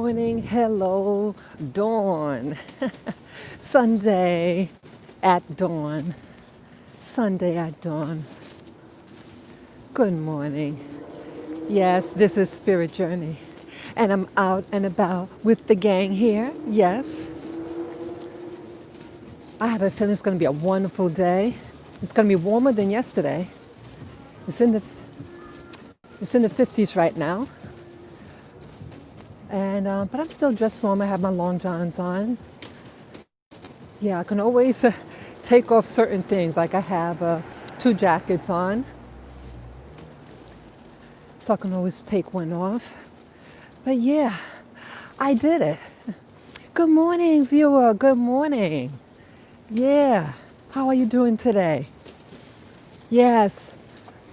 morning, hello, dawn. Sunday at dawn. Sunday at dawn. Good morning. Yes, this is Spirit Journey. And I'm out and about with the gang here. Yes. I have a feeling it's going to be a wonderful day. It's going to be warmer than yesterday. It's in the 50s right now. And but I'm still dressed warm. I have my long johns on. Yeah, I can always take off certain things. Like I have 2 jackets on, so I can always take one off. But yeah, I did it. Good morning, viewer. Good morning. Yeah, how are you doing today? Yes.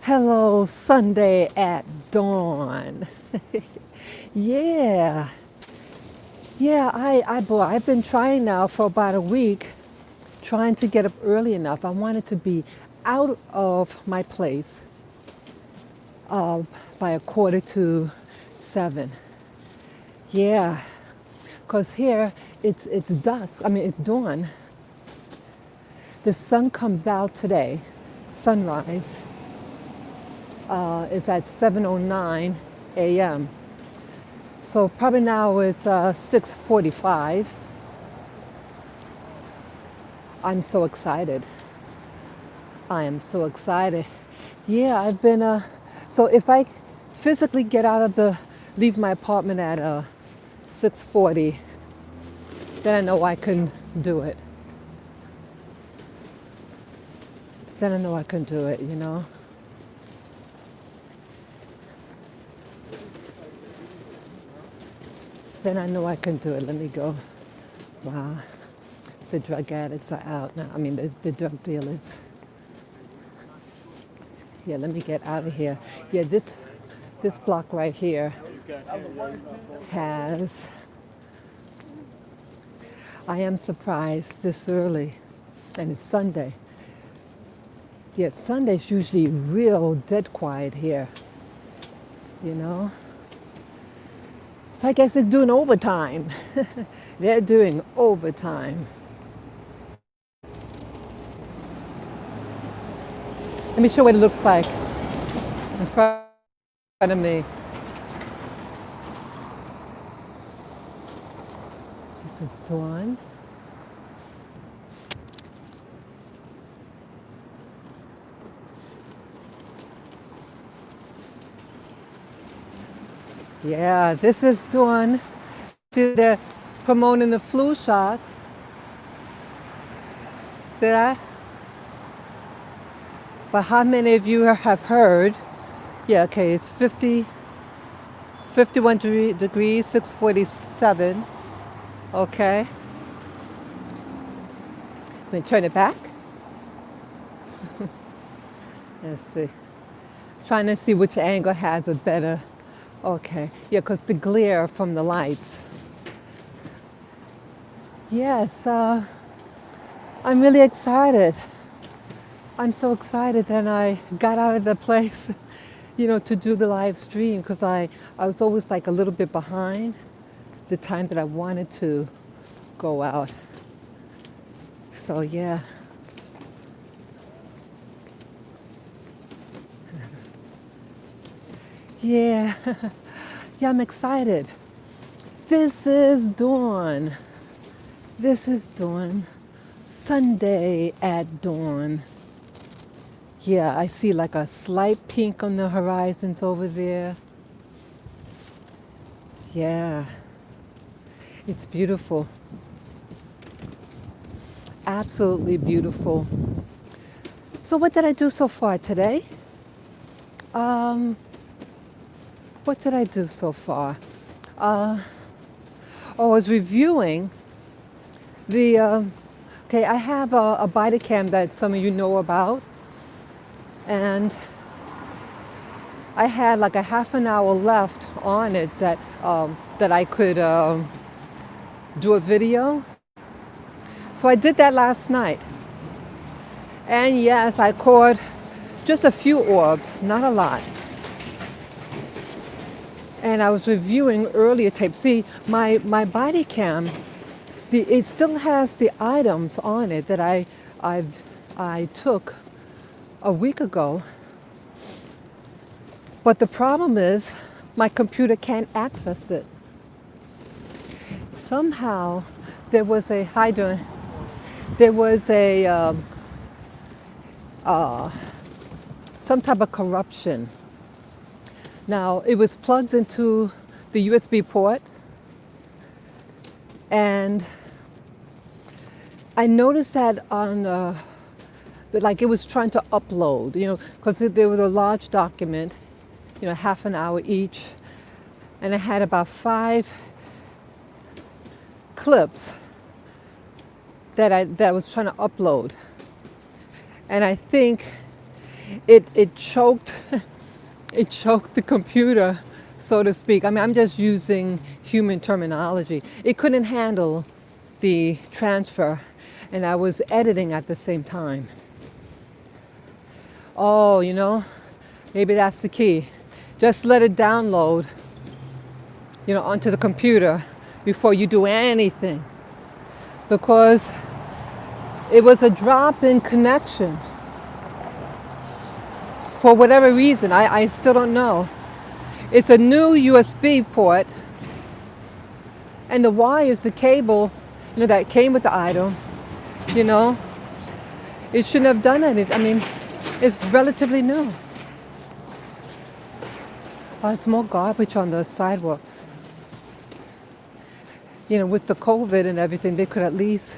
Hello, Sunday at dawn. Yeah. Yeah, I've been trying now for about a week, trying to get up early enough. I wanted to be out of my place by 6:45. Yeah, because here it's dusk. I mean, it's dawn. The sun comes out today. Sunrise is at 7:09 a.m. So probably now it's 6:45. I'm so excited. I am so excited. Yeah, I've been, so if I physically leave my apartment at 6:40, then I know I can do it. Then I know I can do it, you know? Then I know I can do it. Let me go. Wow. The drug addicts are out now. I mean, the drug dealers. Yeah, let me get out of here. Yeah, this block right here has, I am surprised this early, and it's Sunday. Yeah, Sunday's usually real dead quiet here, you know? So I guess they're doing overtime. They're doing overtime. Let me show you what it looks like in front of me. This is dawn. Yeah, this is dawn. See, they're promoting the flu shots. See that? But how many of you have heard? Yeah, okay, it's 51 degrees, 6:47. Okay. Let me turn it back. Let's see. Trying to see which angle has a better. Okay. Yeah, because the glare from the lights. Yes, I'm really excited. I'm so excited that I got out of the place, you know, to do the live stream, because I was always like a little bit behind the time that I wanted to go out. So yeah. Yeah. Yeah, I'm excited. This is dawn. This is dawn. Sunday at dawn. Yeah, I see like a slight pink on the horizons over there. Yeah, it's beautiful. Absolutely beautiful. So what did I do so far today? What did I do so far? I was reviewing the, okay, I have a body cam that some of you know about. And I had like a half an hour left on it that I could do a video. So I did that last night. And yes, I caught just a few orbs, not a lot. and I was reviewing earlier tapes. See, my body cam, it still has the items on it that I took a week ago. But the problem is my computer can't access it. Somehow there was a there was a some type of corruption. Now it was plugged into the USB port, and I noticed that on like it was trying to upload, because there was a large document, half an hour each, and I had about 5 clips that I was trying to upload, and I think it choked it choked the computer, so to speak. I mean, I'm just using human terminology. It couldn't handle the transfer, and I was editing at the same time. Oh, maybe that's the key. Just let it download, onto the computer before you do anything. Because it was a drop in connection. For whatever reason, I still don't know. It's a new USB port, and the wires, the cable, that came with the item, it shouldn't have done anything. I mean, it's relatively new. Oh, it's more garbage on the sidewalks. With the COVID and everything, they could at least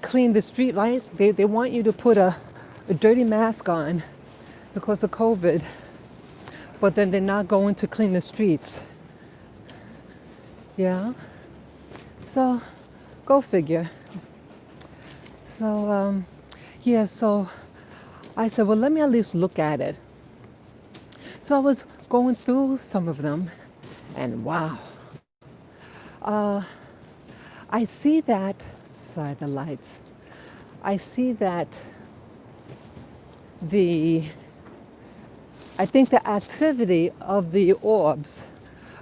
clean the street, right? They want you to put a dirty mask on because of COVID, but then they're not going to clean the streets. Yeah? So, go figure. So, so I said, well, let me at least look at it. So I was going through some of them, and wow. I see that, sorry, the lights. I see that I think the activity of the orbs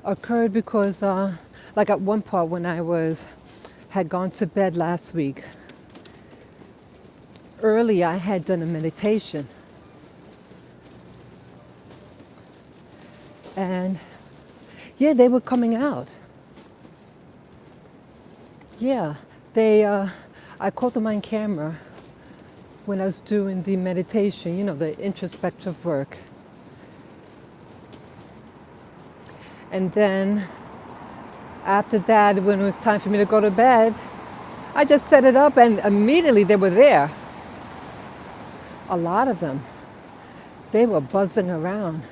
occurred because, like at one part when I had gone to bed last week, earlier I had done a meditation. And yeah, they were coming out. Yeah, I caught them on camera when I was doing the meditation, the introspective work. And then after that, when it was time for me to go to bed, I just set it up and immediately they were there. A lot of them. They were buzzing around.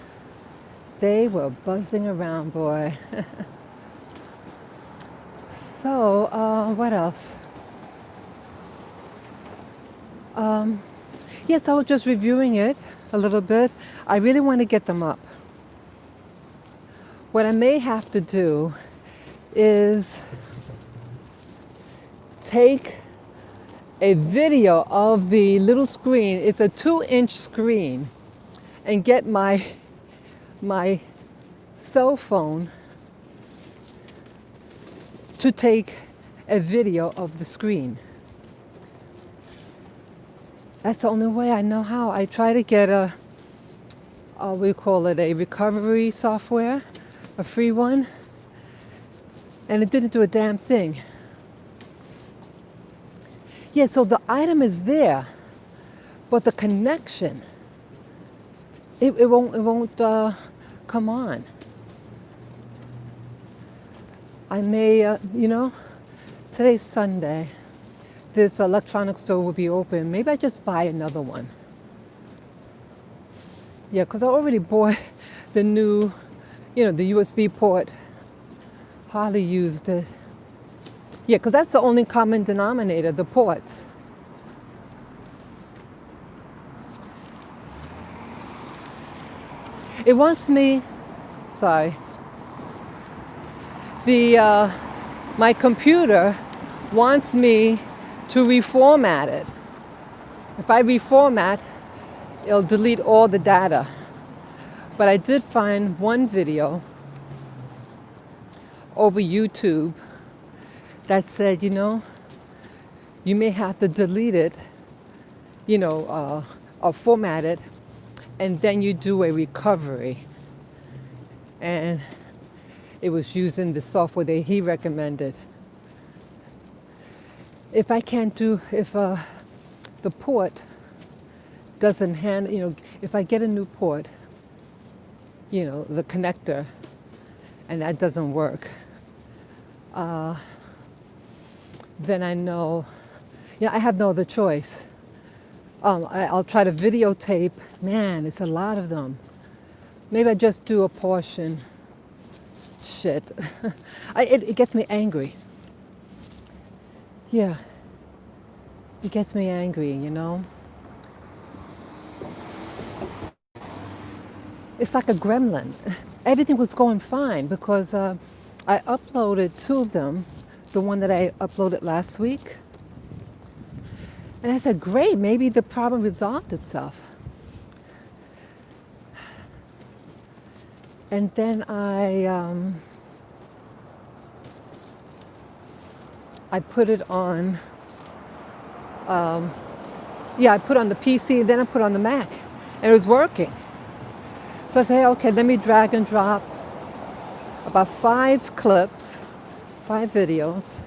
They were buzzing around, boy. So, what else? Yes, I was just reviewing it a little bit. I really want to get them up. What I may have to do is take a video of the little screen. It's a 2-inch screen, and get my cell phone to take a video of the screen. That's the only way I know how. I try to get a recovery software, a free one, and it didn't do a damn thing. Yeah, so the item is there, but the connection, it won't come on. I may, today's Sunday. This electronic store will be open. Maybe I just buy another one. Yeah, because I already bought the new, the USB port. Hardly used it. Yeah, because that's the only common denominator, the ports. It wants me, sorry. My computer wants me to reformat it. If I reformat, it'll delete all the data. But I did find one video over YouTube that said, you may have to delete it, or format it, and then you do a recovery. And it was using the software that he recommended. If the port doesn't handle, if I get a new port, the connector, and that doesn't work, then I know, I have no other choice. I'll try to videotape. Man, it's a lot of them. Maybe I just do a portion. Shit. It gets me angry. Yeah. It gets me angry, It's like a gremlin. Everything was going fine because I uploaded two of them, the one that I uploaded last week. And I said, great, maybe the problem resolved itself. And then I put it on, I put it on the PC, then I put it on the Mac, and it was working. So I said, okay, let me drag and drop about 5 clips, 5 videos,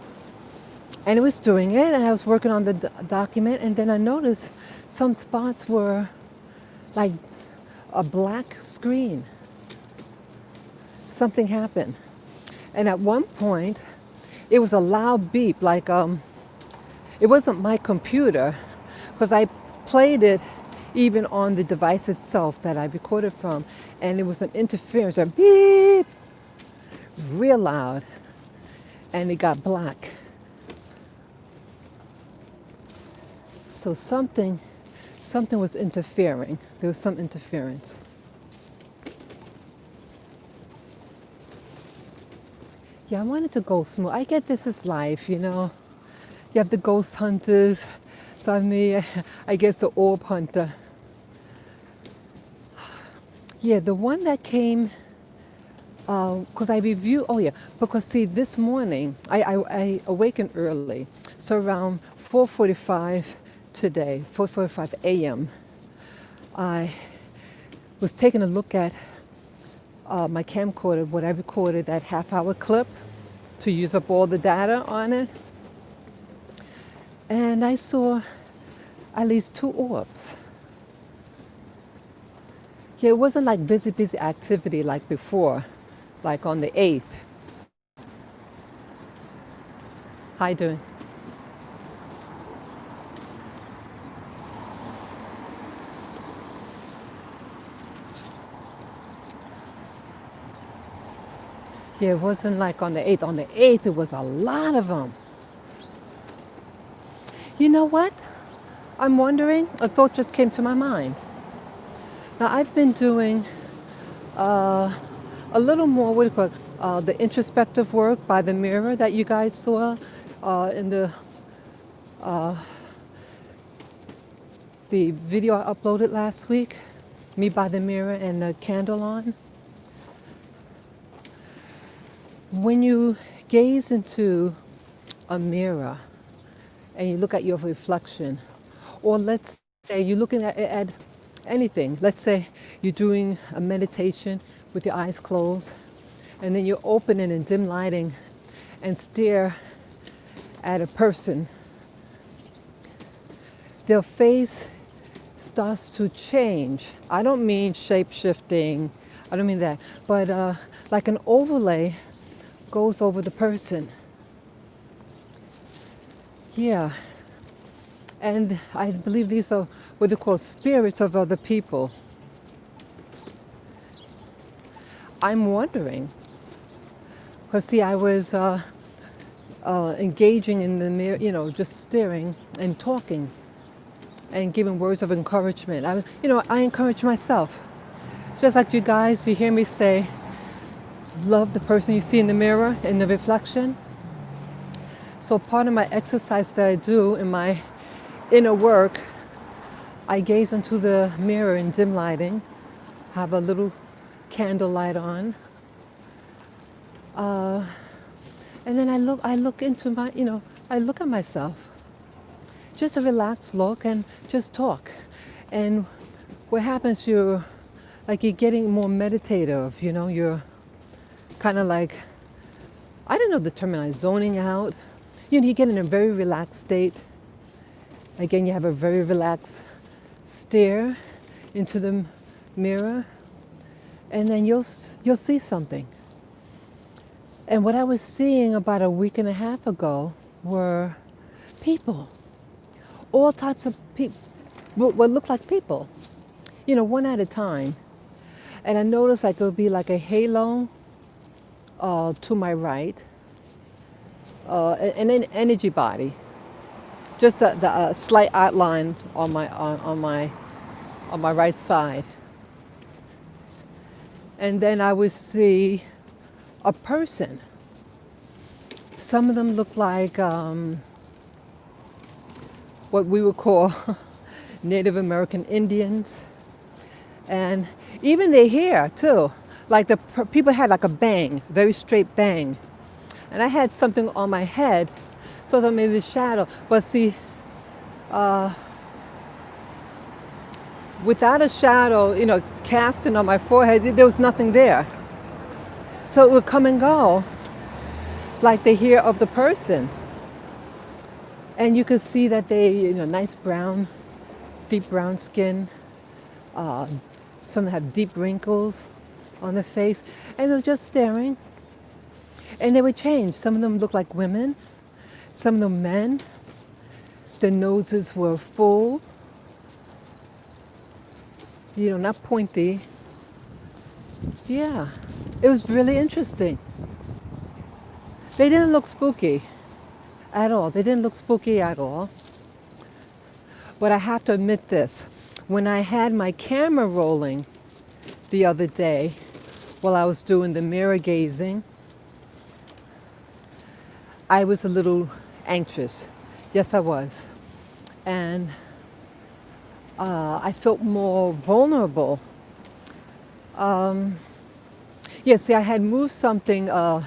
and it was doing it, and I was working on the document, and then I noticed some spots were like a black screen. Something happened. And at one point, it was a loud beep, like it wasn't my computer, because I played it even on the device itself that I recorded from, and it was an interference, a beep, real loud, and it got black. So something was interfering. There was some interference. Yeah, I wanted to go smooth. I get this is life, You have the ghost hunters. So I guess the orb hunter. Yeah, the one that came, because I reviewed, because see, this morning, I awakened early. So around 4:45 today, 4:45 a.m., I was taking a look at my camcorder, what I recorded, that half-hour clip, to use up all the data on it. And I saw at least 2 orbs. Yeah, it wasn't like busy activity like before, like on the 8th. How you doing? Yeah, it wasn't like on the 8th. On the 8th, it was a lot of them. You know what? I'm wondering, a thought just came to my mind. Now, I've been doing a little more, what do you call it, the introspective work by the mirror that you guys saw in the video I uploaded last week, me by the mirror and the candle on. When you gaze into a mirror and you look at your reflection, or let's say you're looking at anything. Let's say you're doing a meditation with your eyes closed, and then you open it in dim lighting and stare at a person. Their face starts to change. I don't mean shape-shifting, I don't mean that, but like an overlay goes over the person. Yeah. And I believe these are what they call spirits of other people. I'm wondering, because see, I was engaging in the mirror, just staring and talking and giving words of encouragement. I encourage myself. Just like you guys, you hear me say, love the person you see in the mirror, in the reflection. So part of my exercise that I do in my inner work, I gaze into the mirror in dim lighting, have a little candle light on, And then I look into my, I look at myself. Just a relaxed look and just talk. And what happens, you're getting more meditative, you're kind of like, I don't know the term, zoning out. You get in a very relaxed state. Again, you have a very relaxed stare into the mirror, and then you'll see something. And what I was seeing about a week and a half ago were people, all types of people, what looked like people, one at a time. And I noticed like it would be like a halo to my right, an energy body, just the slight outline on my right side. And then I would see a person. Some of them look like what we would call Native American Indians. And even their hair too. Like people had like a bang, very straight bang. And I had something on my head, so that maybe the shadow. But see, without a shadow, casting on my forehead, there was nothing there. So it would come and go, like the hair of the person. And you could see that they, nice brown, deep brown skin. Some have deep wrinkles on the face. And they were just staring. And they would change. Some of them looked like women. Some of them men. The noses were full. Not pointy. Yeah, it was really interesting. They didn't look spooky at all. They didn't look spooky at all. But I have to admit this. When I had my camera rolling the other day, while I was doing the mirror gazing, I was a little anxious. Yes, I was. And I felt more vulnerable. See, I had moved something, I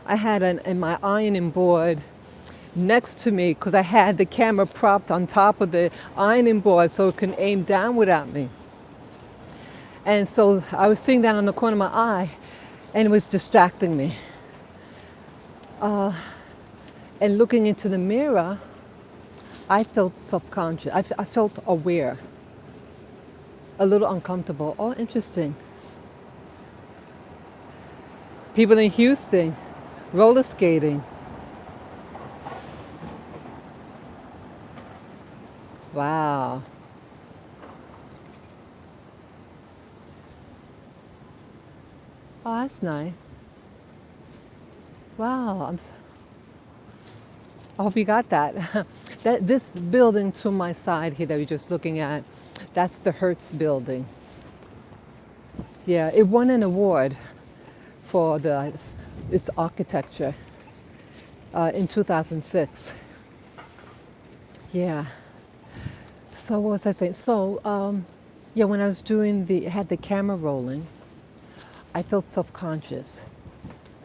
had in my ironing board next to me because I had the camera propped on top of the ironing board so it can aim downward at me. And so I was seeing that on the corner of my eye and it was distracting me. And looking into the mirror, I felt subconscious. I felt aware, a little uncomfortable. Oh, interesting. People in Houston, roller skating. Wow. Oh, that's nice. Wow. I hope you got that. This building to my side here that we're just looking at, that's the Hertz building. Yeah, it won an award for its architecture in 2006. Yeah. So what was I saying? So when I was had the camera rolling, I felt self-conscious.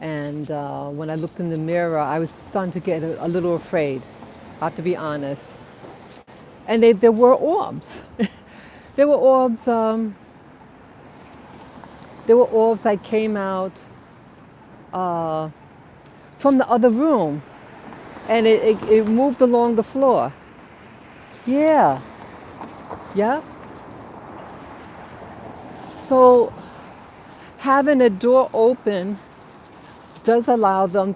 And when I looked in the mirror, I was starting to get a little afraid, I have to be honest. And there were orbs. There were orbs. There were orbs that came out from the other room, and it moved along the floor. Yeah. Yeah. So having a door open does allow them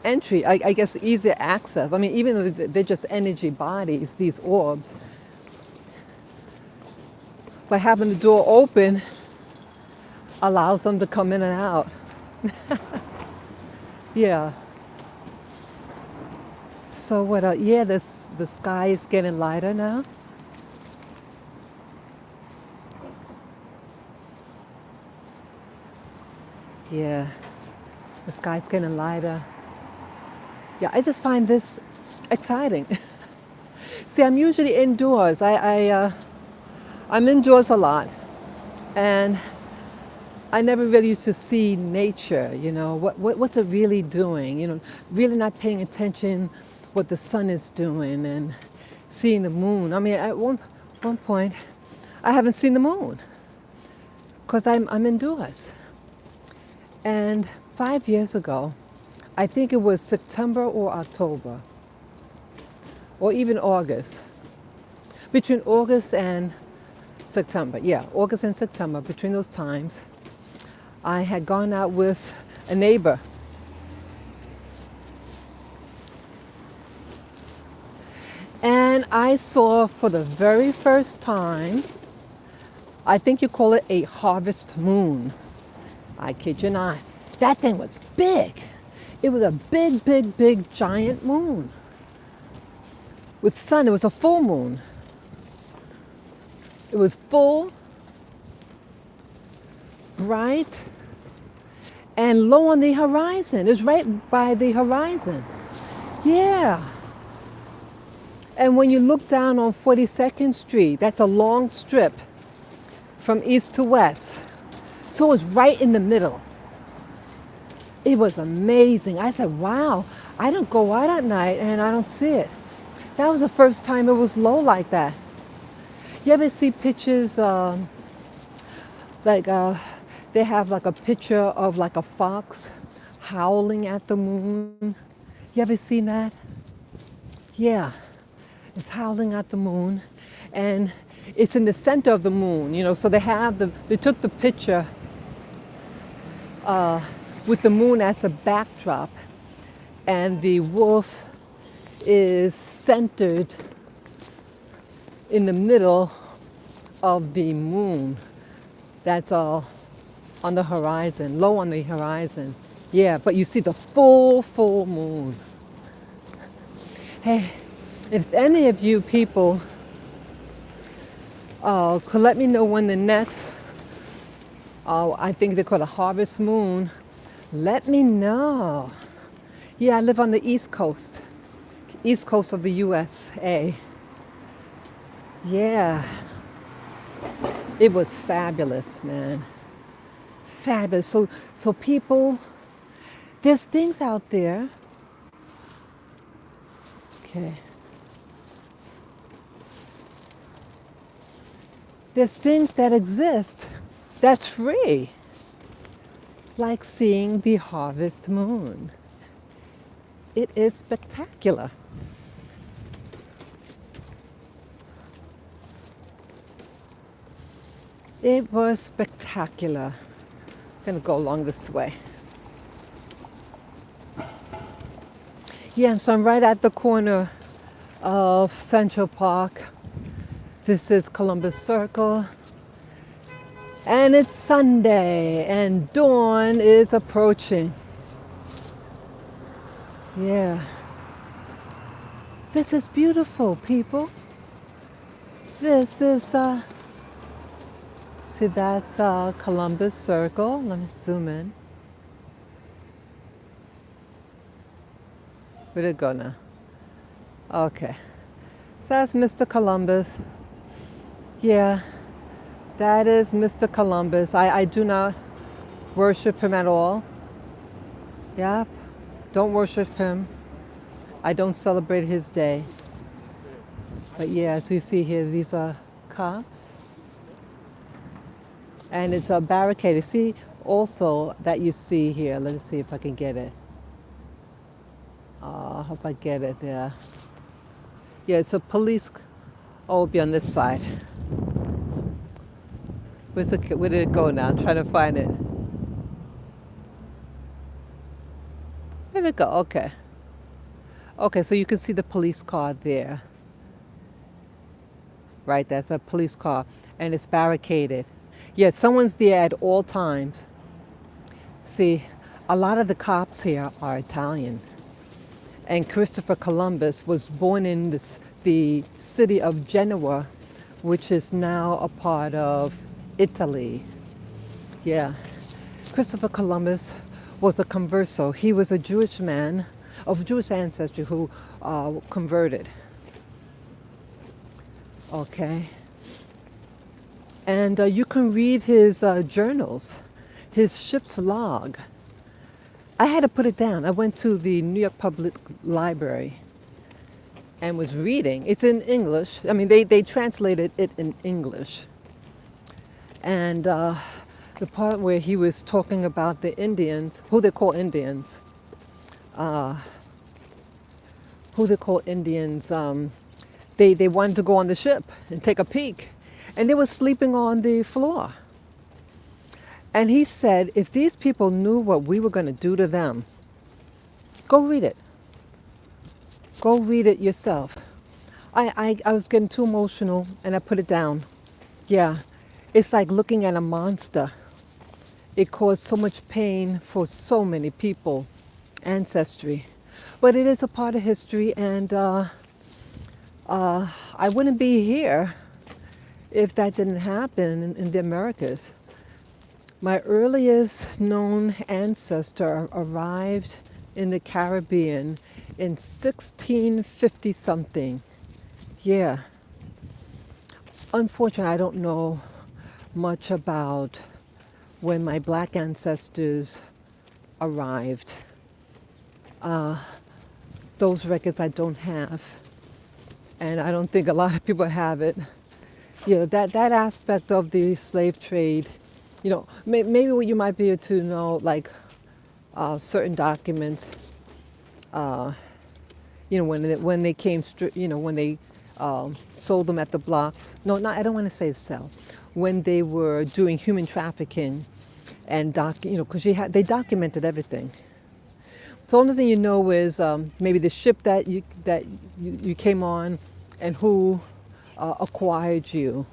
entry, I guess easier access. I mean, even though they're just energy bodies, these orbs, but having the door open allows them to come in and out. Yeah. So what? The sky is getting lighter now. Yeah, the sky's getting lighter. Yeah, I just find this exciting. See, I'm usually indoors. I'm indoors a lot, and I never really used to see nature, what's it really doing, really not paying attention what the sun is doing and seeing the moon. I mean, at one point, I haven't seen the moon because I'm indoors. And 5 years ago, I think it was September or October, or even August, between August and September, August and September, between those times, I had gone out with a neighbor. And I saw for the very first time, I think you call it a harvest moon. I kid you not. That thing was big. It was a big, big, big, giant moon. With sun, it was a full moon. It was full, bright, and low on the horizon. It was right by the horizon. Yeah. And when you look down on 42nd Street, that's a long strip from east to west. So it was right in the middle. It was amazing. I said, wow, I don't go out at night and I don't see it. That was the first time it was low like that. You ever see pictures they have like a picture of like a fox howling at the moon? You ever seen that? Yeah, it's howling at the moon, and it's in the center of the moon. So they took the picture with the moon as a backdrop, and the wolf is centered in the middle of the moon. That's all on the horizon, low on the horizon. Yeah, but you see the full moon. Hey, if any of you people could let me know when the next, I think they call it a harvest moon, let me know. Yeah, I live on the East Coast of the USA. Yeah, it was fabulous, man. Fabulous. So people, there's things out there. Okay. There's things that exist that's free, like seeing the harvest moon. It is spectacular. It was spectacular. I'm gonna go along this way. Yeah, so I'm right at the corner of Central Park. This is Columbus Circle. And it's Sunday and dawn is approaching. Yeah. This is beautiful, people. This is, see, that's Columbus Circle. Let me zoom in. Where'd it go now? Okay. So that's Mr. Columbus. Yeah, that is Mr. Columbus. I do not worship him at all. Yep, don't worship him. I don't celebrate his day. But yeah, as you see here, these are cops. And it's a barricade. See, also that you see here, let me see if I can get it. I hope I get it there. Yeah, it's a police, it'll be on this side. Where did it go now? I'm trying to find it. Where did it go? Okay. Okay, so you can see the police car there. Right, that's a police car. And it's barricaded. Yet someone's there at all times. See, a lot of the cops here are Italian. And Christopher Columbus was born in the city of Genoa, which is now a part of Italy. Yeah. Christopher Columbus was a converso. He was a Jewish man of Jewish ancestry who converted. Okay. And you can read his journals. his ship's log. I had to put it down. I went to the New York Public Library and was reading. It's in English. I mean, they translated it in English. And the part where he was talking about the Indians, who they call Indians, uh, they wanted to go on the ship and take a peek. And they were sleeping on the floor. And he said, if these people knew what we were going to do to them, go read it. Go read it yourself. I was getting too emotional and I put it down. Yeah, it's like looking at a monster. It caused so much pain for so many people, ancestry. But it is a part of history, and I wouldn't be here if that didn't happen in the Americas. My earliest known ancestor arrived in the Caribbean in 1650 something. Yeah. Unfortunately, I don't know much about when my black ancestors arrived. Those records I don't have, and I don't think a lot of people have it. That aspect of the slave trade, maybe what you might be able to know, like certain documents, when they came, when they sold them at the blocks. No, not, I don't want to say sell. When they were doing human trafficking, and because they documented everything. The only thing you know is maybe the ship that you came on, and who acquired you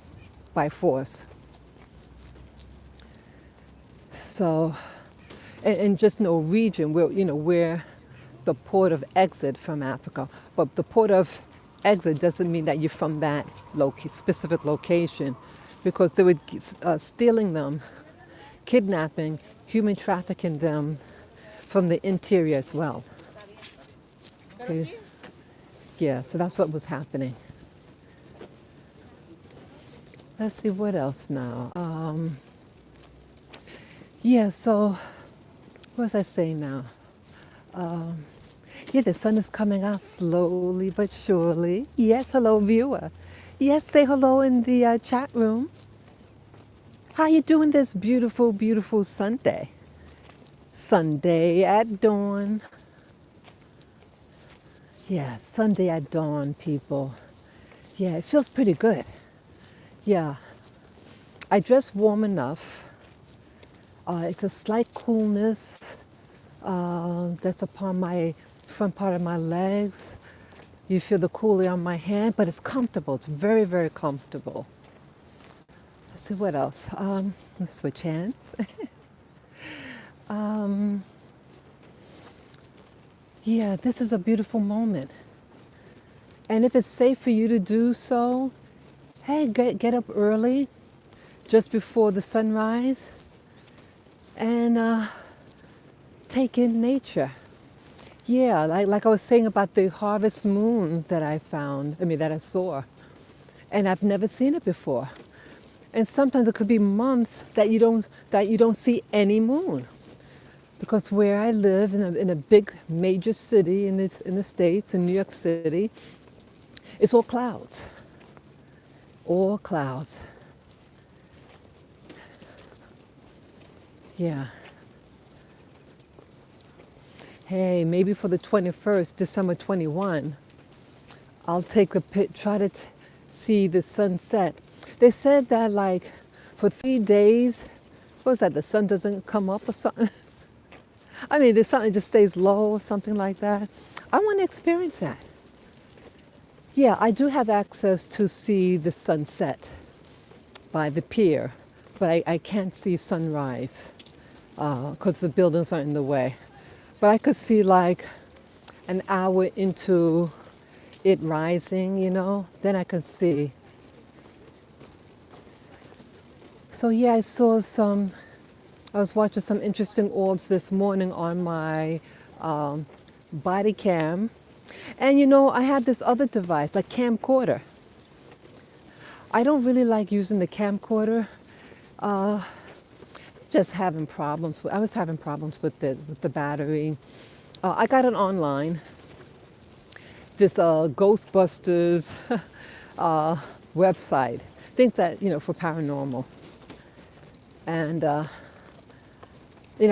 by force. So, and just no region where the port of exit from Africa. But the port of exit doesn't mean that you're from that specific location, because they were stealing them, kidnapping, human trafficking them from the interior as well. Okay. Yeah, so that's what was happening. Let's see what else now. So what was I saying now? The sun is coming out slowly but surely. Yes, hello viewer. Yes, say hello in the chat room. How you doing this beautiful, beautiful Sunday? Sunday at dawn. Yeah, Sunday at dawn, people. Yeah, it feels pretty good. Yeah, I dress warm enough. It's a slight coolness that's upon my front part of my legs. You feel the coolie on my hand, but it's comfortable. It's very, very comfortable. Let's see what else. Let's switch hands. This is a beautiful moment. And if it's safe for you to do so, hey, get up early, just before the sunrise, and take in nature. Yeah, like I was saying about the harvest moon that I saw. And I've never seen it before. And sometimes it could be months that you don't see any moon. Because where I live in a big major city in the States, in New York City, it's all clouds. All clouds. Yeah. Hey, maybe for the 21st, December 21, I'll take a try to see the sunset. They said that like for 3 days, what was that, the sun doesn't come up or something? I mean, there's something just stays low or something like that. I want to experience that. Yeah, I do have access to see the sunset by the pier, but I can't see sunrise because the buildings are in the way. But I could see like an hour into it rising, then I could see. So yeah, I was watching some interesting orbs this morning on my body cam. And I had this other device, a camcorder. I don't really like using the camcorder just having problems. I was having problems with the battery. I got it online. This Ghostbusters uh, website, things that for paranormal, and I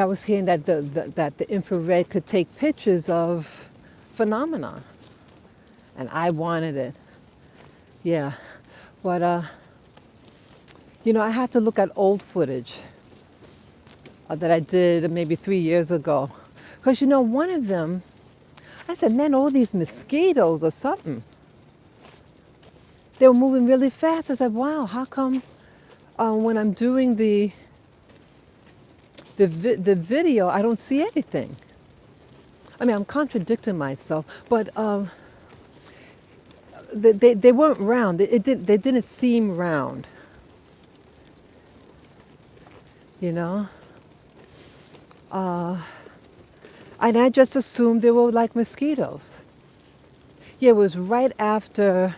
was hearing that that the infrared could take pictures of phenomena, and I wanted it. Yeah, but I had to look at old footage that I did maybe 3 years ago, because one of them, I said, man, all these mosquitoes or something. They were moving really fast. I said, wow, how come when I'm doing the video, I don't see anything? I mean, I'm contradicting myself, but they weren't round. They didn't seem round, you know? And I just assumed they were like mosquitoes. Yeah, it was right after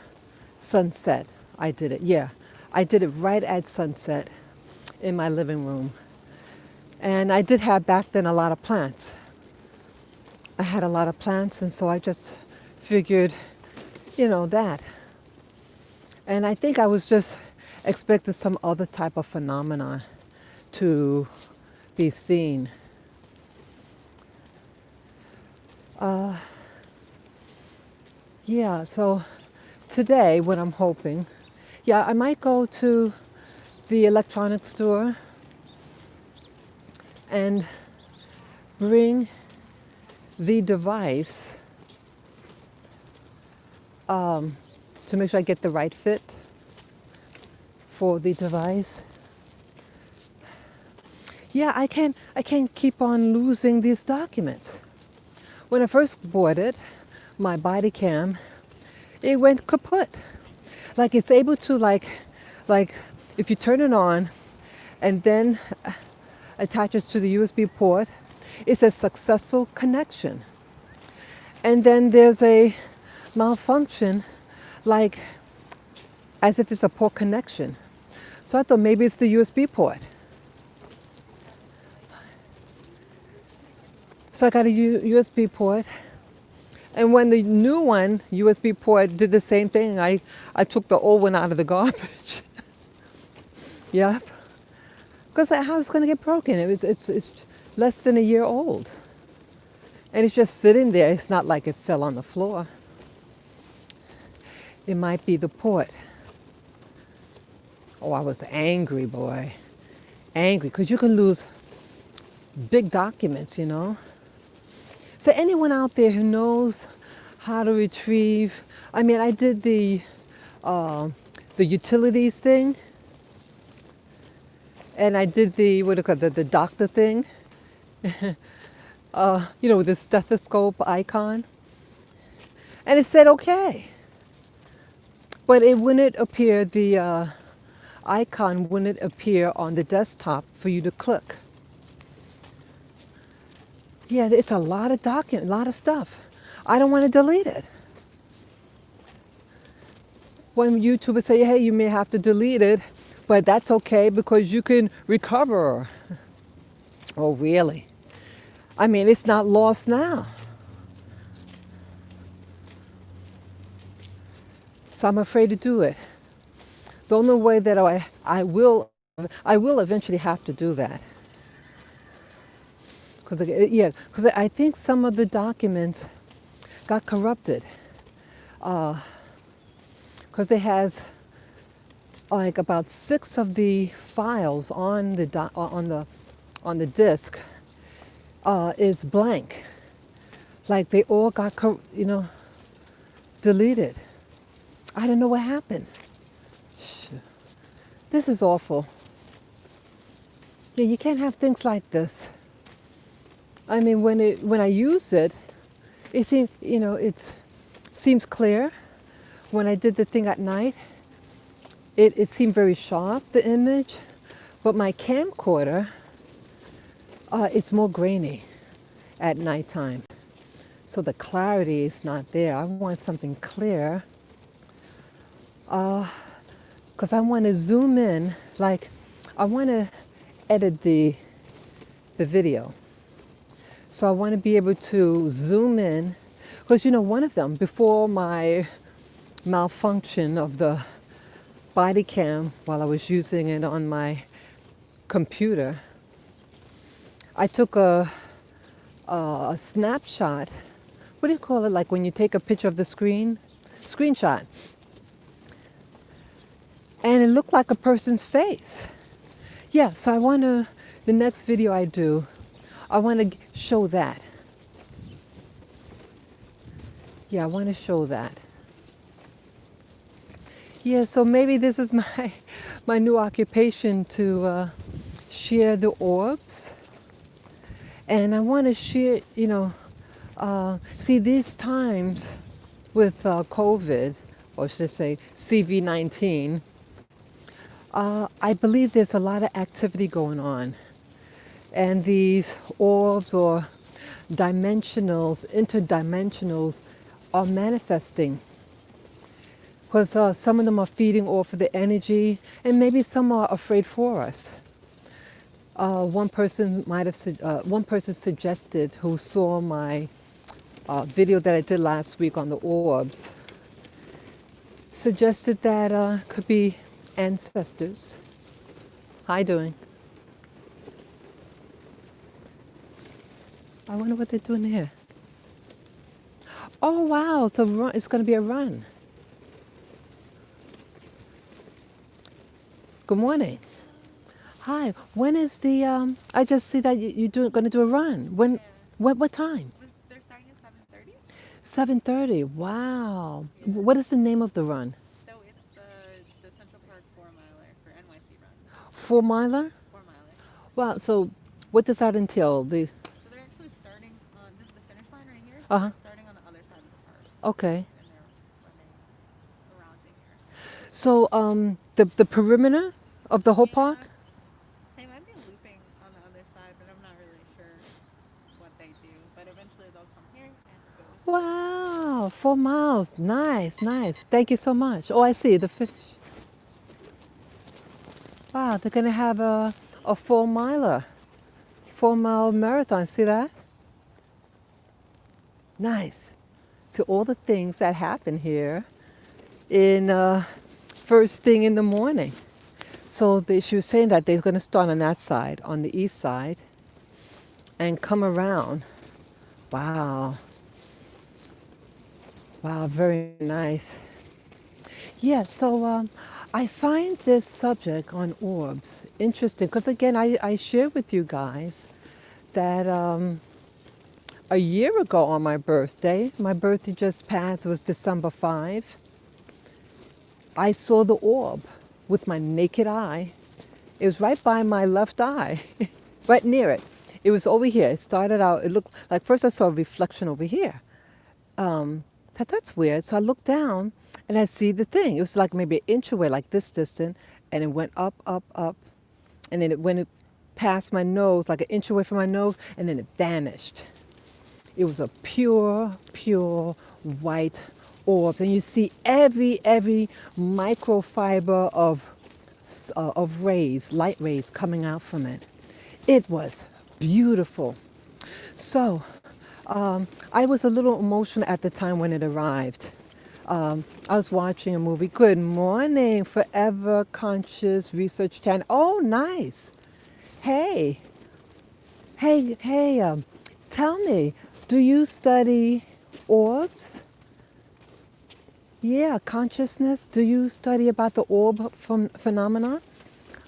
sunset I did it. Yeah, I did it right at sunset in my living room. And I did have back then a lot of plants. I had a lot of plants, and so I just figured, that. And I think I was just expecting some other type of phenomenon to be seen. Yeah, so today what I'm hoping, I might go to the electronics store and bring the device to make sure I get the right fit for the device. Yeah, I can't keep on losing these documents. When I first bought it, my body cam, it went kaput. Like it's able to like if you turn it on and then attaches to the USB port, it says successful connection. And then there's a malfunction, like as if it's a poor connection. So I thought maybe it's the USB port. So I got a USB port. And when the new one, USB port, did the same thing, I took the old one out of the garbage. Yep. Because how it's going to get broken? It's less than a year old. And it's just sitting there. It's not like it fell on the floor. It might be the port. Oh, I was angry, boy. Angry, because you can lose big documents, So anyone out there who knows how to retrieve, I mean, I did the utilities thing, and I did the doctor thing, with the stethoscope icon, and it said okay, but it wouldn't appear, the icon wouldn't appear on the desktop for you to click. Yeah, it's a lot of a lot of stuff. I don't want to delete it. One YouTuber say, hey, you may have to delete it, but that's okay because you can recover. Oh, really? I mean, it's not lost now. So I'm afraid to do it. The only way that I will eventually have to do that. Because I think some of the documents got corrupted. Because it has like about 6 of the files on the disk is blank. Like they all got deleted. I don't know what happened. This is awful. Yeah, you can't have things like this. I mean, when I use it, it seems it seems clear. When I did the thing at night, it seemed very sharp, the image, but my camcorder, it's more grainy at nighttime. So the clarity is not there. I want something clear, because I want to zoom in, like I want to edit the the video. So I want to be able to zoom in, because one of them, before my malfunction of the body cam while I was using it on my computer, I took a snapshot. What do you call it? Like when you take a picture of the screen? Screenshot. And it looked like a person's face. Yeah, so I want to, the next video I do, I want to show that. Yeah, I want to show that. Yeah, so maybe this is my new occupation, to share the orbs. And I want to share, see, these times with COVID, or should I say CV-19, I believe there's a lot of activity going on. And these orbs or dimensionals, interdimensionals, are manifesting. Because some of them are feeding off of the energy, and maybe some are afraid for us. One person suggested, who saw my video that I did last week on the orbs, suggested that could be ancestors. How you doing? I wonder what they're doing here. Oh wow, it's a run. It's going to be a run. Good morning. Hi. When is the? I just see that you're going to do a run. When? Yeah. What time? They're starting at 7:30. 7:30. Wow. What is the name of the run? So it's the Central Park 4 miler for NYC run. 4 miler. 4 miler. Wow. So, what does that entail? The. So they're actually starting on this is the finish line right here. So Uh huh. they're starting on the other side of the park. Okay. And they're running around in here. So, the perimeter of the whole park. Yeah. They might be looping on the other side, but I'm not really sure what they do. But eventually they'll come here and go. Wow, 4 miles. Nice, nice. Thank you so much. Oh, I see the fish. Wow, they're gonna have a 4 miler, 4 mile marathon. See that? Nice. So all the things that happen here in first thing in the morning. So she was saying that they're gonna start on that side, on the east side, and come around. Wow. Wow, very nice. Yeah, so I find this subject on orbs interesting because, again, I shared with you guys that a year ago on my birthday just passed, it was December 5, I saw the orb with my naked eye. It was right by my left eye, right near it. It was over here. It started out, it looked like, first I saw a reflection over here. That's weird. So I looked down and I see the thing. It was like maybe an inch away, like this distant, and it went up, up, up. And then when it passed my nose, like an inch away from my nose, and then it vanished. It was a pure, pure white orb. And you see every microfiber of rays, light rays coming out from it. It was beautiful. So I was a little emotional at the time when it arrived. I was watching a movie. Good morning, Forever Conscious Research Channel. Oh, nice. Hey, hey, tell me, do you study orbs? Yeah, consciousness. Do you study about the orb phenomena?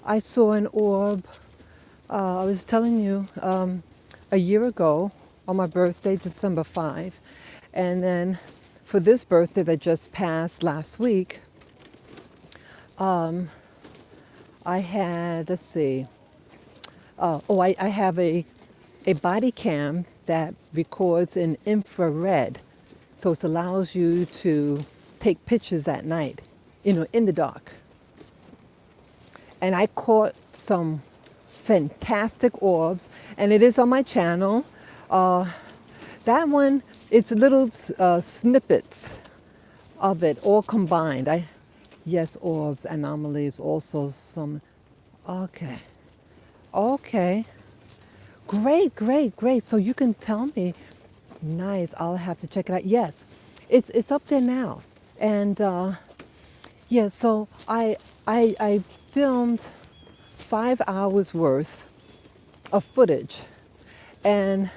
I saw an orb, I was telling you, a year ago on my birthday, December 5. And then for this birthday that just passed last week, I had, let's see, I have a body cam that records in infrared. So it allows you to take pictures at night, in the dark. And I caught some fantastic orbs, and it is on my channel. That one, it's little snippets of it all combined. Yes, orbs, anomalies, also some. Okay. Great, great, great. So you can tell me. Nice. I'll have to check it out. Yes, it's up there now, and yeah. So I filmed 5 hours worth of footage, and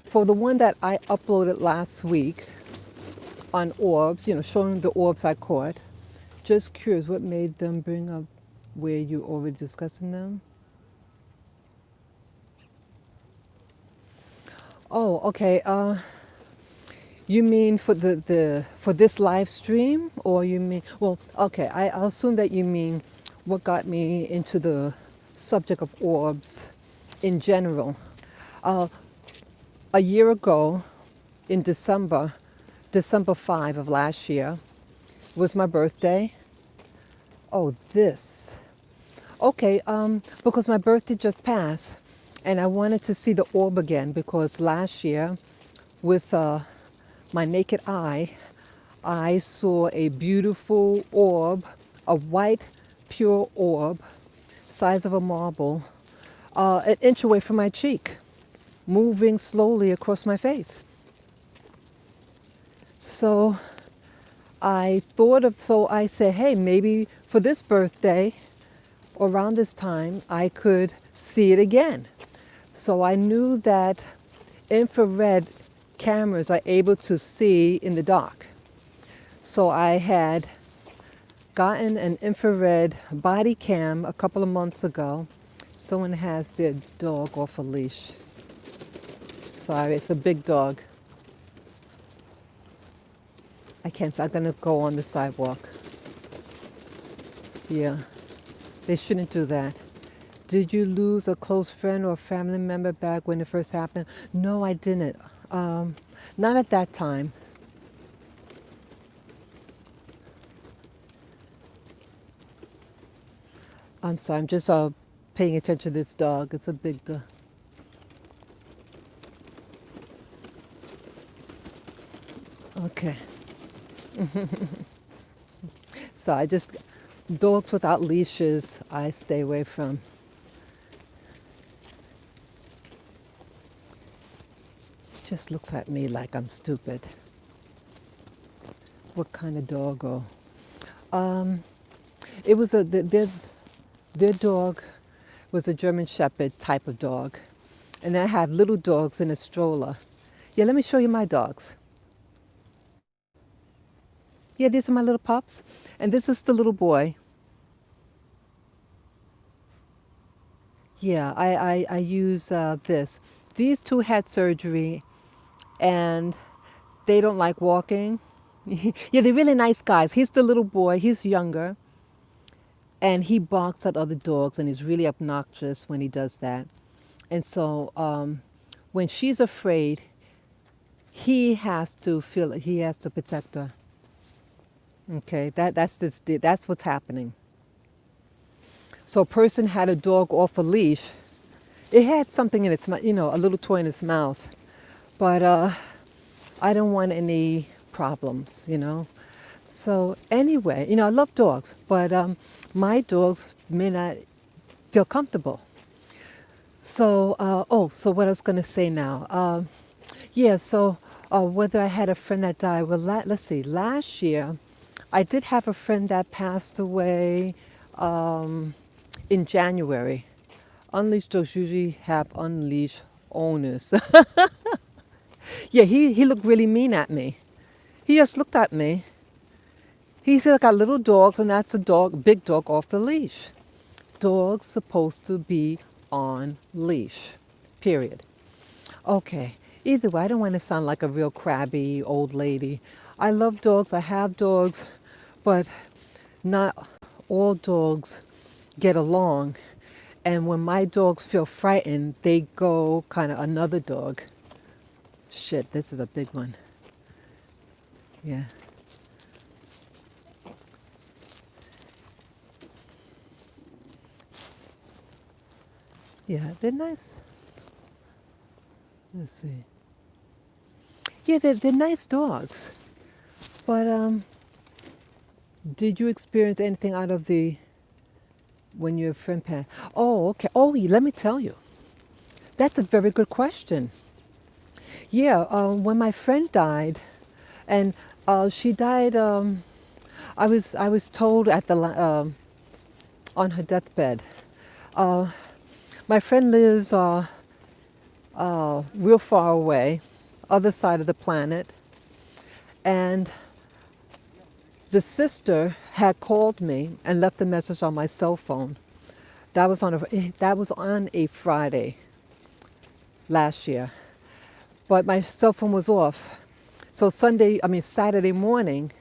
for the one that I uploaded last week on orbs, showing the orbs I caught. Just curious, what made them bring up where you already discussing them? Oh, okay. You mean for the for this live stream, or you mean? Well, okay. I'll assume that you mean what got me into the subject of orbs in general. Uh, a year ago, in December 5 of last year, was my birthday. Oh, this. Okay, because my birthday just passed, and I wanted to see the orb again because last year, with my naked eye, I saw a beautiful orb, a white, pure orb, size of a marble, an inch away from my cheek, moving slowly across my face. So so I said, hey, maybe for this birthday, around this time, I could see it again. So I knew that infrared cameras are able to see in the dark. So I had gotten an infrared body cam a couple of months ago. Someone has their dog off a leash. Sorry, it's a big dog. I'm gonna go on the sidewalk. Yeah, they shouldn't do that. Did you lose a close friend or family member back when it first happened? No, I didn't. Not at that time. I'm sorry, I'm just paying attention to this dog. It's a big dog. Okay. So dogs without leashes, I stay away from. Just looks at me like I'm stupid. What kind of dog? Oh, it was their dog was a German Shepherd type of dog, and I have little dogs in a stroller. Yeah, let me show you my dogs. Yeah, these are my little pups, and this is the little boy. Yeah, I use this. These two had surgery, and they don't like walking. Yeah, they're really nice guys. He's the little boy. He's younger, and he barks at other dogs, and he's really obnoxious when he does that. And so, when she's afraid, he has to protect her. Okay, that's what's happening. So, a person had a dog off a leash. It had something in its mouth, a little toy in its mouth, but I don't want any problems. So anyway, I love dogs, but my dogs may not feel comfortable. So, so what I was going to say now. Yeah, so whether I had a friend that died, well, let's see, last year I did have a friend that passed away in January. Unleashed dogs usually have unleashed owners. Yeah, he looked really mean at me. He just looked at me. He said, I got little dogs, and that's a dog, big dog off the leash. Dogs supposed to be on leash, period. Okay, either way, I don't want to sound like a real crabby old lady. I love dogs, I have dogs, but not all dogs get along. And when my dogs feel frightened, they go kind of another dog. Shit, this is a big one. Yeah. Yeah, they're nice. Let's see. Yeah, they're nice dogs. But did you experience anything out of when your friend passed? Oh, okay. Oh, let me tell you. That's a very good question. Yeah, when my friend died, and she died, I was told on her deathbed. Uh, my friend lives real far away, other side of the planet, and the sister had called me and left a message on my cell phone. That was on a Friday last year, but my cell phone was off. So Saturday morning,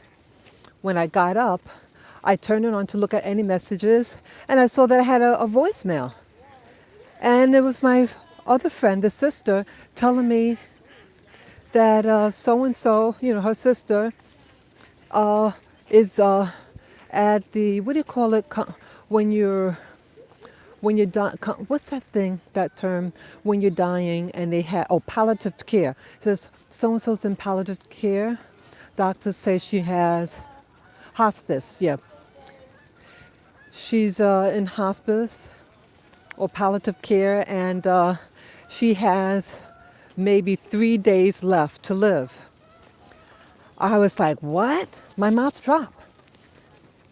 when I got up, I turned it on to look at any messages, and I saw that I had a voicemail. And it was my other friend, the sister, telling me that so and so, her sister, is at the, what do you call it, when you're what's that thing, that term, when you're dying and they have, palliative care. It says so and so's in palliative care. Doctors say she has hospice. Yeah, she's in hospice or palliative care, and she has maybe 3 days left to live. I was like, what? My mouth dropped.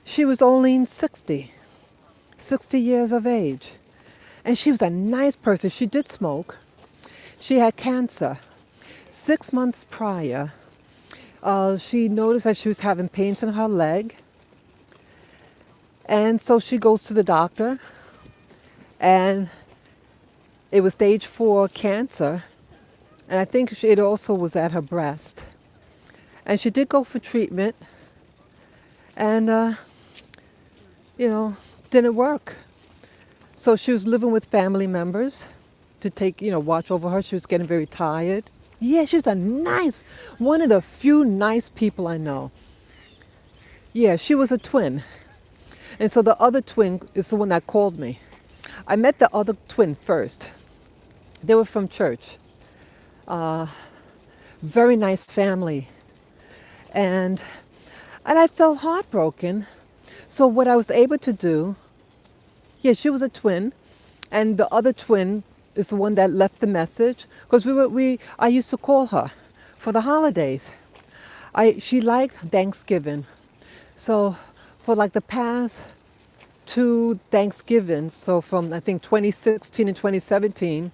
She was only 60 years of age. And she was a nice person. She did smoke. She had cancer. 6 months prior, she noticed that she was having pains in her leg. And so she goes to the doctor, and it was stage 4 cancer. And I think it also was at her breast. And she did go for treatment, and, didn't work. So she was living with family members to watch over her. She was getting very tired. Yeah, she was one of the few nice people I know. Yeah, she was a twin. And so the other twin is the one that called me. I met the other twin first. They were from church. Very nice family. And I felt heartbroken. So what I was able to do, yeah, she was a twin, and the other twin is the one that left the message, because I used to call her for the holidays. She liked Thanksgiving, so for like the past 2 Thanksgivings, so from I think 2016 and 2017,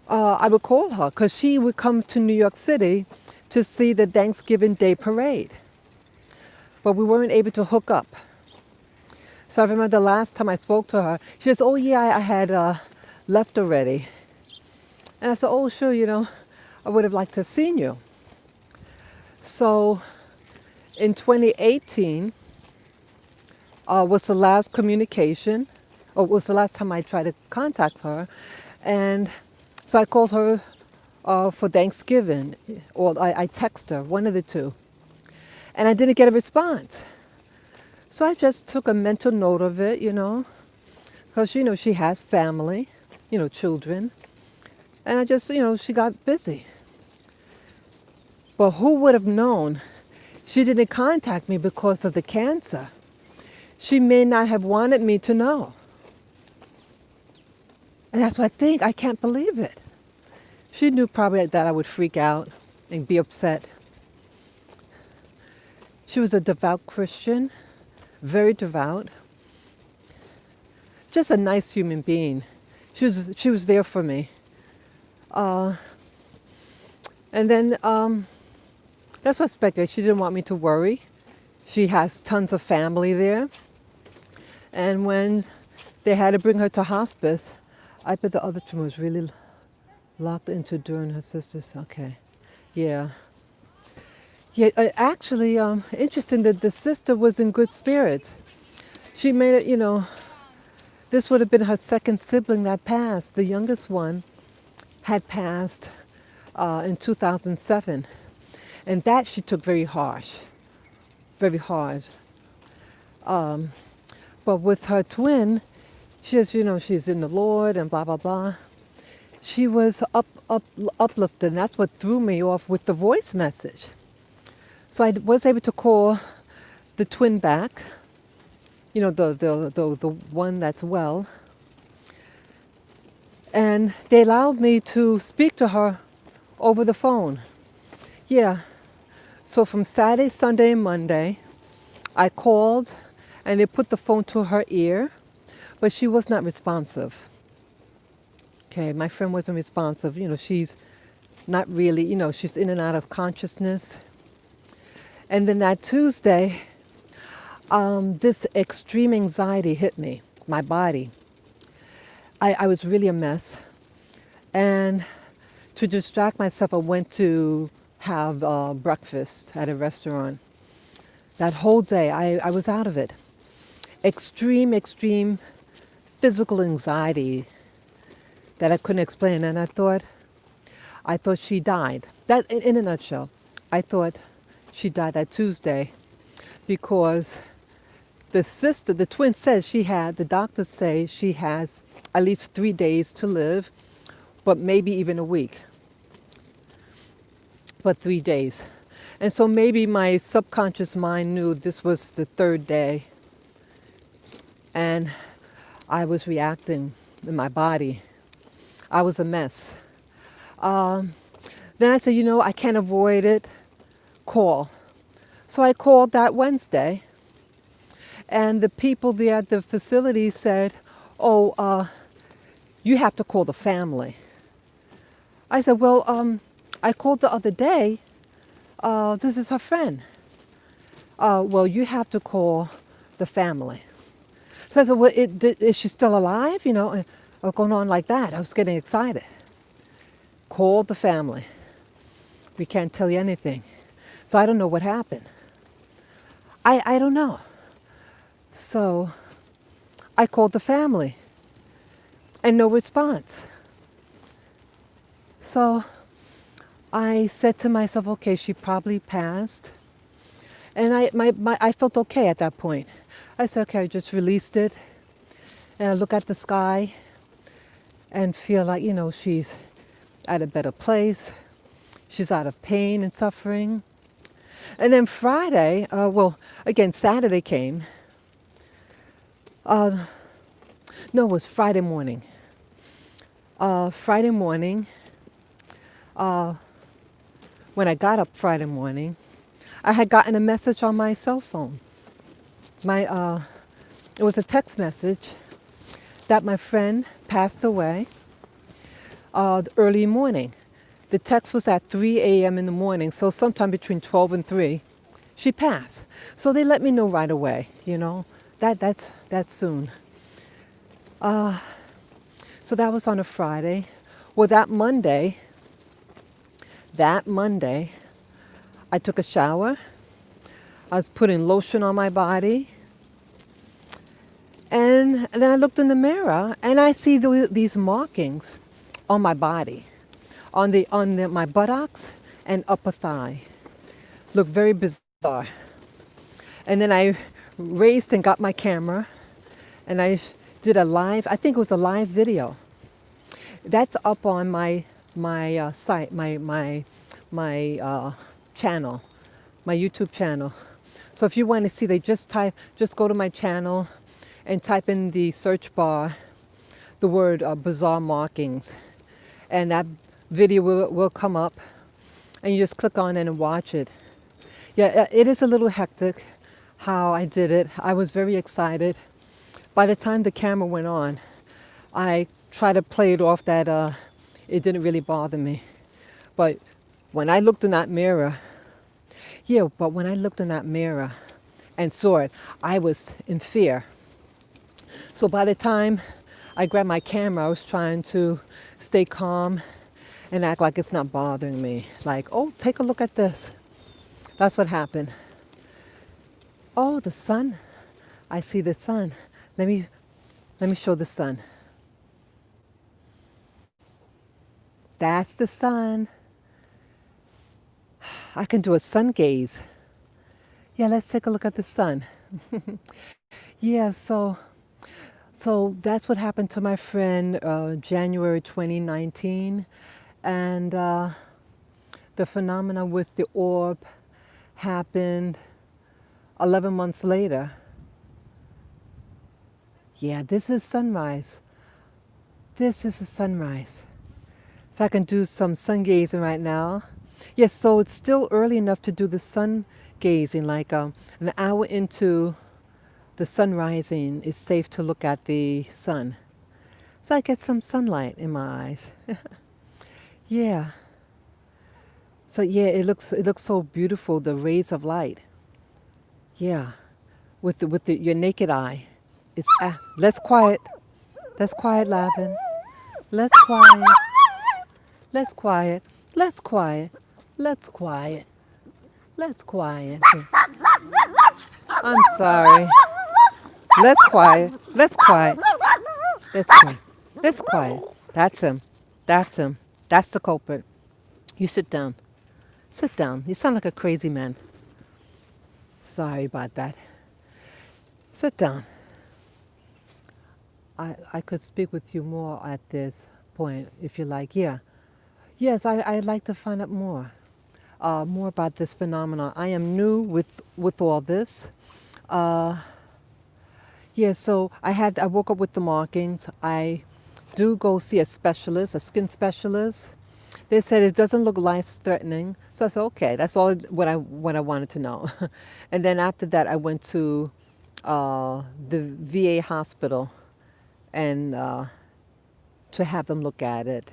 I would call her because she would come to New York City to see the Thanksgiving Day parade, but we weren't able to hook up. So I remember the last time I spoke to her, she says, oh yeah, I had left already. And I said, oh sure, I would have liked to have seen you. So in 2018 was the last communication, or was the last time I tried to contact her. And so I called her for Thanksgiving, or I texted her, one of the two. And I didn't get a response. So I just took a mental note of it, because, she has family, children. And I just, she got busy. But who would have known she didn't contact me because of the cancer? She may not have wanted me to know. And that's what I think. I can't believe it. She knew probably that I would freak out and be upset. She was a devout Christian. Very devout, just a nice human being. She was there for me, and then that's what I expected. She didn't want me to worry. She has tons of family there, and when they had to bring her to hospice, I bet the other two was really locked into during her sister's. Okay, yeah. Yeah, actually, interesting that the sister was in good spirits. She made it, this would have been her second sibling that passed. The youngest one had passed in 2007. And that she took very harsh, very hard. But with her twin, she's in the Lord and blah, blah, blah. She was uplifted, and that's what threw me off with the voice message. So I was able to call the twin back, the one that's well. And they allowed me to speak to her over the phone. Yeah. So from Saturday, Sunday, and Monday, I called and they put the phone to her ear, but she was not responsive. Okay, my friend wasn't responsive. She's not really, she's in and out of consciousness. And then that Tuesday, this extreme anxiety hit me, my body. I was really a mess. And to distract myself, I went to have breakfast at a restaurant. That whole day, I was out of it. Extreme physical anxiety that I couldn't explain. And I thought she died. That, in a nutshell, I thought she died that Tuesday because the twin says the doctors say she has at least 3 days to live, but maybe even a week. But 3 days. And so maybe my subconscious mind knew this was the third day, and I was reacting in my body. I was a mess. Then I said, I can't avoid it. Call. So I called that Wednesday, and the people there at the facility said, oh, you have to call the family. I said, well, I called the other day. This is her friend. Well, you have to call the family. So I said, well, is she still alive? And going on like that. I was getting excited. Call the family. We can't tell you anything. So I don't know what happened. I don't know. So I called the family and no response. So I said to myself, okay, she probably passed. And I felt okay at that point. I said, okay, I just released it. And I look at the sky and feel like, she's at a better place. She's out of pain and suffering. And then Friday, Saturday came. No, it was Friday morning. Friday morning, when I got up Friday morning, I had gotten a message on my cell phone. It was a text message that my friend passed away early morning. The text was at 3 a.m. in the morning, so sometime between 12 and 3, she passed. So they let me know right away, that's soon. So that was on a Friday. Well, that Monday, I took a shower. I was putting lotion on my body. And then I looked in the mirror and I see these markings on my body, on my buttocks and upper thigh. Looked very bizarre. And then I raised and got my camera and I did I think it was a live video. That's up on my site, my channel, my YouTube channel. So if you want to see, just go to my channel and type in the search bar the word bizarre markings, and that video will come up, and you just click on it and watch it. Yeah, it is a little hectic how I did it. I was very excited. By the time the camera went on, I tried to play it off that it didn't really bother me. But when I looked in that mirror, and saw it, I was in fear. So by the time I grabbed my camera, I was trying to stay calm and act like it's not bothering me. Like, oh, take a look at this. That's what happened. Oh, the sun. I see the sun. Let me show the sun. That's the sun. I can do a sun gaze. Yeah, let's take a look at the sun. Yeah, so that's what happened to my friend January 2019. And the phenomena with the orb happened 11 months later. Yeah, this is sunrise. This is the sunrise. So I can do some sun gazing right now. Yes, so it's still early enough to do the sun gazing, like an hour into the sun rising, it's safe to look at the sun. So I get some sunlight in my eyes. Yeah. So yeah, it looks so beautiful, the rays of light. Yeah. With your naked eye. It's let's quiet. Let's quiet, Lavin. Let's quiet. Let's quiet. Let's quiet. Let's quiet. Let's quiet. I'm sorry. Let's quiet. Let's quiet. Let's quiet. Let's quiet. That's him. That's him. That's the culprit. You sit down. Sit down. You sound like a crazy man. Sorry about that. Sit down. I could speak with you more at this point if you like. Yeah. Yes, I'd like to find out more about this phenomenon. I am new with all this. Uh, yeah, so I woke up with the markings. I do go see a specialist, a skin specialist. They said it doesn't look life-threatening. So I said, okay, that's all what I wanted to know. And then after that, I went to the VA hospital and to have them look at it,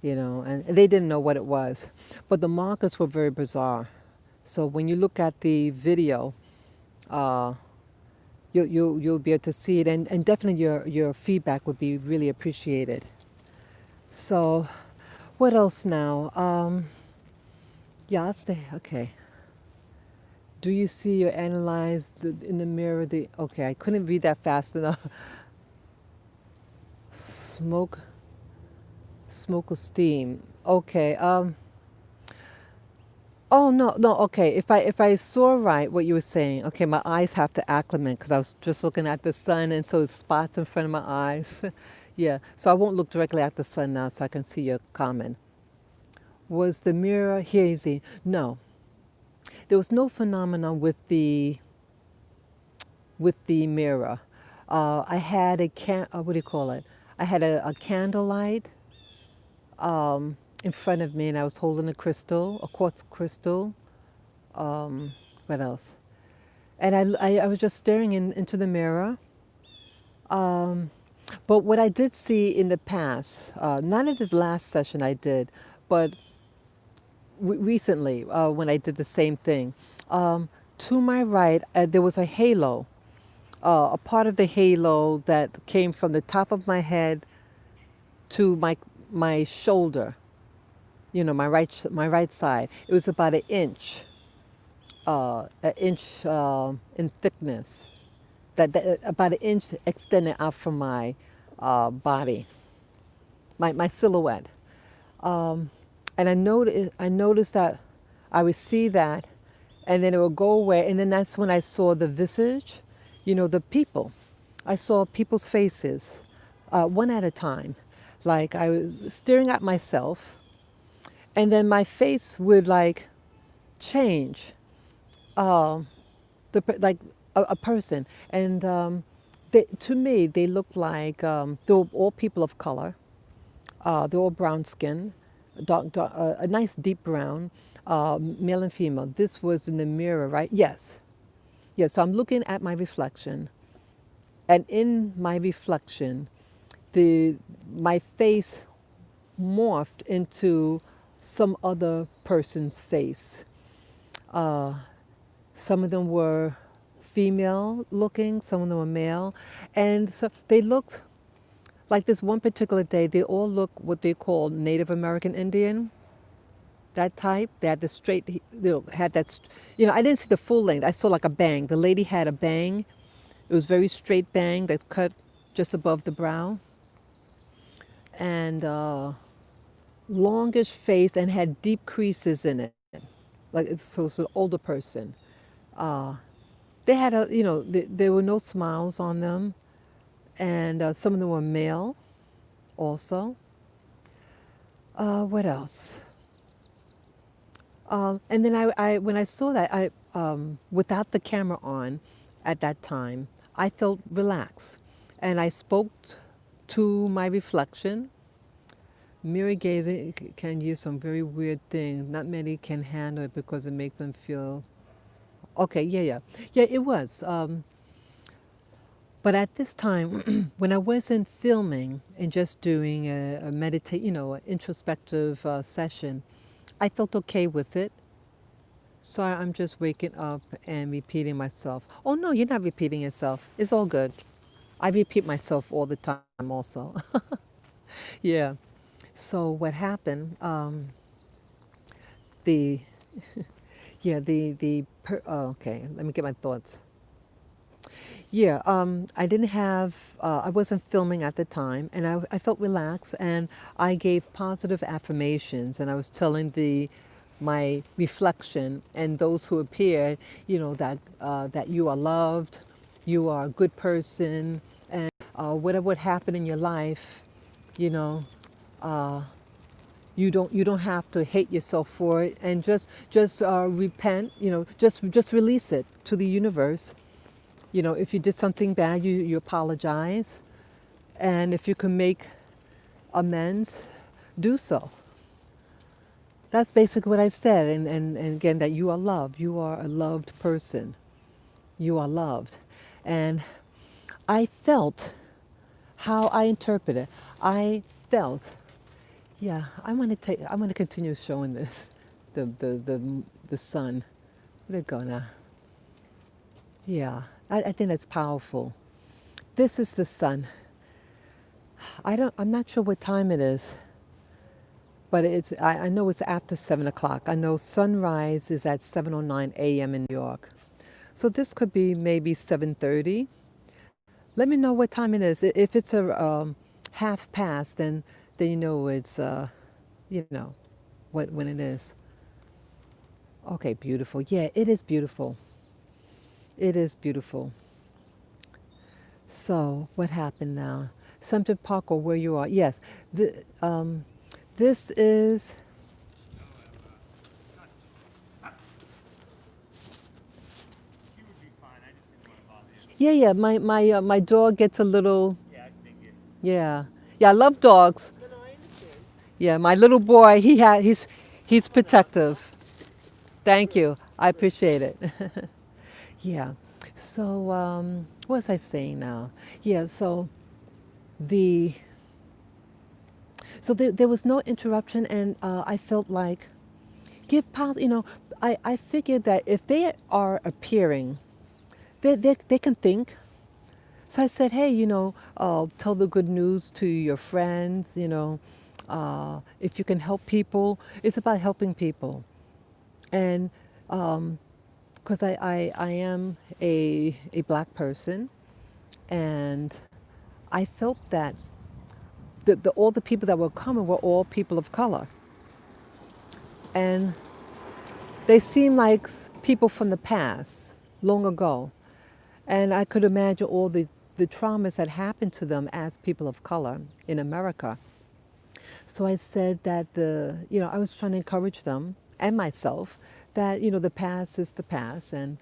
and they didn't know what it was. But the markers were very bizarre. So when you look at the video, uh, you'll be able to see it, and definitely your feedback would be really appreciated. So, what else now? Yeah, I'll stay. Okay. Do you see or analyze in the mirror the? Okay, I couldn't read that fast enough. Smoke, smoke or steam. Okay. Oh no, no. Okay, if I saw right what you were saying, okay, my eyes have to acclimate because I was just looking at the sun, and so it's spots in front of my eyes. Yeah, so I won't look directly at the sun now, so I can see your comment. Was the mirror hazy? No, there was no phenomenon with the mirror. I had what do you call it? I had a candlelight in front of me, and I was holding a crystal, a quartz crystal. What else? And I was just staring into the mirror. Um, but what I did see in the past, not in this last session I did, but recently when I did the same thing, to my right there was a halo, a part of the halo that came from the top of my head to my shoulder. My right side. It was about an inch in thickness. That about an inch extended out from my body, my silhouette. And I noticed that I would see that, and then it would go away, and then that's when I saw the visage, the people. I saw people's faces, one at a time. Like I was staring at myself, and then my face would like change, like a person, and to me they looked like they were all people of color. They're all brown skin, a nice deep brown, male and female. This was in the mirror, right? Yes. Yes, so I'm looking at my reflection, and in my reflection, my face morphed into some other person's face. Uh, some of them were female looking, some of them were male, and so they looked like this one particular day, they all look what they call Native American Indian, that type. They had the straight, had that, I didn't see the full length. I saw like a bang. The lady had a bang. It was very straight bang that's cut just above the brow. And longish face and had deep creases in it. So it's an older person. Uh, they had there were no smiles on them. And some of them were male also. What else? And then when I saw that, without the camera on at that time, I felt relaxed. And I spoke to my reflection. Mirror gazing can use some very weird things. Not many can handle it because it makes them feel okay. Yeah. It was. But at this time, when I wasn't filming and just doing a meditate, an introspective session, I felt okay with it. So I'm just waking up and repeating myself. Oh no, you're not repeating yourself. It's all good. I repeat myself all the time also. Yeah. So what happened? The yeah okay. Let me get my thoughts. Yeah, I didn't have, I wasn't filming at the time, and I felt relaxed, and I gave positive affirmations, and I was telling my reflection and those who appeared, that you are loved, you are a good person, and whatever would happen in your life, you know, uh, you don't have to hate yourself for it, and just repent, just release it to the universe. If you did something bad, you apologize. And if you can make amends, do so. That's basically what I said. And again, that you are loved. You are a loved person. You are loved. And I felt how I interpreted. I felt, yeah, I'm going to continue showing this, the sun. Where'd it go now? Yeah, I think that's powerful. This is the sun. I'm not sure what time it is, but I know it's after 7 o'clock. I know sunrise is at 7:09 a.m. in New York. So this could be maybe 7:30. Let me know what time it is. If it's a half past, then you know it's you know when it is. Okay, beautiful. Yeah, it is beautiful. It is beautiful. So what happened now? Central Park or where you are? Yes. This is. Yeah. My dog gets a little. Yeah. Yeah. I love dogs. Yeah. My little boy. He's protective. Thank you. I appreciate it. Yeah. So what was I saying now? Yeah. The there was no interruption, and I felt like give pause. I figured that if they are appearing, they can think. So I said, hey, tell the good news to your friends, if you can help people, it's about helping people. And because I am a black person, and I felt that all the people that were coming were all people of color. And they seemed like people from the past, long ago. And I could imagine all the traumas that happened to them as people of color in America. So I said that I was trying to encourage them and myself that, the past is the past, and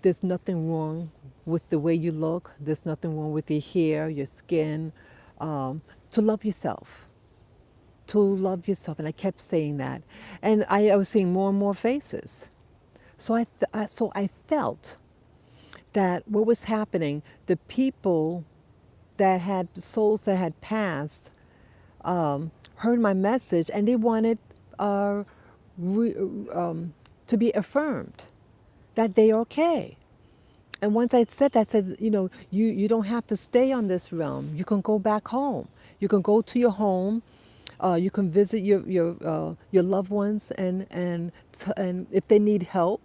there's nothing wrong with the way you look. There's nothing wrong with your hair, your skin, to love yourself. To love yourself. And I kept saying that. And I was seeing more and more faces. So I felt that what was happening, the people that had souls that had passed heard my message, and they wanted uh, re, to be affirmed that they're okay. And once I said that, I said, you don't have to stay on this realm. You can go back home. You can go to your home. You can visit your loved ones, and if they need help,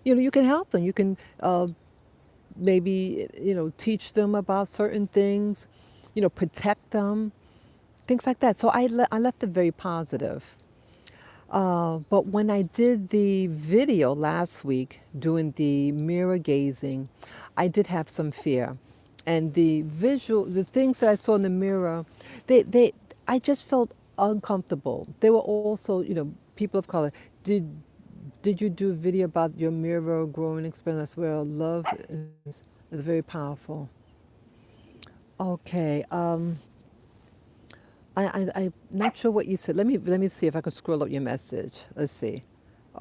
you can help them. You can maybe teach them about certain things, protect them, things like that. So I left it very positive. But when I did the video last week doing the mirror gazing, I did have some fear. And the things that I saw in the mirror, I just felt uncomfortable. They were also, people of color. Did you do a video about your mirror growing experience? Well, love is very powerful. Okay. I'm not sure what you said. Let me see if I can scroll up your message. Let's see.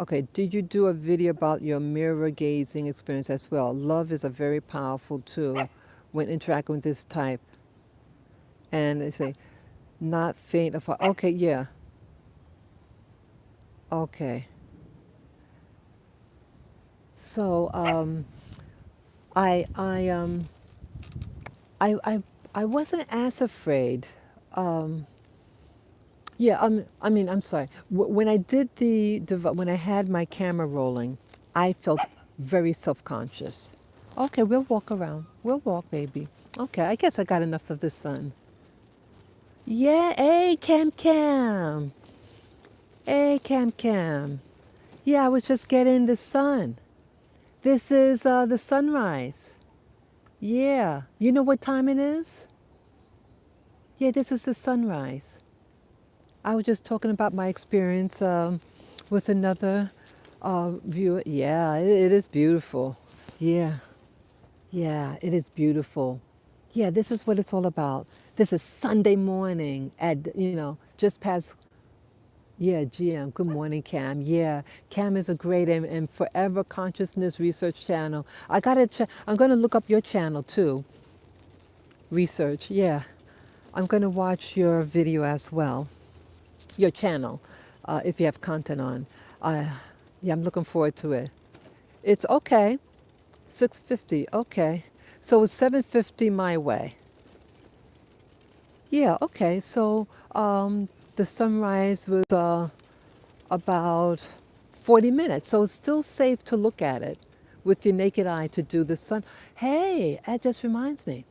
Okay, did you do a video about your mirror gazing experience as well? Love is a very powerful tool when interacting with this type. And they say, not faint of heart. Okay, yeah. Okay. So, I, I, um, I, I, I wasn't as afraid. Um, Yeah, I mean, I'm sorry. When I did when I had my camera rolling, I felt very self-conscious. Okay, we'll walk around. We'll walk, baby. Okay, I guess I got enough of the sun. Yeah, hey, Cam Cam. Hey, Cam Cam. Yeah, I was just getting the sun. This is the sunrise. Yeah. You know what time it is? Yeah, this is the sunrise. I was just talking about my experience with another viewer. Yeah, it is beautiful. Yeah, yeah, it is beautiful. Yeah, this is what it's all about. This is Sunday morning at, just past, yeah, GM. Good morning, Cam. Yeah, Cam is a great and forever consciousness research channel. I'm going to look up your channel too, research. Yeah, I'm going to watch your video as well. Your channel, if you have content on. Uh, yeah, I'm looking forward to it. It's okay. 6:50. Okay. So it's 7:50 my way. Yeah. Okay. So the sunrise was about 40 minutes. So it's still safe to look at it with your naked eye to do the sun. Hey, that just reminds me.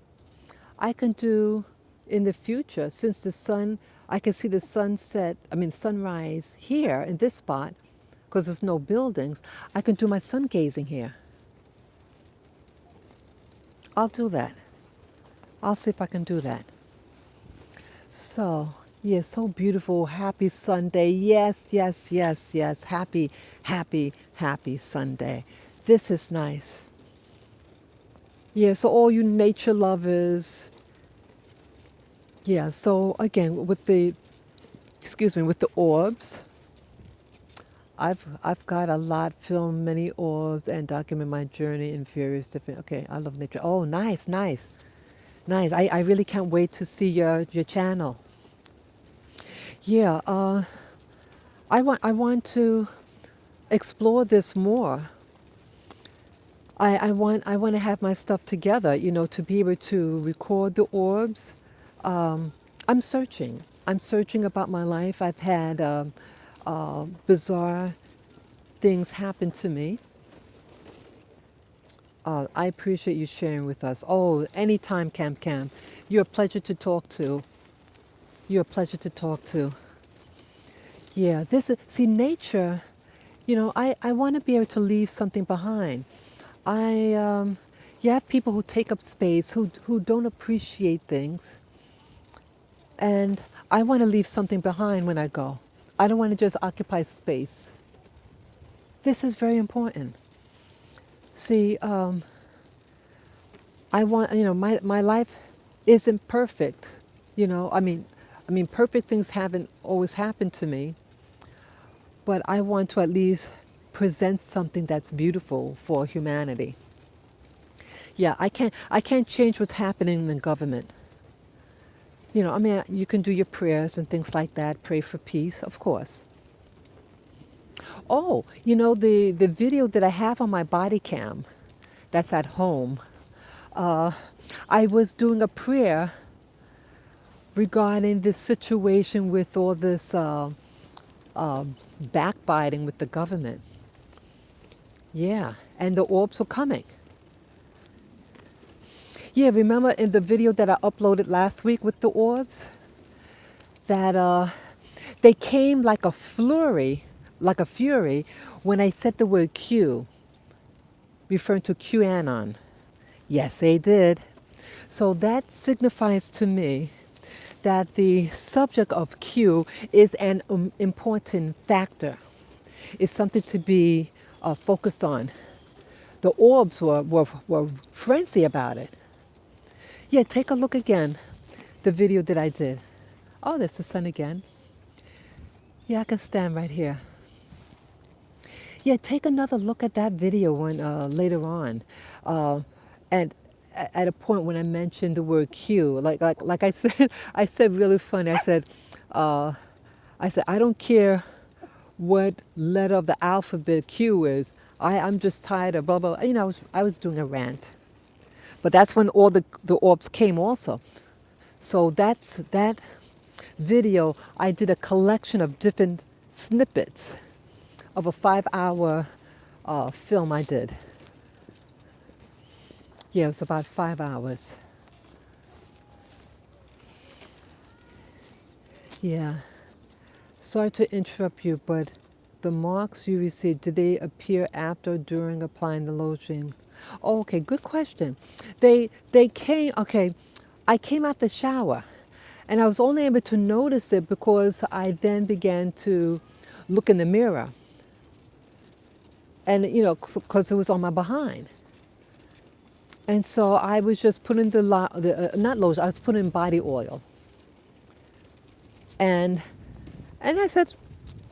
I can do in the future, since the sun, I can see the sunset, I mean sunrise here in this spot, because there's no buildings. I can do my sun gazing here. I'll do that. I'll see if I can do that. So, yeah, so beautiful. Happy Sunday. Yes, yes, yes, yes. Happy, happy, happy Sunday. This is nice. Yeah, so all you nature lovers, yeah, so again, with the orbs, I've got a lot, filmed many orbs and document my journey in various different. Okay, I love nature. Oh, nice, nice, nice. I really can't wait to see your channel. Yeah, I want to explore this more. I want to have my stuff together, to be able to record the orbs. I'm searching. I'm searching about my life. I've had bizarre things happen to me. I appreciate you sharing with us. Oh, anytime, Cam Cam. You're a pleasure to talk to. You're a pleasure to talk to. Yeah, see, nature, I want to be able to leave something behind. You have people who take up space, who don't appreciate things, and I want to leave something behind when I go. I don't want to just occupy space. This is very important. See, I want, my life isn't perfect. I mean, perfect things haven't always happened to me, but I want to at least present something that's beautiful for humanity. Yeah, I can't change what's happening in the government. I mean, you can do your prayers and things like that, pray for peace, of course. Oh, the video that I have on my body cam, that's at home, uh, I was doing a prayer regarding this situation with all this uh, backbiting with the government. Yeah, and the orbs were coming. Yeah, remember in the video that I uploaded last week with the orbs? That they came like a flurry, like a fury, when I said the word Q, referring to QAnon. Yes, they did. So that signifies to me that the subject of Q is an important factor. It's something to be focused on. The orbs were frenzy about it. Yeah, take a look again. The video that I did. Oh, there's the sun again. Yeah, I can stand right here. Yeah, take another look at that video when later on, and at a point when I mentioned the word Q, like I said, I said really funny. Uh, I said I don't care what letter of the alphabet Q is. I'm just tired of blah blah. You know, I was doing a rant, but that's when all the orbs came also. So that's that video. I did a collection of different snippets of a 5 hour film I did. Yeah, it was about 5 hours. Yeah. Sorry to interrupt you, but the marks you received, did they appear after or during applying the lotion? Oh, okay, good question. They came, okay, I came out the shower and I was only able to notice it because I then began to look in the mirror and, you know, because it was on my behind. And so I was just putting not lotion, I was putting body oil. And and I said,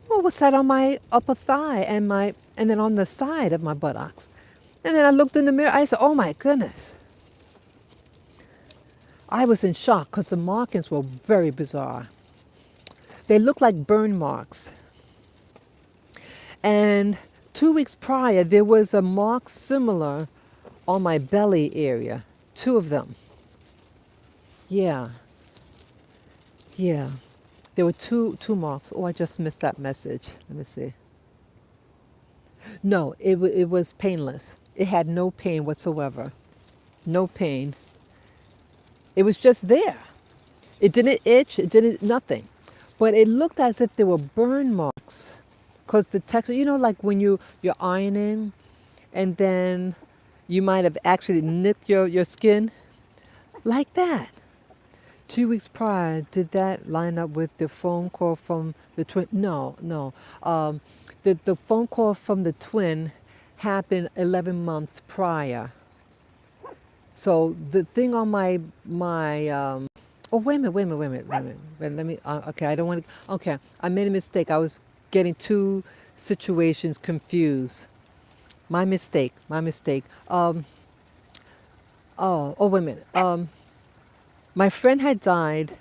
well, what's that on my upper thigh and then on the side of my buttocks? And then I looked in the mirror. I said, oh my goodness. I was in shock because the markings were very bizarre. They looked like burn marks. And 2 weeks prior, there was a mark similar on my belly area. Two of them. Yeah, yeah. There were two marks. Oh, I just missed that message. Let me see. No, it was painless. It had no pain whatsoever. No pain. It was just there. It didn't itch. It didn't nothing. But it looked as if there were burn marks. Because the texture, you know, like when you're ironing and then you might have actually nicked your skin like that. 2 weeks prior, did that line up with the phone call from the twin? No, no. The phone call from the twin happened 11 months prior. So the thing on my oh, wait a minute. Let me okay, I don't want to okay, I made a mistake. I was getting two situations confused. My mistake. My mistake. Oh, wait a minute. My friend had died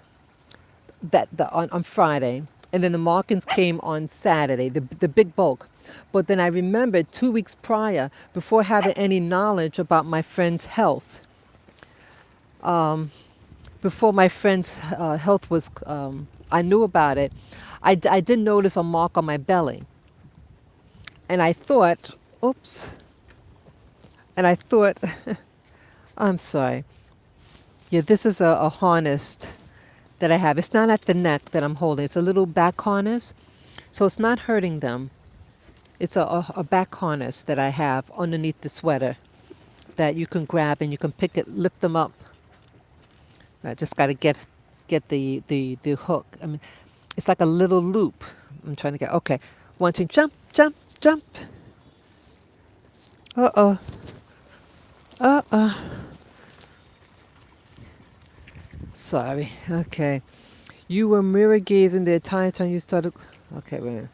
on Friday, and then the markings came on Saturday, the big bulk. But then I remembered 2 weeks prior, before having any knowledge about my friend's health, before my friend's health was, I knew about it, I did notice a mark on my belly. And I thought, oops, and I thought, I'm sorry. Yeah, this is a harness that I have. It's not at the neck that I'm holding. It's a little back harness. So it's not hurting them. It's a back harness that I have underneath the sweater that you can grab and you can pick it, lift them up. I just got to get the hook. I mean, it's like a little loop. I'm trying to get, okay. 1, 2, jump, jump, jump. Uh-oh. Uh-oh. Sorry. Okay. You were mirror gazing the entire time you started. Okay, wait a minute.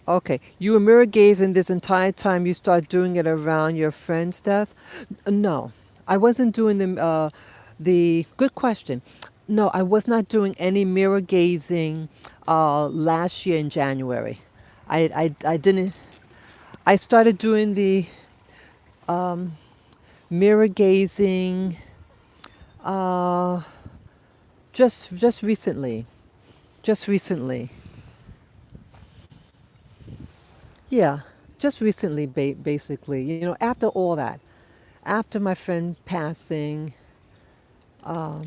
Okay. You were mirror gazing this entire time you started doing it around your friend's death? No. I wasn't doing the good question. No, I was not doing any mirror gazing last year in January. I didn't. I started doing the mirror gazing uh, just recently. Just recently. Yeah, just recently, basically. You know, after all that, after my friend passing, I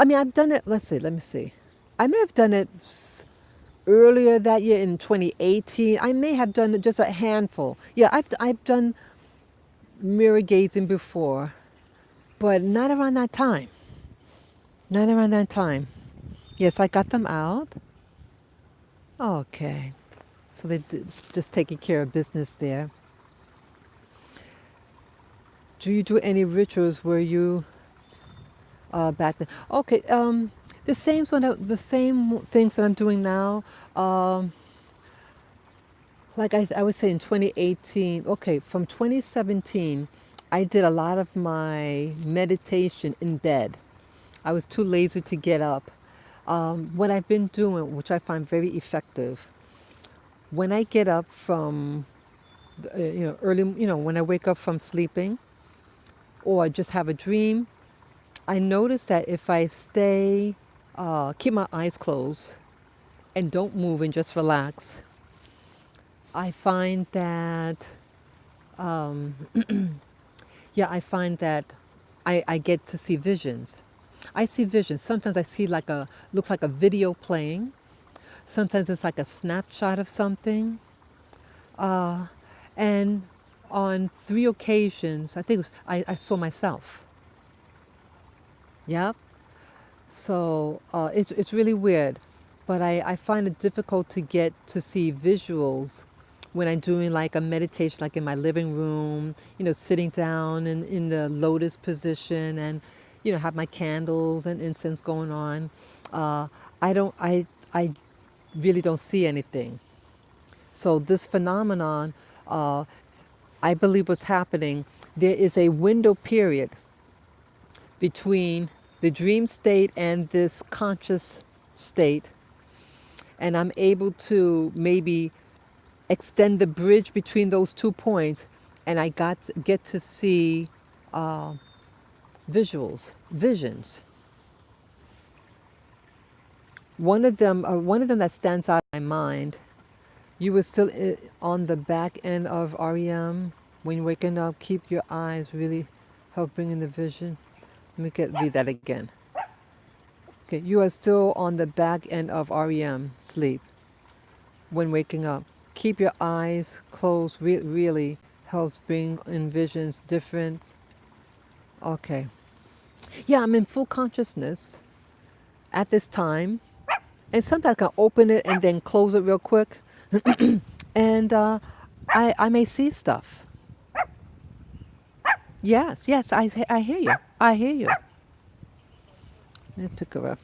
mean, I've done it. Let's see. Let me see. I may have done it earlier that year in 2018. I may have done it just a handful. Yeah, I've done mirror gazing before, but not around that time. Not around that time. Yes, I got them out. Okay. So just taking care of business there. Do you do any rituals where you back then? Okay, the same sort of the same things that I'm doing now. Um, like I would say in 2018. Okay, from 2017, I did a lot of my meditation in bed. I was too lazy to get up. What I've been doing, which I find very effective, when I get up from, early, when I wake up from sleeping or just have a dream, I notice that if I keep my eyes closed and don't move and just relax, I find that, yeah, I find that I get to see visions. I see visions. Sometimes I see looks like a video playing. Sometimes it's like a snapshot of something. Uh, and on 3 occasions, I think I saw myself. Yeah. So it's really weird, but I find it difficult to get to see visuals when I'm doing like a meditation, like in my living room, sitting down in the lotus position and, have my candles and incense going on. Uh, I really don't see anything. So this phenomenon, uh, I believe what's happening, there is a window period between the dream state and this conscious state, and I'm able to maybe extend the bridge between those 2 points, and get to see uh, visions. One of them that stands out in my mind. You were still on the back end of REM when you're waking up. Keep your eyes really help bring in the vision. Let me read that again. Okay, you are still on the back end of REM sleep when waking up. Keep your eyes closed. Really helps bring in visions different. Okay. Yeah, I'm in full consciousness at this time, and sometimes I can open it and then close it real quick, and I may see stuff. Yes, yes, I hear you. I hear you. Let me pick her up.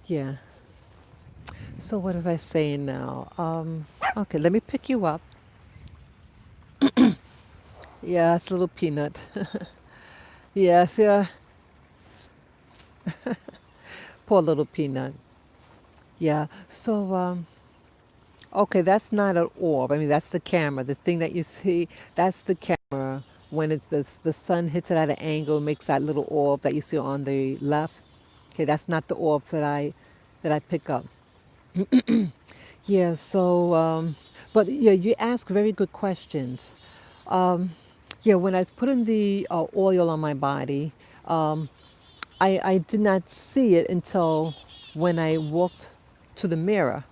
Yeah. So what was I saying now? Okay, let me pick you up. Yeah, it's a little peanut. Yes, yeah. Poor little peanut. Yeah. So, okay, that's not an orb. I mean, that's the camera. The thing that you see, that's the camera. When the sun hits it at an angle, makes that little orb that you see on the left. Okay, that's not the orbs that I pick up. Yeah. So, but yeah, you ask very good questions. Um, yeah, when I was putting the oil on my body, um, I did not see it until when I walked to the mirror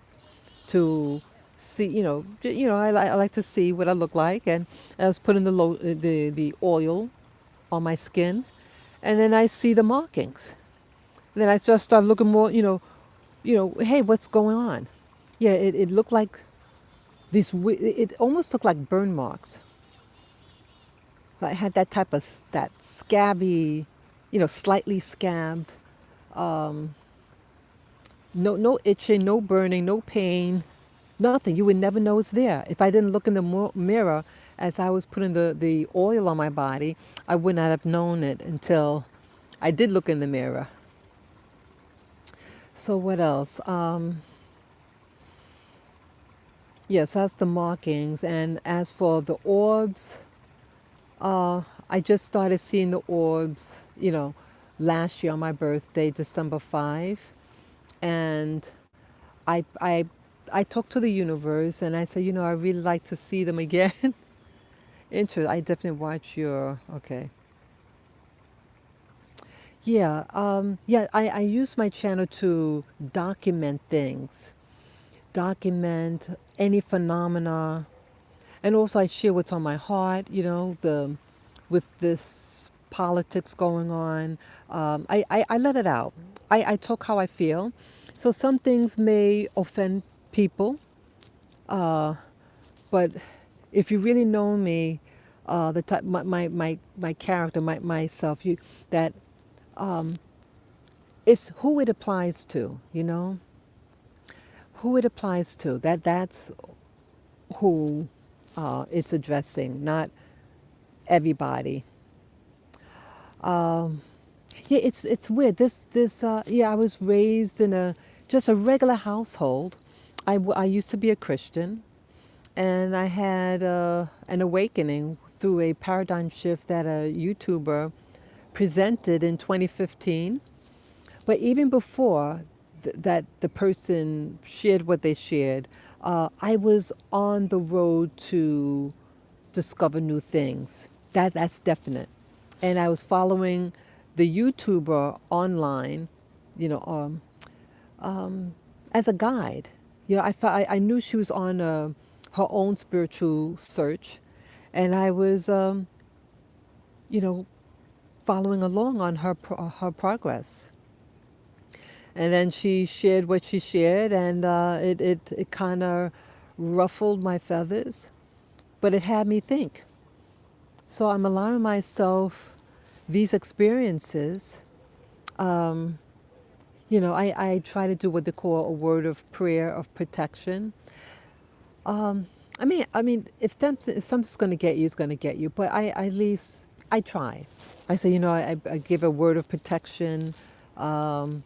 to see, I like to see what I look like, and I was putting the oil on my skin, and then I see the markings. And then I just started looking more, hey, what's going on? Yeah, it looked like it almost looked like burn marks. I had that type of that scabby, slightly scabbed. Um, no itching, no burning, no pain, nothing. You would never know it's there. If I didn't look in the mirror as I was putting the oil on my body, I would not have known it until I did look in the mirror. So what else? Yes, that's the markings. And as for the orbs, I just started seeing the orbs, last year on my birthday, December 5. And I, I, I talked to the universe and I said, I really like to see them again. I definitely watch okay. Yeah, yeah, I use my channel to document things, document any phenomena, and also I share what's on my heart, with this politics going on. I let it out. I talk how I feel. So some things may offend people. But if you really know me, the type, my character, myself, that it's who it applies to, who it applies to. That's who it's addressing, not everybody. Um, yeah, it's weird. I was raised in a just a regular household. I used to be a Christian, and I had an awakening through a paradigm shift that a YouTuber presented in 2015. But even before that, the person shared what they shared, I was on the road to discover new things. That's definite. And I was following the YouTuber online, you know, as a guide. I knew she was on her own spiritual search, and I was, you know, following along on her progress. And then she shared what she shared, and it kind of ruffled my feathers, but it had me think. So I'm allowing myself these experiences. Um, I try to do what they call a word of prayer of protection. Um, if something's going to get you, it's going to get you. But at least I try. I say, I give a word of protection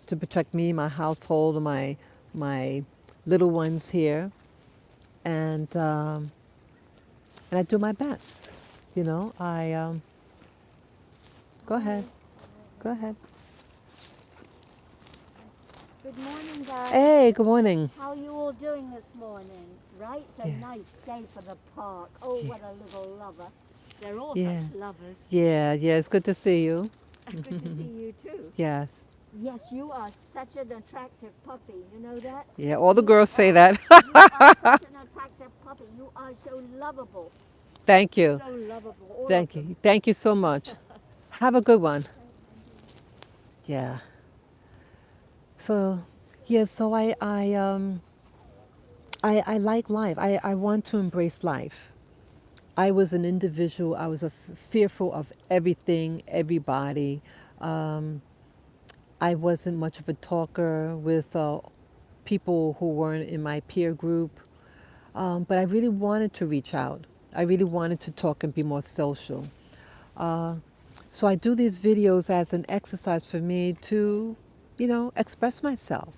to protect me, my household, and my little ones here, and I do my best. I go ahead, Hi. go ahead. Good morning, guys. Hey, good morning. How are you all doing this morning? Right? It's a Yeah, nice day for the park. Oh, yeah, what a little lover. They're all such yeah, lovers. yeah. It's good to see you. Good to see you too. Yes, Yes, you are such an attractive puppy. You know that? yeah. All the You girls say are. that. You are such an attractive puppy. You are so lovable. Thank you, So lovable. All of thank them. you, thank you so much. Have a good one. Yeah. So, yeah. So I like life. I want to embrace life. I was an individual. I was fearful of everything, everybody. Um, I wasn't much of a talker with people who weren't in my peer group, but I really wanted to reach out. I really wanted to talk and be more social. Uh, so I do these videos as an exercise for me to, express myself.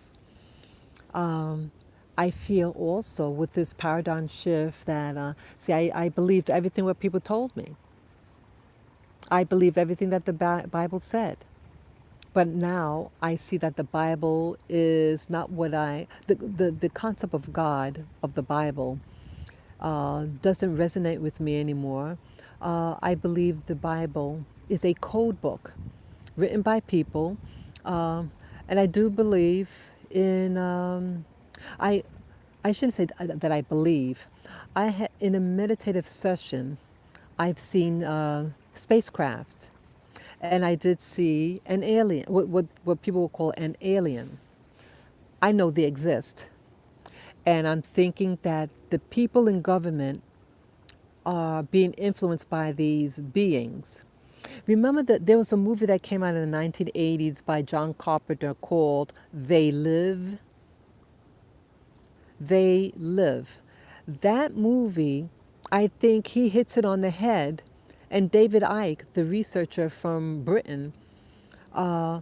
Um, I feel also with this paradigm shift that, I believed everything what people told me. I believed everything that the Bible said. But now I see that the Bible is not what the concept of God, of the Bible, doesn't resonate with me anymore. I believe the Bible is a code book written by people. Um, and I do believe in, I, I shouldn't say that I believe. In a meditative session, I've seen spacecraft, and I did see an alien, what people would call an alien. I know they exist. And I'm thinking that the people in government are being influenced by these beings. Remember that there was a movie that came out in the 1980s by John Carpenter called They Live? They Live. That movie, I think he hits it on the head. And David Icke, the researcher from Britain, uh,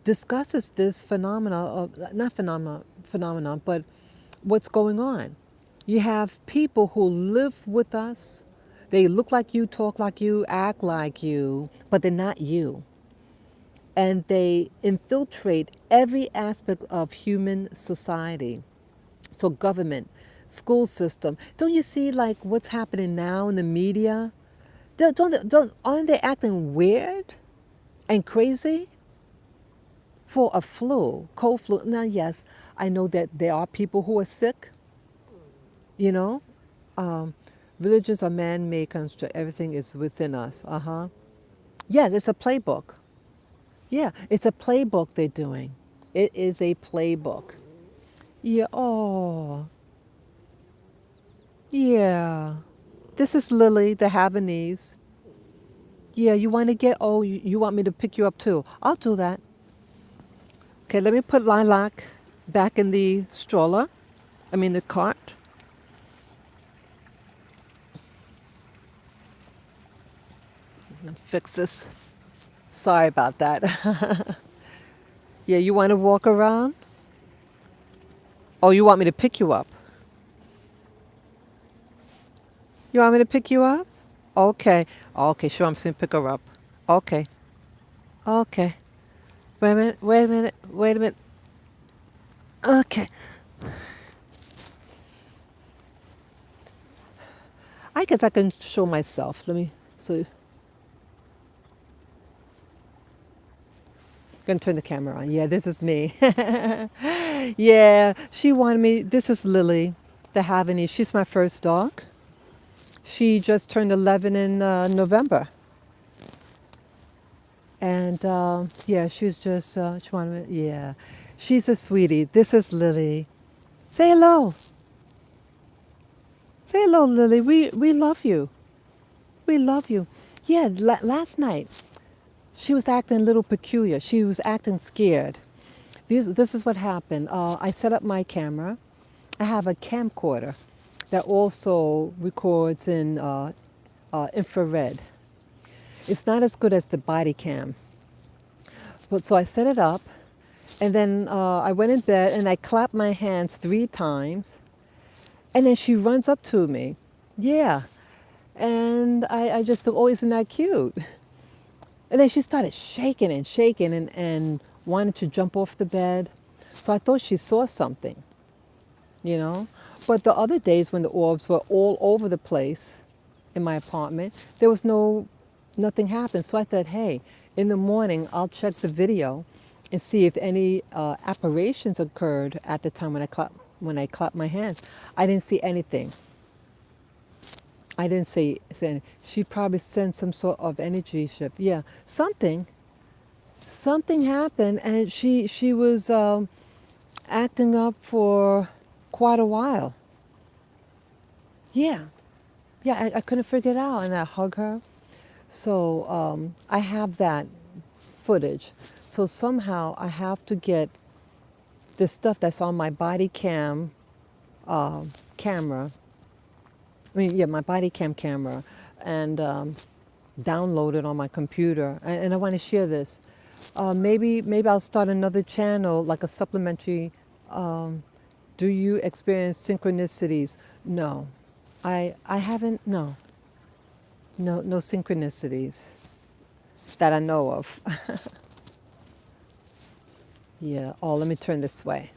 discusses this not phenomenon, but what's going on. You have people who live with us. They look like you, talk like you, act like you, but they're not you. And they infiltrate every aspect of human society. So government, school system. Don't you see like what's happening now in the media? Aren't they acting weird and crazy? For a flu, cold flu. Now, yes, I know that there are people who are sick, you know. Um, Religions are man made construct, everything is within us. Uh huh. Yes, it's a playbook. Yeah, it's a playbook they're doing. It is a playbook. Yeah, oh, Yeah. This is Lily, the Havanese. Yeah, you want to get, oh, you want me to pick you up too. I'll do that. Okay, let me put Lilac back in the stroller. I mean, the cart. Fix this. Sorry about that. Yeah, you want to walk around? Oh, you want me to pick you up? You want me to pick you up? Okay. Okay, sure, I'm just going to pick her up. Okay. Okay. Wait a minute, wait a minute, wait a minute. Okay. I guess I can show myself. Let me, so, gonna turn the camera on. Yeah, this is me. Yeah, she wanted me, this is Lily, the Havanese. She's my first dog. She just turned 11 in November. And yeah, she's just, she wanted me, yeah. She's a sweetie. This is Lily. Say hello. Say hello, Lily. We love you. We love you. Yeah, last night she was acting a little peculiar. She was acting scared. This is what happened. I set up my camera. I have a camcorder that also records in infrared. It's not as good as the body cam. But so I set it up, and then I went in bed and I clapped my hands 3 times, and then she runs up to me. Yeah. And I just thought, oh, isn't that cute? And then she started shaking and shaking and wanted to jump off the bed. So I thought she saw something, you know? But the other days when the orbs were all over the place in my apartment, there was nothing happened. So I thought, hey, in the morning I'll check the video and see if any apparitions occurred at the time when I clapped my hands. I didn't see anything. I didn't say anything. She probably sent some sort of energy shift. Yeah, something happened, and she was acting up for quite a while. Yeah, yeah, I couldn't figure it out, and I hugged her. So I have that footage. So somehow I have to get the stuff that's on my body cam camera. I mean, yeah, my body cam camera, and download it on my computer. And I want to share this. Maybe I'll start another channel, like a supplementary. Do you experience synchronicities? No, I haven't. No synchronicities that I know of. Yeah. Oh, let me turn this way.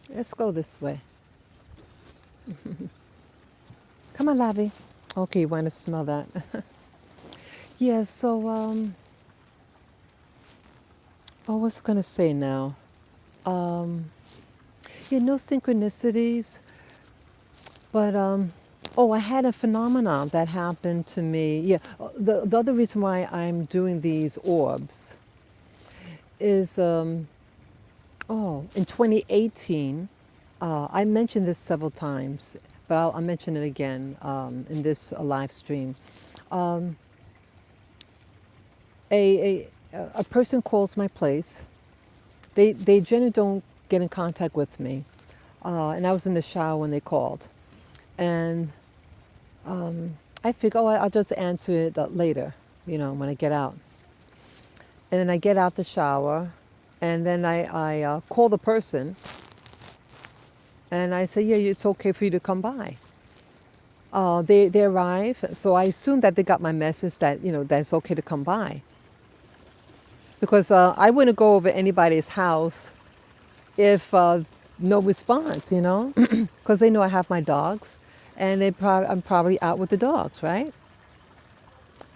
Let's go this way. Come on, Lavi. Okay, you want to smell that? Yeah. So oh, what's I gonna say now? Yeah, no synchronicities, but oh, I had a phenomenon that happened to me. Yeah, the other reason why I'm doing these orbs is oh, in 2018, I mentioned this several times, but I'll mention it again in this live stream. Um, a person calls my place. They generally don't get in contact with me. And I was in the shower when they called. And I figured, oh, I'll just answer it later, when I get out. And then I get out the shower, and then I call the person, and I say, yeah, it's okay for you to come by. They arrive, so I assume that they got my message that, that it's okay to come by. Because I wouldn't go over anybody's house if no response, because they know I have my dogs, and I'm probably out with the dogs, right?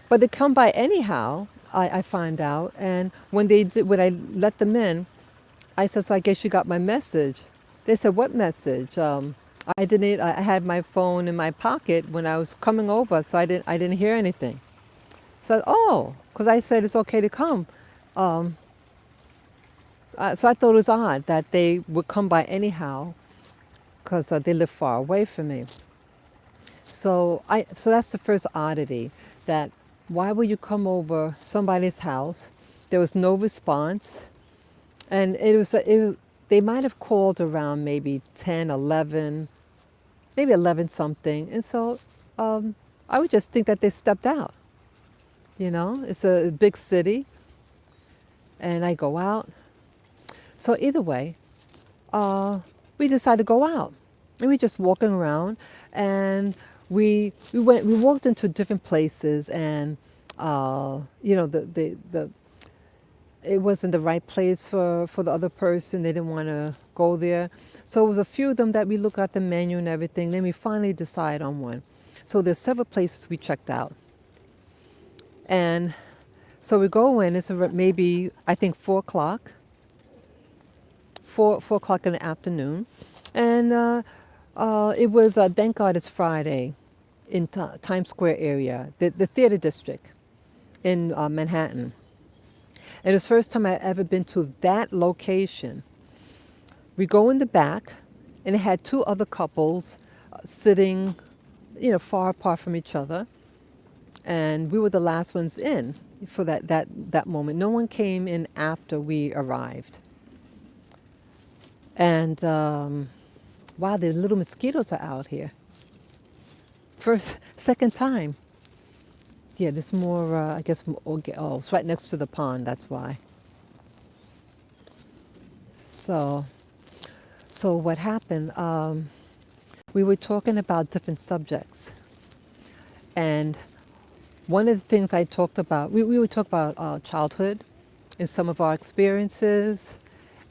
But they come by anyhow. I find out, and when I let them in, I said, "So I guess you got my message." They said, "What message?" I didn't. I had my phone in my pocket when I was coming over, so I didn't hear anything. So oh, because I said it's okay to come. So I thought it was odd that they would come by anyhow. because they live far away from me. So that's the first oddity, that why would you come over somebody's house? There was no response, and it was they might have called around maybe 10, 11, maybe 11 something, and so I would just think that they stepped out. It's a big city, and I go out. So either way, we decided to go out, and we just walking around, and we walked into different places, and the it wasn't the right place for the other person. They didn't want to go there, so it was a few of them that we look at the menu and everything. Then we finally decide on one. So there's several places we checked out, and so we go in. It's maybe I think 4 o'clock, 4 o'clock in the afternoon, and it was thank God it's Friday, in Times Square area, the theater district in Manhattan. And it was the first time I ever been to that location. We go in the back, and it had two other couples sitting, far apart from each other, and we were the last ones in for that moment. No one came in after we arrived. And wow, the little mosquitoes are out here. Second time. Yeah, there's more, I guess, oh, it's right next to the pond, that's why. So what happened, we were talking about different subjects. And one of the things I talked about, we would talk about childhood and some of our experiences.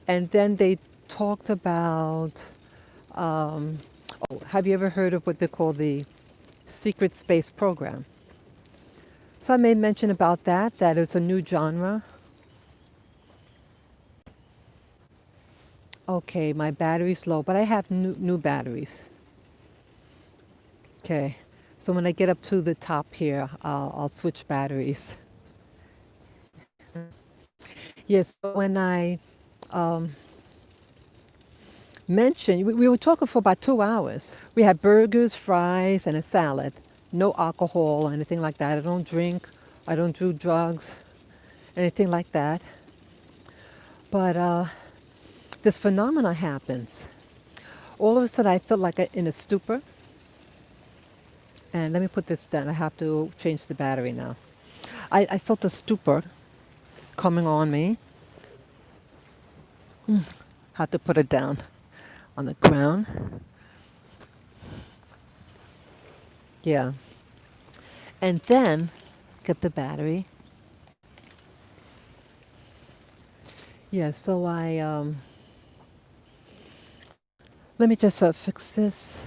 And then they talked about, have you ever heard of what they call the secret space program? So I made mention about that it's a new genre. Okay, my battery's low, but I have new batteries. Okay, so when I get up to the top here, I'll switch batteries. Yes, so when I mentioned, we were talking for about 2 hours. We had burgers, fries, and a salad. No alcohol or anything like that. I don't drink. I don't do drugs, anything like that. But this phenomena happens. All of a sudden, I felt like in a stupor. And let me put this down. I have to change the battery now. I felt a stupor coming on me. Had to put it down on the ground. Yeah. And then get the battery. Yeah, so let me just fix this.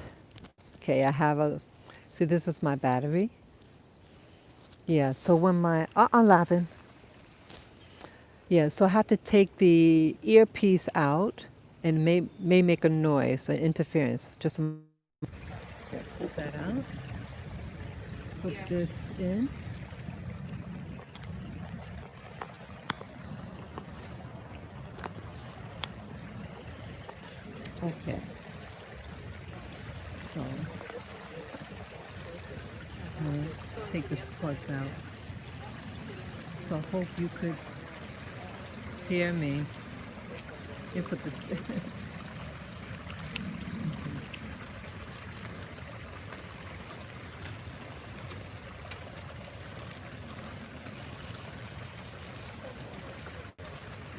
Okay, see, this is my battery. Yeah, so when I'm laughing. Yeah, so I have to take the earpiece out, and may make a noise, an interference. Just put that out. Put this in. Okay. So I'll take this plugs out. So I hope you could hear me. You put this.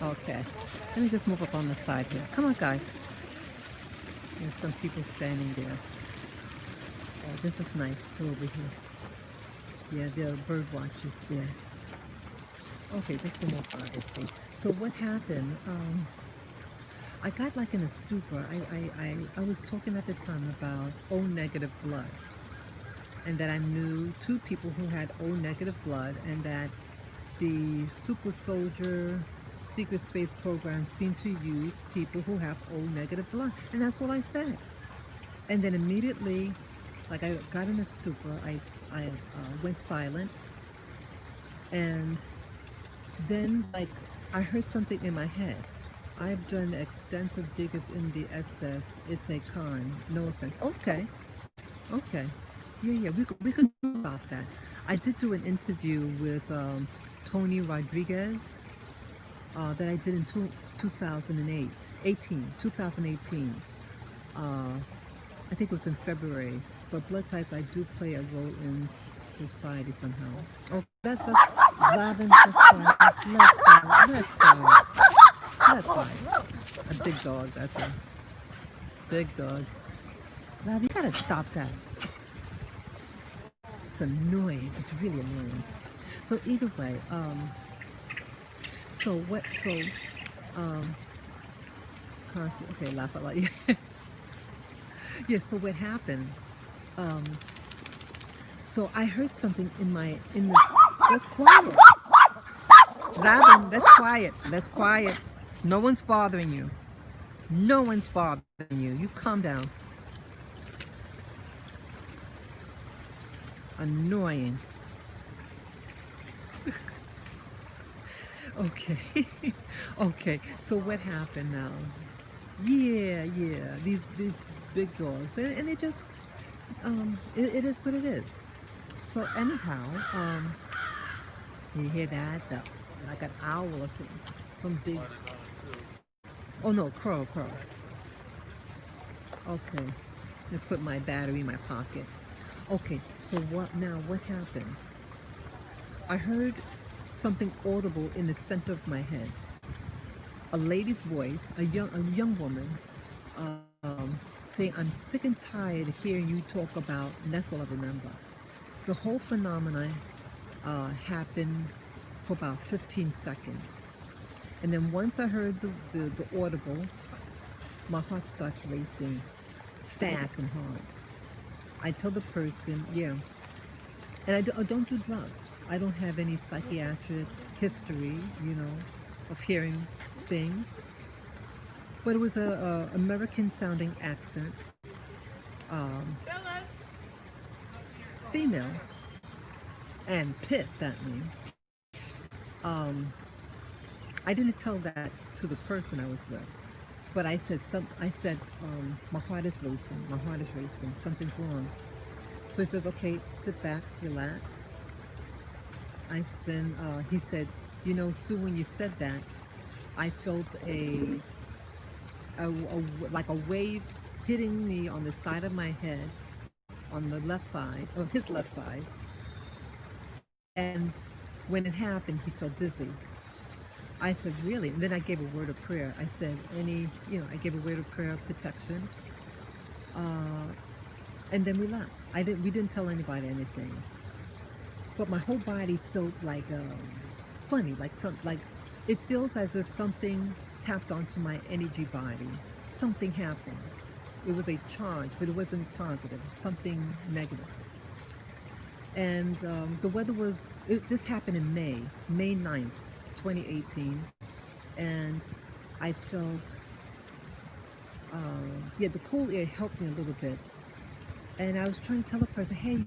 Okay. Let me just move up on the side here. Come on, guys. There's some people standing there. Oh, this is nice too over here. Yeah, there are bird watchers there. Okay, just a more privacy. So what happened? I got like in a stupor. I was talking at the time about O negative blood, and that I knew two people who had O negative blood, and that the super soldier secret space program seemed to use people who have O negative blood, and that's all I said. And then immediately, like, I got in a stupor. I went silent, and then, like, I heard something in my head. I've done extensive diggings in the SS. It's a con. No offense. Okay. Okay. Yeah, yeah. We could talk about that. I did do an interview with Tony Rodriguez that I did in 2008, 2018. I think it was in February. But blood types, I do play a role in society somehow. Oh, that's a Lavin. That's fine. That's fine. That's fine. A big dog. That's a big dog. Lav, you gotta stop that. It's annoying. It's really annoying. So either way, so what? So um, okay, laugh out loud. Yeah. So what happened? Um, so I heard something in the. That's quiet. Lavin, that's quiet. That's quiet. No one's bothering you. No one's bothering you. You calm down. Annoying. Okay. Okay. So what happened now? Yeah, yeah. These big dogs, and it just it is what it is. So anyhow, you hear that? Like an owl or some big. Oh no, crow, crow. Okay. I put my battery in my pocket. Okay. So what now? What happened? I heard something audible in the center of my head. A lady's voice, a young woman, saying, "I'm sick and tired of hearing you talk about." And that's all I remember. The whole phenomenon happened for about 15 seconds, and then once I heard the audible, my heart starts racing fast and hard. I tell the person, yeah, and I don't do drugs. I don't have any psychiatric history, of hearing things. But it was a American sounding accent, um, female, and pissed at me. Um, I didn't tell that to the person I was with, but I said, my heart is racing. My heart is racing. Something's wrong. So he says, okay, sit back, relax. Then he said, Sue, when you said that, I felt like a wave hitting me on the side of my head, on the left side, or his left side. And when it happened, he felt dizzy. I said, really? And then I gave a word of prayer. I said, I gave a word of prayer, protection. And then we left. We didn't tell anybody anything. But my whole body felt like funny, like it feels as if something tapped onto my energy body. Something happened. It was a charge, but it wasn't positive. Something negative. And the weather this happened in May 9th, 2018. And I felt, the cool air helped me a little bit. And I was trying to tell the person, hey,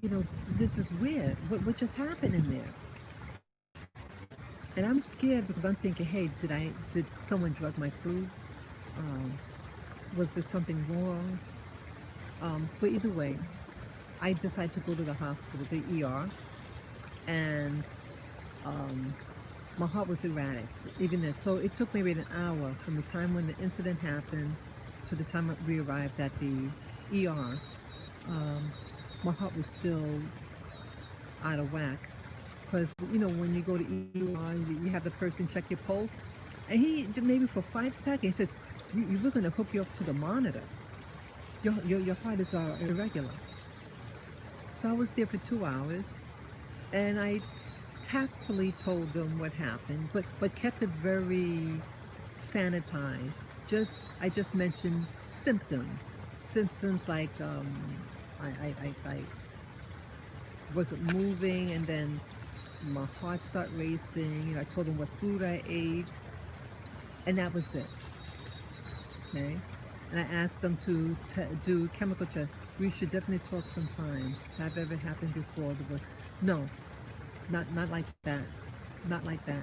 this is weird. What just happened in there? And I'm scared because I'm thinking, hey, did someone drug my food? Was there something wrong? But either way, I decided to go to the hospital, the ER, and my heart was erratic, even then. So it took maybe an hour from the time when the incident happened to the time we arrived at the ER. My heart was still out of whack. Because, when you go to ER, you have the person check your pulse. And he, maybe for 5 seconds, says, we're going to hook you up to the monitor. Your heart is irregular. So I was there for 2 hours. And I tactfully told them what happened, but kept it very sanitized. I just mentioned symptoms like I wasn't moving, and then my heart started racing. I told them what food I ate, and that was it. Okay, and I asked them to do chemical check. We should definitely talk sometime. Have ever happened before? No, not like that. Not like that.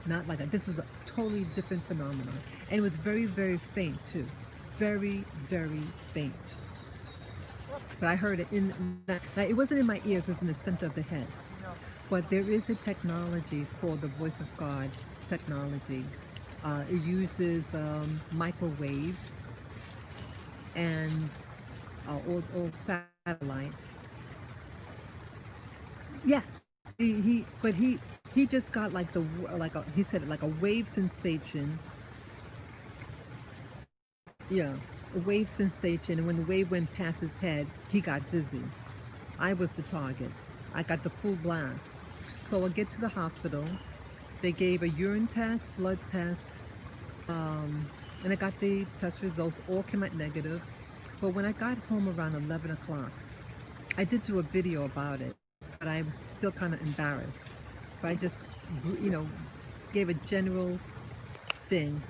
Not like that. This was a totally different phenomenon. And it was very, very faint too. Very, very faint. But I heard it now it wasn't in my ears, it was in the center of the head. But there is a technology called the Voice of God technology. It uses microwave and or satellite. Yes, he just got like he said like a wave sensation. Yeah, a wave sensation, and when the wave went past his head, he got dizzy. I was the target. I got the full blast. So I get to the hospital. They gave a urine test, blood test, and I got the test results. All came out negative. But when I got home around 11 o'clock, I did do a video about it, but I was still kind of embarrassed. But I just, gave a general thing.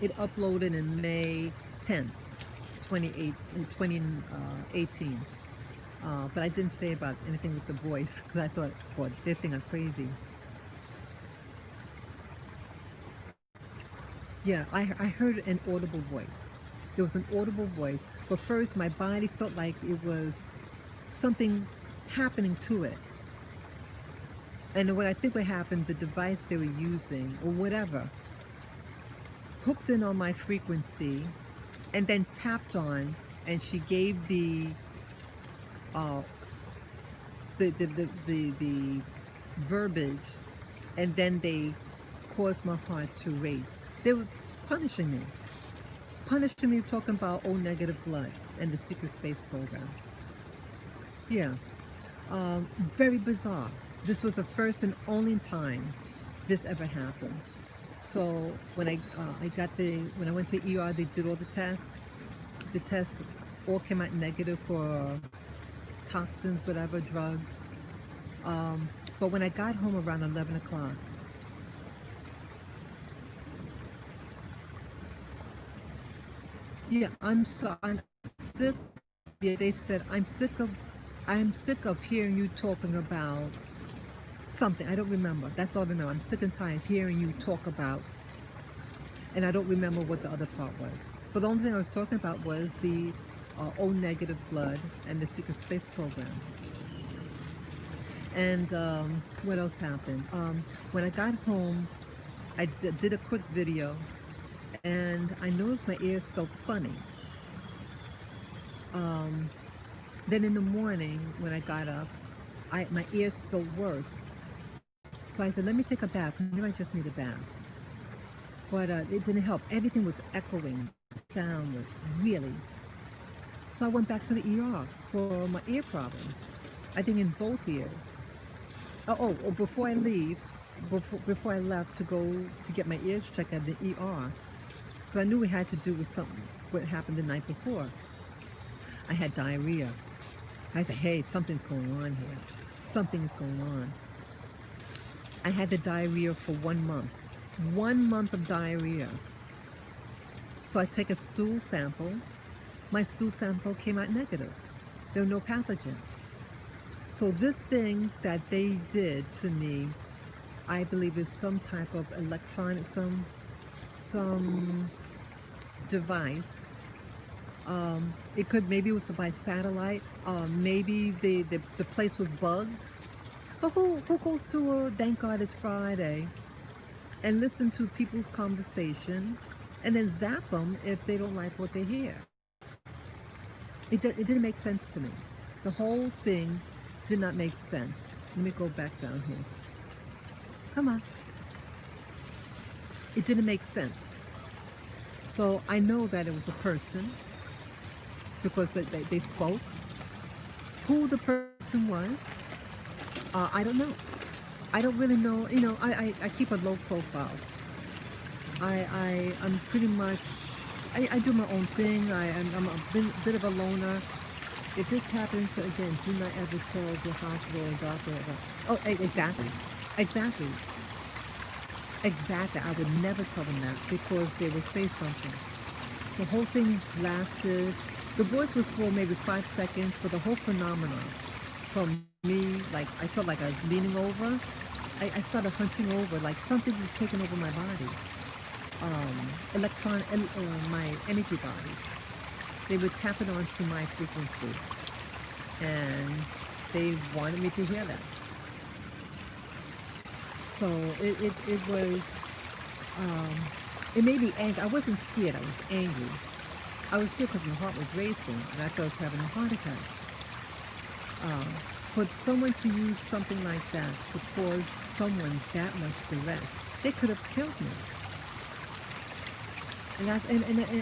It uploaded in May 10th, 2018. But I didn't say about anything with the voice because I thought, boy, they think I'm crazy. Yeah, I heard an audible voice. There was an audible voice, but first my body felt like it was something happening to it. And what I think what happened, the device they were using or whatever, hooked in on my frequency and then tapped on, and she gave uh, the verbiage, and then they caused my heart to race. They were punishing me, talking about O negative blood and the secret space program. Yeah, very bizarre. This was the first and only time this ever happened. So when when I went to ER, they did all the tests. The tests all came out negative for toxins, whatever, drugs. But when I got home around 11 o'clock, yeah, I'm sick. Yeah, they said I'm sick of hearing you talking about something. I don't remember. That's all I remember. I'm sick and tired hearing you talk about, and I don't remember what the other part was. But the only thing I was talking about was the O negative blood and the secret space program. And what else happened? When I got home, I did a quick video, and I noticed my ears felt funny. Um, then in the morning, when I got up, my ears felt worse. So I said, let me take a bath. Maybe I just need a bath. But it didn't help. Everything was echoing. The sound was really. So I went back to the ER for my ear problems. I think in both ears. Before I leave, before I left to go to get my ears checked at the ER, because I knew it had to do with something what happened the night before. I had diarrhea. I said, hey, something's going on here. Something's going on. I had the diarrhea for 1 month. 1 month of diarrhea. So I take a stool sample. My stool sample came out negative. There were no pathogens. So this thing that they did to me, I believe is some type of electronic, some device. Maybe it was by satellite. Maybe the place was bugged. But who goes to thank God it's Friday and listen to people's conversation and then zap them if they don't like what they hear? It didn't make sense to me. The whole thing did not make sense. Let me go back down here. Come on. It didn't make sense. So I know that it was a person because they spoke. Who the person was, I don't know. I don't really know. I keep a low profile. I'm pretty much, I do my own thing. I'm a bit of a loner. If this happens again, do not ever tell the hospital or doctor. Oh, exactly. Exactly. Exactly. I would never tell them that because they would say something. The whole thing lasted, the voice was for maybe 5 seconds, but the whole phenomenon from me, like I felt like I was leaning over I started hunting over, like something was taking over my body, my energy body. They were tapping onto my frequency, and they wanted me to hear that. So it was, um, it made me angry. I wasn't scared, I was angry. I was scared because my heart was racing, and I thought I was having a heart attack. Uh, for someone to use something like that to cause someone that much duress, they could have killed me. And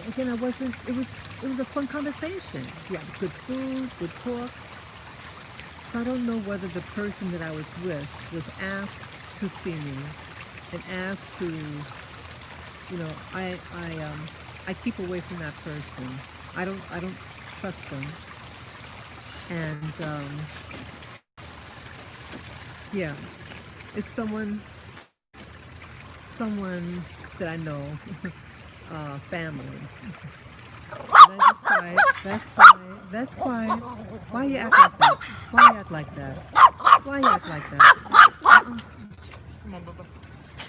again, I wasn't. It was a fun conversation. We had good food, good talk. So I don't know whether the person that I was with was asked to see me and asked to, I keep away from that person. I don't trust them. And yeah, it's someone that I know, family. And I just quiet. That's quiet. That's quiet. Why you act like that? Why you act like that? Why you act like that? Uh-uh.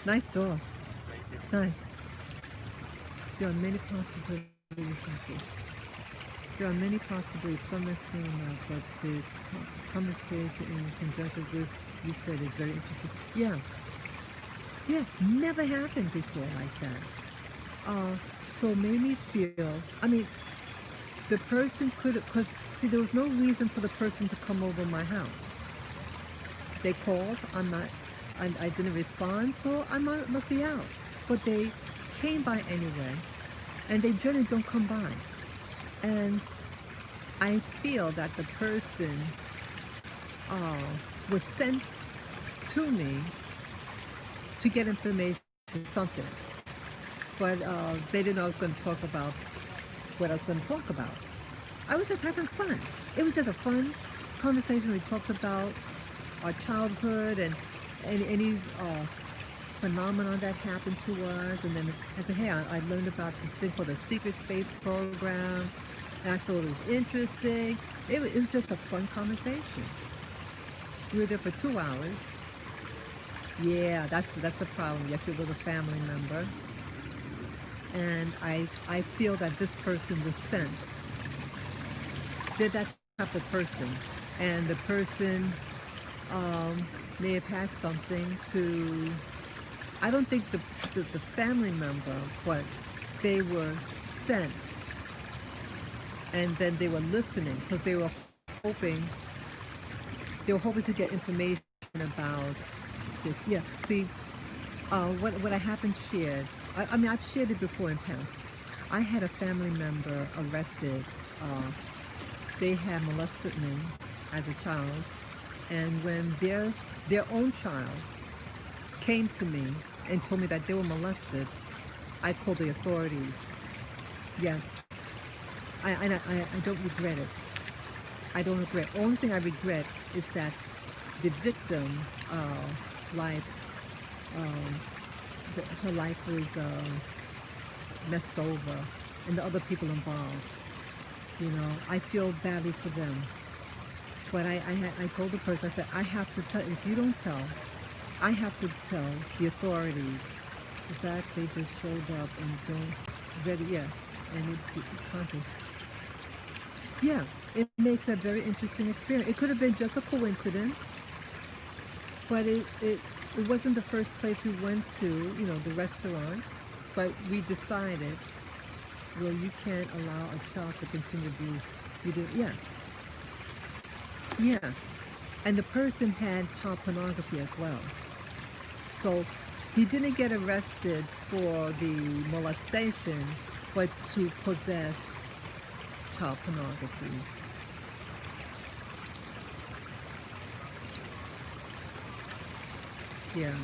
Nice door. It's nice. There are many possibilities. Let me see. There are many possibilities. Some that's going on, but the conversation in conjunction with you said is very interesting. Yeah, yeah, never happened before like that. Uh, so it made me feel. I mean, the person could, because see, there was no reason for the person to come over my house. They called. I didn't respond, so must be out. But they came by anyway, and they generally don't come by. And I feel that the person uh, was sent to me to get information, something. But they didn't know I was going to talk about what I was going to talk about. I was just having fun. It was just a fun conversation. We talked about our childhood and any phenomenon that happened to us. And then I said, hey, I learned about this thing called the Secret Space Program. And I thought it was interesting. It was just a fun conversation. We were there for 2 hours. Yeah, that's the problem. You have to with a family member. And I feel that this person was sent. They're that type of person. And the person may have had something to, I don't think the family member, but they were sent. And then they were listening because hoping, they were hoping to get information about this. Yeah, see, what I haven't shared, I mean, I've shared it before in past. I had a family member arrested. They had molested me as a child, and when their own child came to me and told me that they were molested, I called the authorities. Yes, I don't regret it. I don't regret. Only thing I regret is that the victim, life, um, her life was messed over, and the other people involved. I feel badly for them. But I told the person, I said, I have to tell, if you don't tell, I have to tell the authorities. The fact they just showed up and don't, ready, yeah, and it's conscious. Yeah, it makes a very interesting experience. It could have been just a coincidence, but it wasn't the first place we went to, the restaurant, but we decided, well, you can't allow a child to continue abuse. You did, yes, yeah. And the person had child pornography as well. So he didn't get arrested for the molestation, but to possess child pornography. Yeah,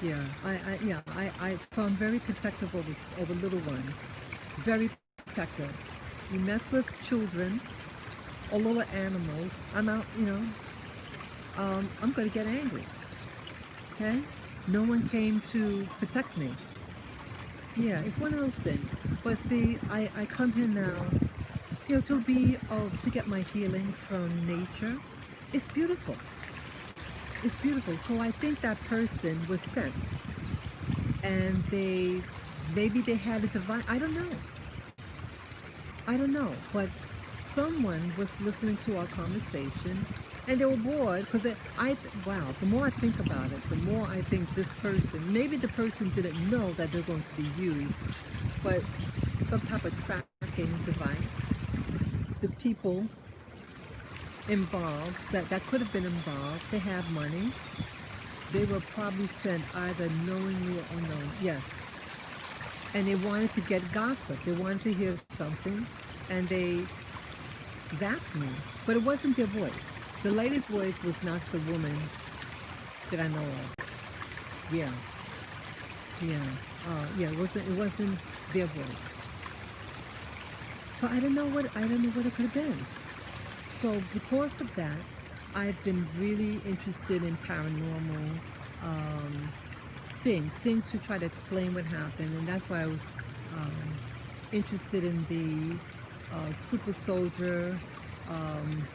yeah. So I'm very protective over little ones. Very protective. You mess with children or little animals, I'm out, I'm going to get angry. Okay? No one came to protect me. Yeah, it's one of those things. But see, I come here now, to get my healing from nature. It's beautiful. it's beautiful. So I think that person was sent, and maybe they had a divine. I don't know. I don't know, but someone was listening to our conversation, and they were bored because wow. The more I think about it, the more I think this person. Maybe the person didn't know that they're going to be used, but some type of tracking device. The people involved that could have been involved, they have money. They were probably sent either knowingly or unknowingly. Yes, and they wanted to get gossip. They wanted to hear something, and they zapped me. But it wasn't their voice. The lady's voice was not the woman that I know of. Yeah, yeah, yeah. It wasn't their voice. So I don't know what it could have been. So because of that, I've been really interested in paranormal um, things to try to explain what happened, and that's why I was um, interested in the super soldier um,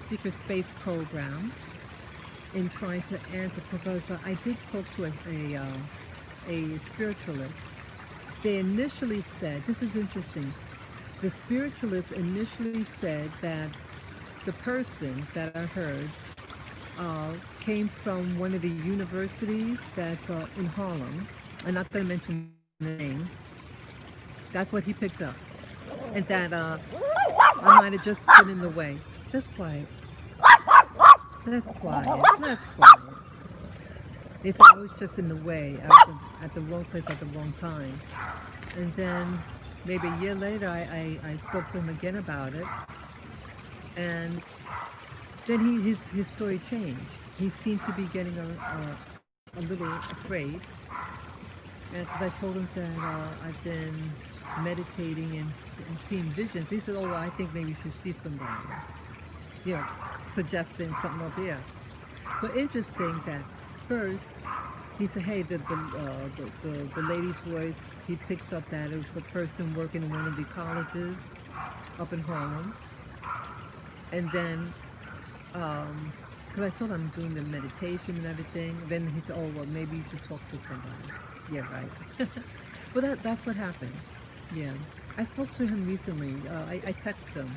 secret space program in trying to answer, because I did talk to a spiritualist. They initially said, this is interesting, the spiritualist initially said that the person that I heard came from one of the universities that's in Harlem. I'm not going to mention the name. That's what he picked up. And that I might have just been in the way. That's quiet. That's quiet. That's quiet. They thought I was just in the way. I was at the wrong place at the wrong time. And then maybe a year later, I spoke to him again about it. And then his story changed. He seemed to be getting a little afraid. Because I told him that I've been meditating and seeing visions. He said, "Oh, well, I think maybe you should see somebody." You know, suggesting something up here. So interesting that first he said, "Hey, the lady's voice." He picks up that it was a person working in one of the colleges up in Harlem, and then because I told him I'm doing the meditation and everything. Then he said, "Oh, well, maybe you should talk to somebody." Yeah, right. Well, that's what happened. Yeah, I spoke to him recently. I texted him.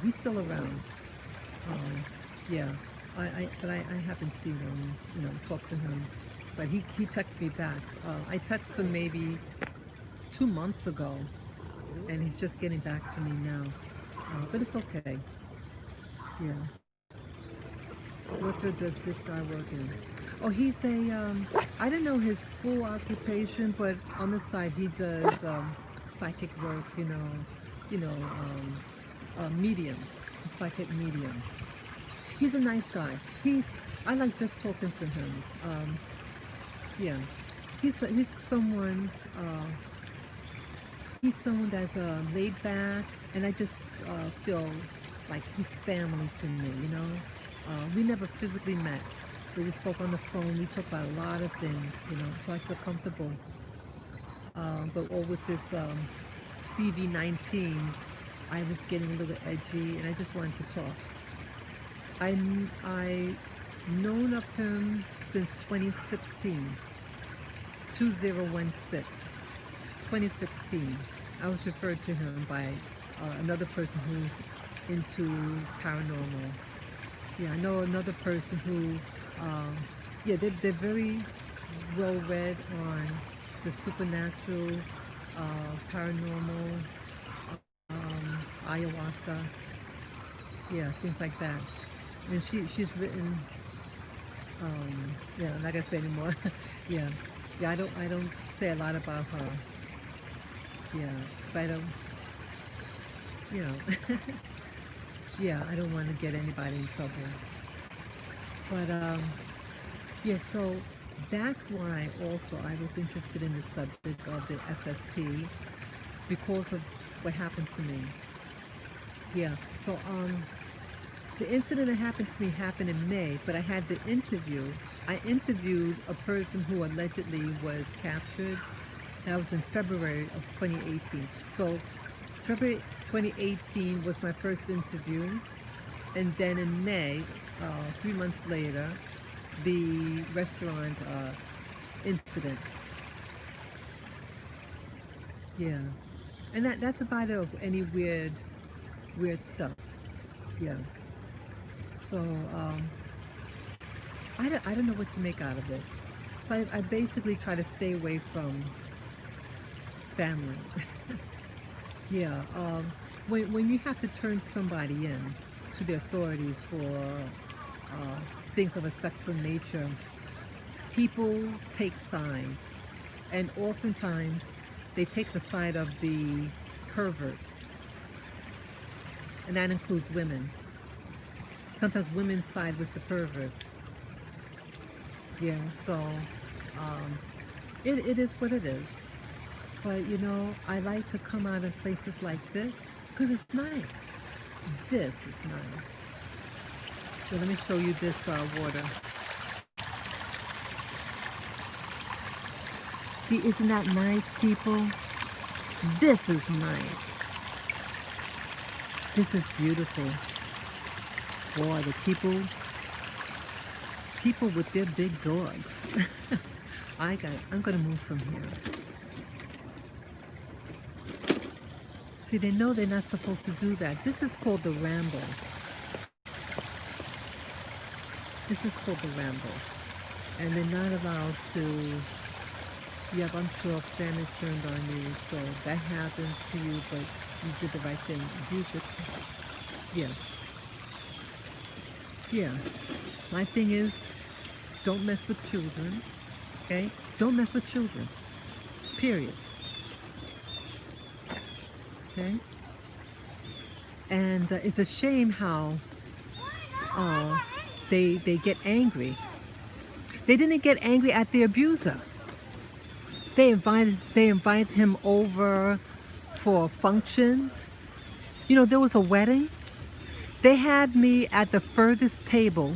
He's still around. Um, yeah, but I haven't seen him. Talked to him. But he texted me back. I texted him maybe 2 months ago, and he's just getting back to me now. But it's okay. Yeah. What field does this guy work in? Oh, he's I don't know his full occupation, but on the side he does psychic work, medium, psychic medium. He's a nice guy. I like just talking to him. Yeah, he's someone that's laid back, and I just feel like he's family to me. We never physically met. We spoke on the phone. We talked about a lot of things. So I feel comfortable. But all with this CV-19, I was getting a little edgy, and I just wanted to talk. I known of him since 2016, 2016, 2016. I was referred to him by another person who's into paranormal. Yeah, I know another person who, yeah, they're very well read on the supernatural, paranormal, ayahuasca, yeah, things like that. And she's written, yeah, I'm not gonna say anymore. Yeah, yeah, I don't say a lot about her. Yeah, 'cause I don't, you know, yeah, I don't want to get anybody in trouble. But yeah, so that's why also I was interested in the subject of the SSP because of what happened to me. Yeah, so the incident that happened to me happened in May, but I had the interview. I interviewed a person who allegedly was captured. That was in February of 2018. So February 2018 was my first interview, and then in May, 3 months later, the restaurant incident. Yeah, and that's about it of any weird stuff. Yeah. So I don't know what to make out of it. So I basically try to stay away from family. Yeah. When you have to turn somebody in to the authorities for things of a sexual nature, people take sides, and oftentimes they take the side of the pervert, and that includes women. Sometimes women side with the pervert. Yeah, so it is what it is. But I like to come out in places like this because it's nice. This is nice. So let me show you this water. See, isn't that nice, people? This is nice. This is beautiful. Boy, the people with their big dogs. I'm gonna move from here. See, they know they're not supposed to do that. This is called the ramble. This is called the ramble. And they're not allowed to. Yep, I'm sure if family turned on you, so that happens to you, but you did the right thing. Abuse it. Yeah. Yeah. My thing is, don't mess with children. Okay? Don't mess with children. Period. Okay? And it's a shame how they get angry. They didn't get angry at the abuser. They invite him over for functions. There was a wedding. They had me at the furthest table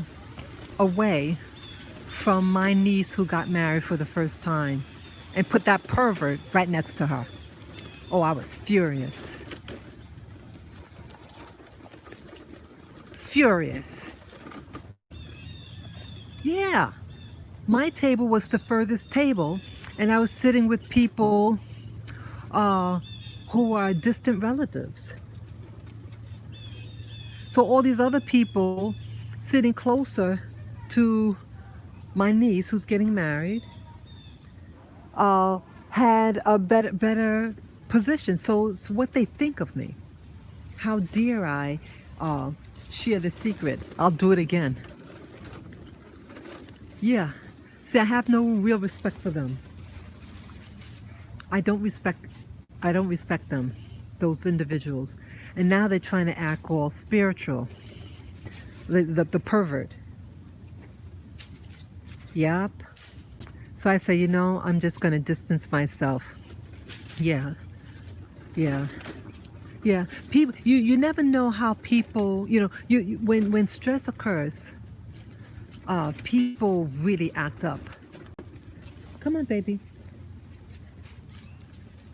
away from my niece who got married for the first time and put that pervert right next to her. Oh, I was furious. Furious. Yeah. My table was the furthest table, and I was sitting with people who are distant relatives. So all these other people sitting closer to my niece who's getting married had a better position. So what they think of me. How dare I share the secret? I'll do it again. Yeah. See, I have no real respect for them. I don't respect them, those individuals. And now they're trying to act all spiritual. The pervert. Yep. So I say, I'm just going to distance myself. Yeah. Yeah. Yeah. People, you never know how people, when stress occurs, people really act up. Come on, baby.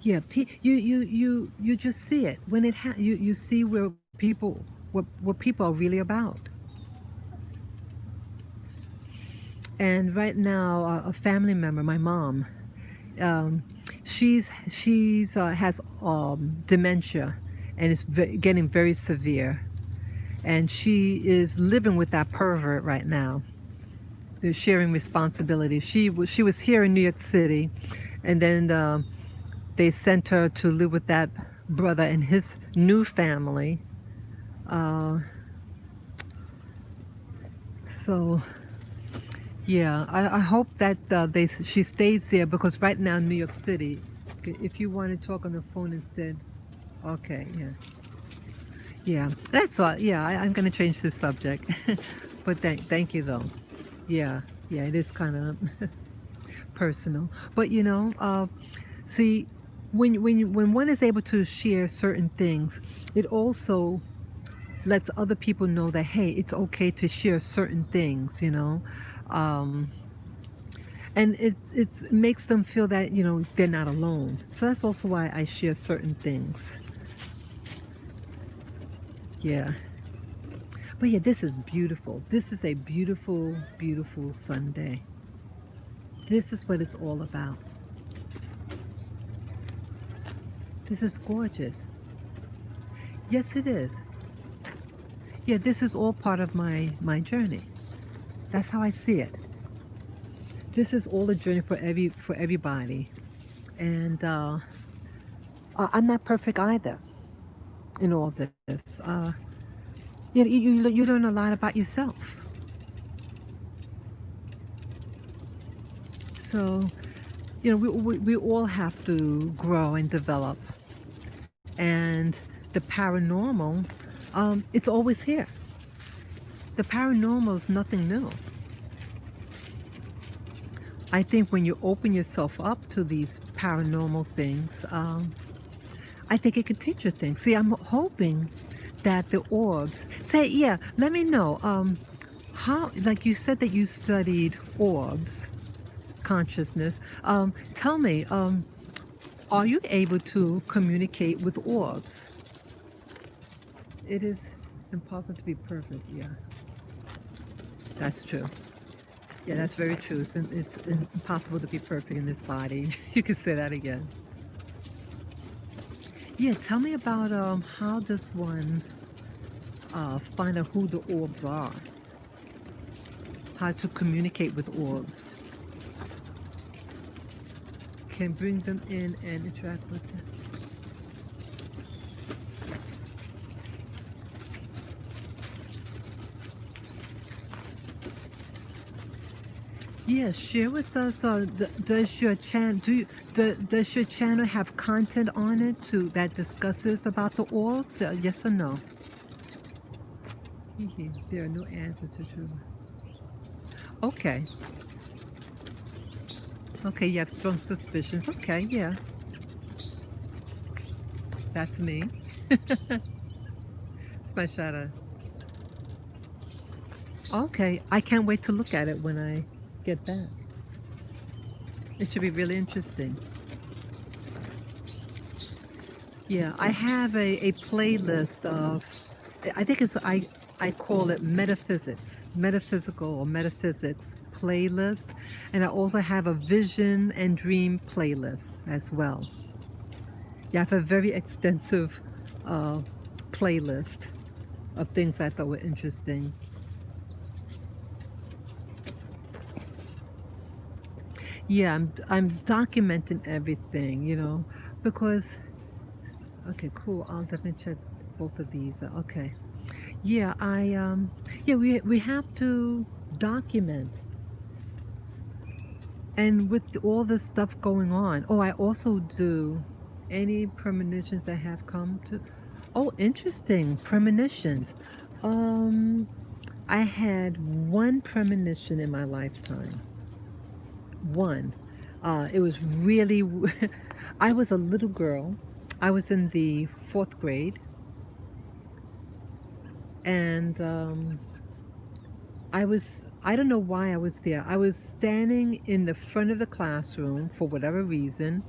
Yeah, you just see it when you see where people what people are really about. And right now, a family member, my mom, she's has dementia, and it's getting very severe, and she is living with that pervert right now. They're sharing responsibility. She was here in New York City, and then they sent her to live with that brother and his new family. So yeah, I hope that she stays there, because right now in New York City, if you want to talk on the phone instead, okay, yeah. Yeah, that's all. Yeah, I'm going to change this subject. But thank you though. Yeah, yeah, it is kind of personal. But see, when one is able to share certain things, it also lets other people know that, hey, it's okay to share certain things, um, and it makes them feel that they're not alone. So that's also why I share certain things. Yeah. But yeah, this is beautiful. This is a beautiful, beautiful Sunday. This is what it's all about. This is gorgeous. Yes, it is. Yeah, this is all part of my journey. That's how I see it. This is all a journey for everybody, and I'm not perfect either in all this. You learn a lot about yourself. So, we all have to grow and develop, and the paranormal, it's always here. The paranormal is nothing new. I think when you open yourself up to these paranormal things, I think it could teach you things. See, I'm hoping that the orbs say, yeah, let me know. How, like you said that you studied orbs, consciousness. Tell me, are you able to communicate with orbs? It is impossible to be perfect, yeah. That's true. Yeah, that's very true. It's impossible to be perfect in this body. You could say that again. Yeah, tell me about how does one find out who the orbs are? How to communicate with orbs? Can bring them in and interact with them. Yeah, share with us. Does your channel does your channel have content on it that discusses about the orbs? Yes or no? There are no answers to true. Okay. Okay, you have strong suspicions. Okay, yeah. That's me. It's my shadow. Okay, I can't wait to look at it when I get back. It should be really interesting. Yeah, I have a playlist of, I think I call it metaphysical or metaphysics playlist. And I also have a vision and dream playlist as well. Yeah, I have a very extensive uh, playlist of things I thought were interesting. Yeah, I'm documenting everything, because okay, cool. I'll definitely check both of these. Okay. Yeah, yeah, we have to document. And with all this stuff going on, oh, I also do any premonitions that have come to. Oh, interesting. Premonitions. Um, I had one premonition in my lifetime. One. It was really, I was a little girl. I was in the fourth grade, and I don't know why I was there. I was standing in the front of the classroom for whatever reason,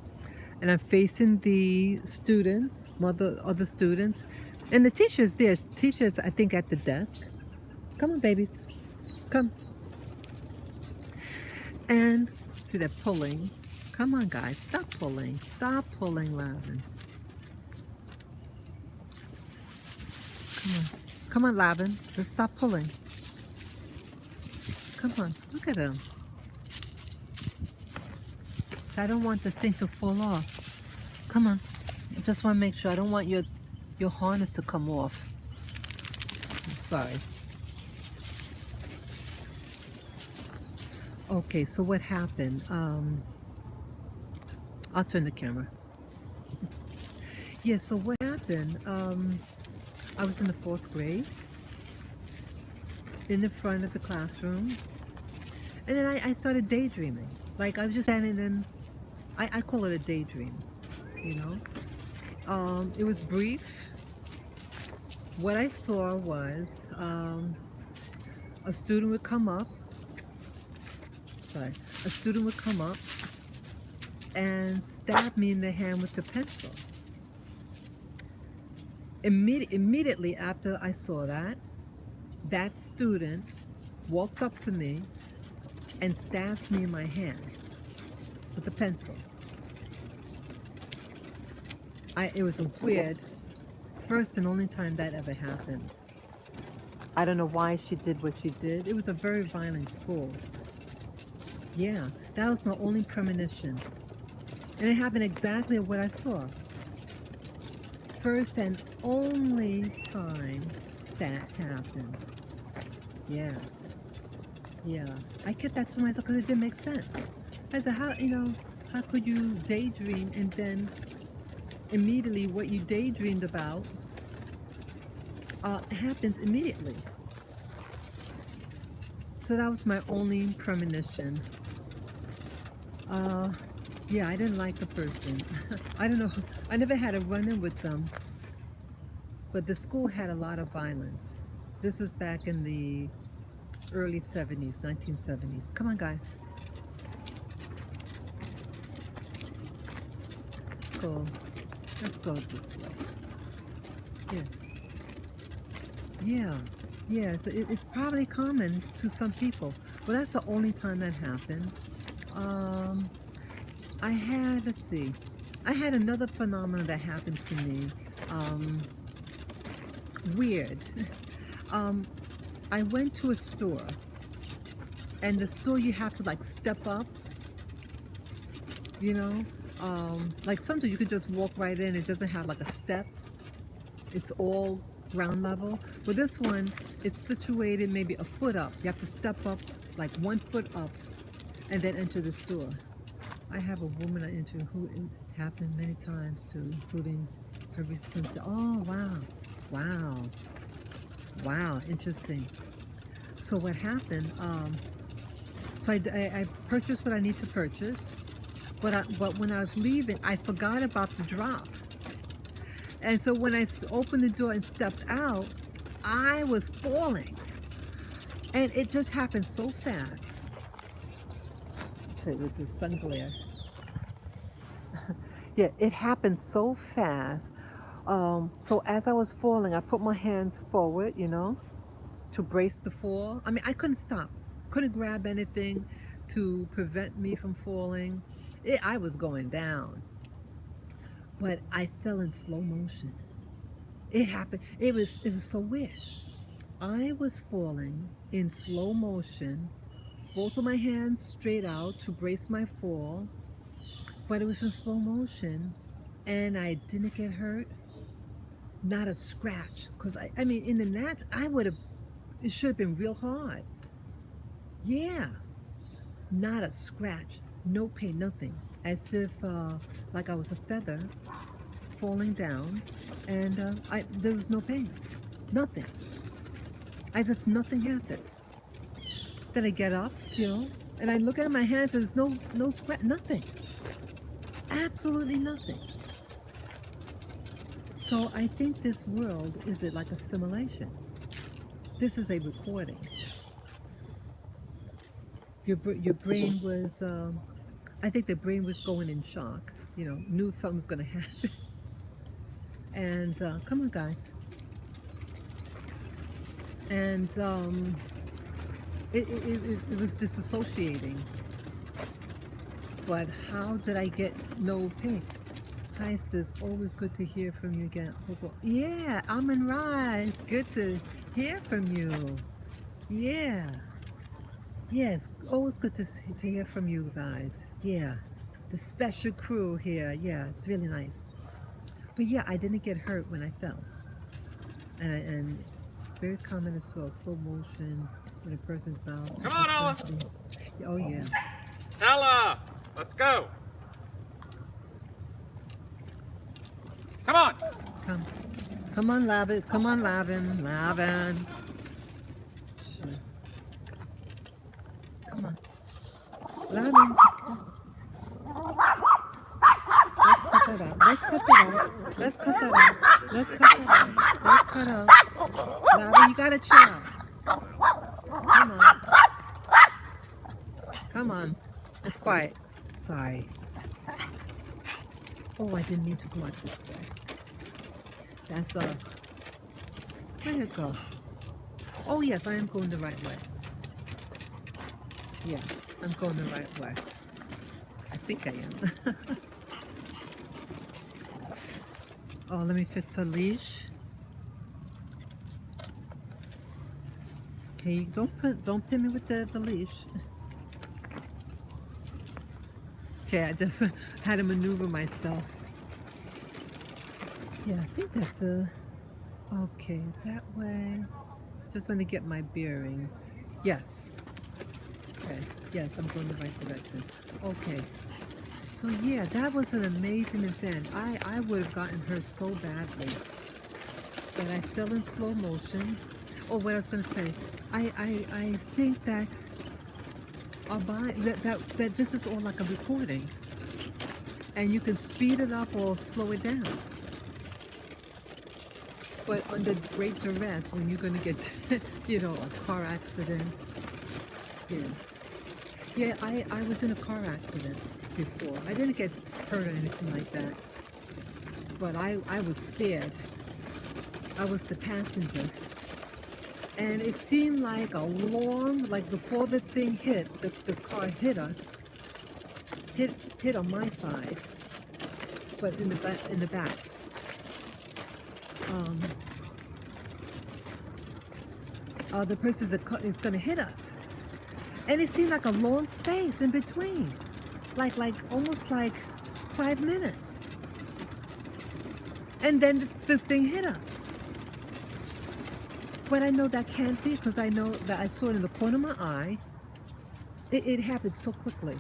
and I'm facing the students, other students, and the teacher's there. Teacher's, I think, at the desk. Come on, babies. Come. And see, they're pulling. Come on, guys. Stop pulling. Stop pulling, Lavin. Come on. Come on, Lavin. Just stop pulling. Come on. Look at him. So I don't want the thing to fall off. Come on. I just want to make sure. I don't want your harness to come off. Sorry. Okay, so what happened? I'll turn the camera. Yeah, so what happened? I was in the fourth grade, in the front of the classroom, and then I started daydreaming. Like I was just standing in, I call it a daydream, you know. It was brief. What I saw was a student would come up, sorry, a student would come up and stab me in the hand with the pencil. Immediately after I saw that, that student walks up to me and stabs me in my hand with a pencil. It was a weird first and only time that ever happened. I don't know why she did what she did. It was a very violent school. Yeah, that was my only premonition. And it happened exactly what I saw. First and only time that happened. Yeah. Yeah. I kept that to myself because it didn't make sense. I said, how could you daydream and then immediately what you daydreamed about happens immediately? So that was my only premonition. Yeah, I didn't like the person. I don't know. I never had a run-in with them, but the school had a lot of violence. This was back in the early 70s, 1970s. Come on, guys. Let's go. Let's go this way. Yeah. Yeah. Yeah. It's probably common to some people. Well, that's the only time that happened. Let's see, I had another phenomenon that happened to me. Weird. I went to a store, and the store you have to like step up, you know? Like sometimes you could just walk right in, it doesn't have like a step. It's all ground level. But this one, it's situated maybe a foot up. You have to step up like 1 foot up and then enter the store. I have a woman I interviewed who it happened many times to, including her recent. Oh, wow. Wow. Wow, interesting. So what happened, so I purchased what I need to purchase, but when I was leaving, I forgot about the drop. And so when I opened the door and stepped out, I was falling. And it just happened so fast. With the sun glare. Yeah, it happened so fast. So as I was falling, I put my hands forward, to brace the fall. I mean, I couldn't stop, couldn't grab anything to prevent me from falling. I was going down, but I fell in slow motion. It happened. It was so weird. I was falling in slow motion, both of my hands straight out to brace my fall, but it was in slow motion, and I didn't get hurt. Not a scratch, because I mean, in the nat, it should have been real hard. Yeah, not a scratch, no pain, nothing, as if like I was a feather falling down, and there was no pain, nothing, as if nothing happened. Then I get up, and I look at my hands, and there's no scratch, nothing. Absolutely nothing. So I think this world is like a simulation. This is a recording. Your brain was, I think the brain was going in shock. Knew something was going to happen. And come on, guys. And it was disassociating. But how did I get no pain? Hi sis, always good to hear from you again. Yeah, Amin Rai, good to hear from you. Yeah. Yes, always good to hear from you guys. Yeah, the special crew here. Yeah, it's really nice. But yeah, I didn't get hurt when I fell. And very common as well, slow motion when a person's bowed. Come on, Ella. Oh yeah. Ella, let's go. Come on. Come on, Lavin. Come on, Lavin. Lavin. Come on. Lavin. Let's cut that out. Let's cut that out. Let's cut that out. Let's cut out. Lavin, you gotta chill. Come on. Come on. It's quiet. Sorry. Oh, I didn't mean to go out this way. That's where'd it go? Oh yes, I am going the right way. Yeah, I'm going the right way. I think I am. Oh, let me fix her leash. Hey, don't pin me with the leash. Okay, I just had to maneuver myself. Yeah, I think that okay, that way. Just want to get my bearings. Yes. Okay. Yes, I'm going the right direction. Okay. So yeah, that was an amazing event. I would have gotten hurt so badly, but I fell in slow motion. Oh, what I was going to say, I think that our body, that this is all like a recording, and you can speed it up or slow it down. But under great duress, when you're going to get, a car accident. Yeah. Yeah, I was in a car accident before. I didn't get hurt or anything like that. But I was scared. I was the passenger. And it seemed like like before the thing hit, the car hit us, hit on my side, but in the back. The person is going to hit us. And it seemed like a long space in between. Like almost like 5 minutes. And then the thing hit us. But I know that can't be, because I know that I saw it in the corner of my eye. It happened so quickly.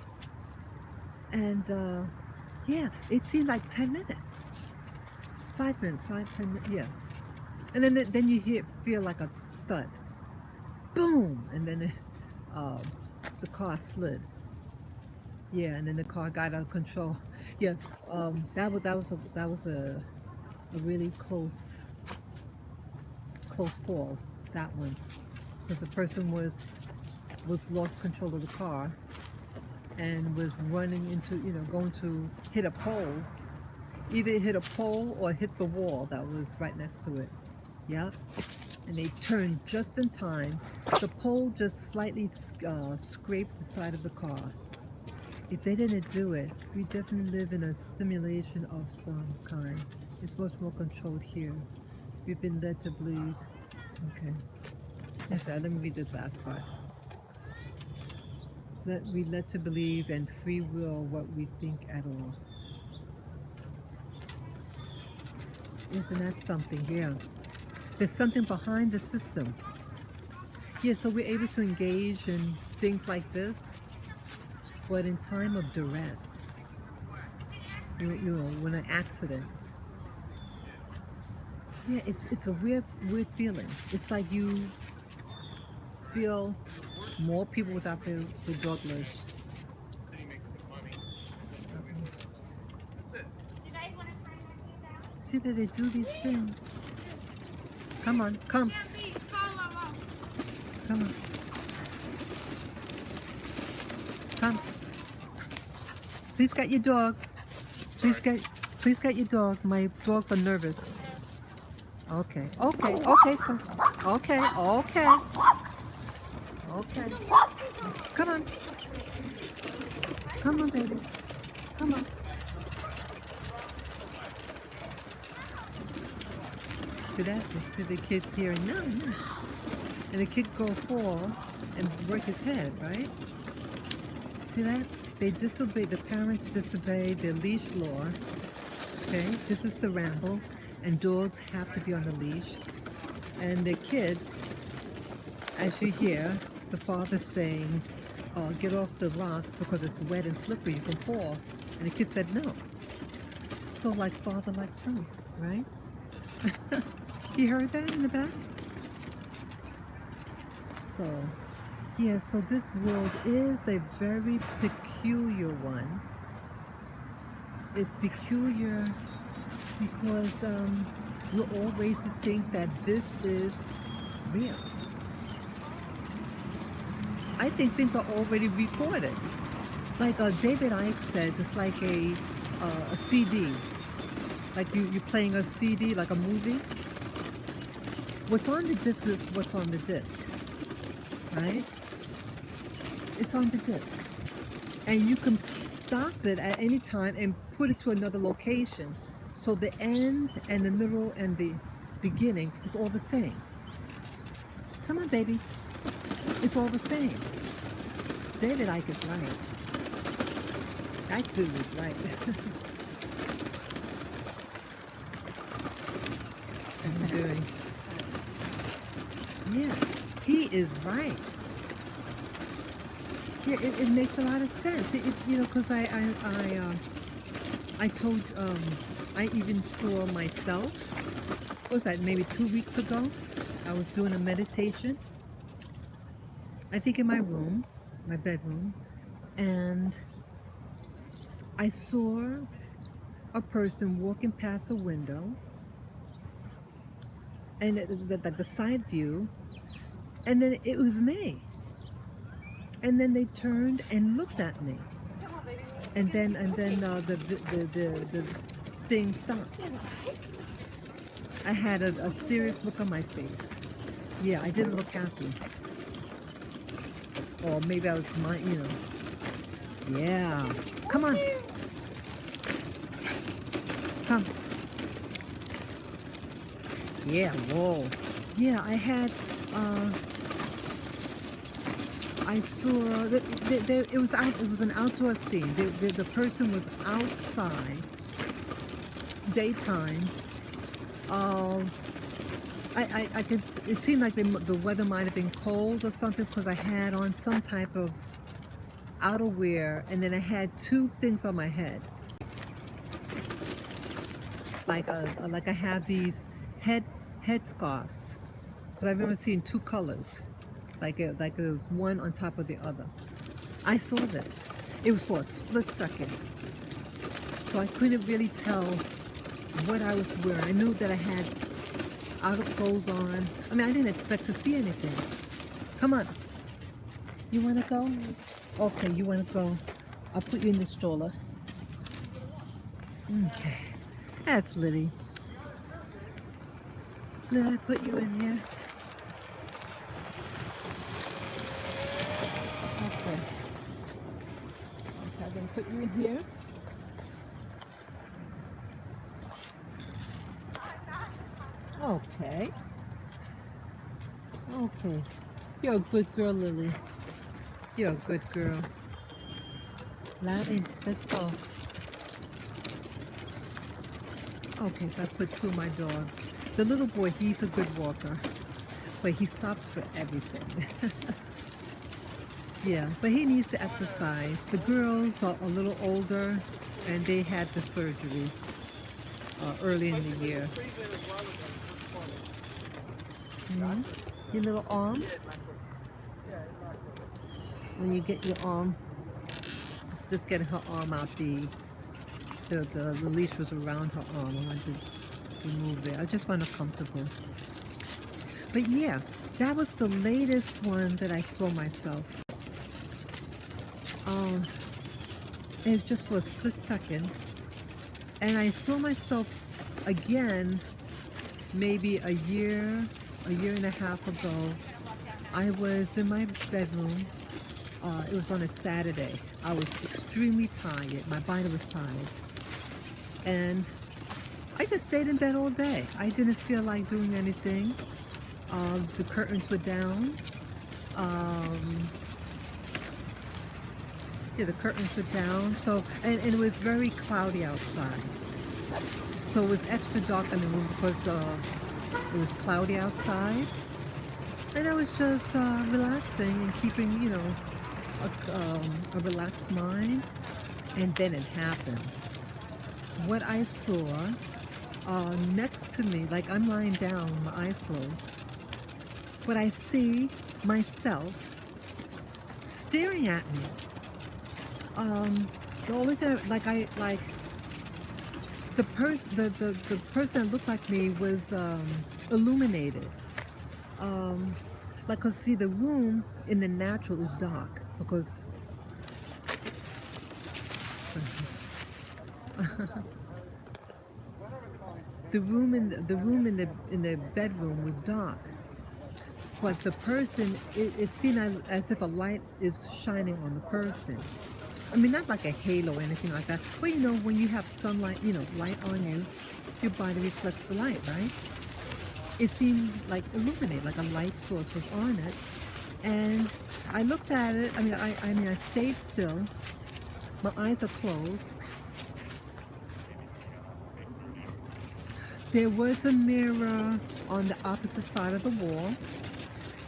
And yeah, it seemed like 10 minutes. 5 minutes, 10 minutes, yeah. And then you feel like a thud. Boom! And then the car slid. Yeah, and then the car got out of control. Yeah, that was a really close fall. That one, because the person was lost control of the car and was running into, going to hit a pole. Either hit a pole or hit the wall that was right next to it. Yep. And they turned just in time. The pole just slightly scraped the side of the car. If they didn't do it, we definitely live in a simulation of some kind. It's much more controlled here. We've been led to believe. Okay. Yes, let me read this last part. We led to believe and free will what we think at all. Isn't that something? Yeah. There's something behind the system. Yeah, so we're able to engage in things like this, but in time of duress, when an accident. Yeah, it's a weird feeling. It's like you feel more people without the drug leash. See that they do these things. Come on, come. Come on. Come. Please get your dogs. Please get your dog. My dogs are nervous. Okay. Come. Okay. Come on. Come on, baby. Come on. See that? The kid here, no. And the kid go fall and break his head, right? See that? They disobey, the parents disobey the leash law. Okay, this is the ramble, and dogs have to be on the leash. And the kid, as you hear, the father saying, get off the rocks because it's wet and slippery, you can fall. And the kid said no. So like father, like son, right? You heard that in the back? So, yeah, so this world is a very peculiar one. It's peculiar because we're all raised to think that this is real. I think things are already recorded. Like David Icke says, it's like a CD. Like you're playing a CD, like a movie. what's on the disc is what's on the disc, right? It's on the disc. And you can stop it at any time and put it to another location. So the end and the middle and the beginning is all the same. Come on, baby. It's all the same. David Icke is right. That dude is right. I'm doing. Yeah, he is right. Yeah, it makes a lot of sense. You know, because I told, I even saw myself, what was that, maybe 2 weeks ago? I was doing a meditation, I think in my room, my bedroom, and I saw a person walking past a window, and the side view, and then it was me. And then they turned and looked at me. And then the thing stopped. I had a serious look on my face. Yeah, I didn't look happy. Or maybe I was you know. Yeah. Come on. Come. Yeah, whoa. Yeah, I had, I saw, it was an outdoor scene. The person was outside, daytime. I could, it seemed like the weather might have been cold or something because I had on some type of outerwear and then I had two things on my head. Like I have these head scarves. Because I've never seen two colors. Like it was one on top of the other. I saw this. It was for a split second. So I couldn't really tell what I was wearing. I knew that I had outer clothes on. I mean, I didn't expect to see anything. Come on. You want to go? Okay, you want to go. I'll put you in the stroller. Okay. That's Liddy. Did I put you in here? Okay. Okay, I'm going to put you in here. Okay. Okay. You're a good girl, Lily. You're a good girl. Laddie, let's go. Okay, so I put two of my dogs. The little boy, he's a good walker, but he stops for everything. Yeah, but he needs to exercise. The girls are a little older, and they had the surgery early in the year. Your little arm? When you get your arm, just get her arm out. The leash was around her arm. I wanted to remove it. I just want her comfortable. But yeah, that was the latest one that I saw myself. It was just for a split second. And I saw myself again maybe a year and a half ago. I was in my bedroom. It was on a Saturday. I was extremely tired. My body was tired. And I just stayed in bed all day. I didn't feel like doing anything. The curtains were down. Yeah, the curtains were down. So, and it was very cloudy outside. So it was extra dark in the room because it was cloudy outside. And I was just relaxing and keeping, you know, a relaxed mind. And then it happened. What I saw next to me, like I'm lying down, my eyes closed, but I see myself staring at me. The only thing, the person that looked like me was illuminated. Like, cause see, the room in the natural is dark because the room in the bedroom was dark, but the person, it seemed as if a light is shining on the person. I mean, not like a halo or anything like that, but you know, when you have sunlight, you know, light on you, your body reflects the light, right? It seemed like illuminated, like a light source was on it. And I looked at it. I stayed still. My eyes are closed. There was a mirror on the opposite side of the wall,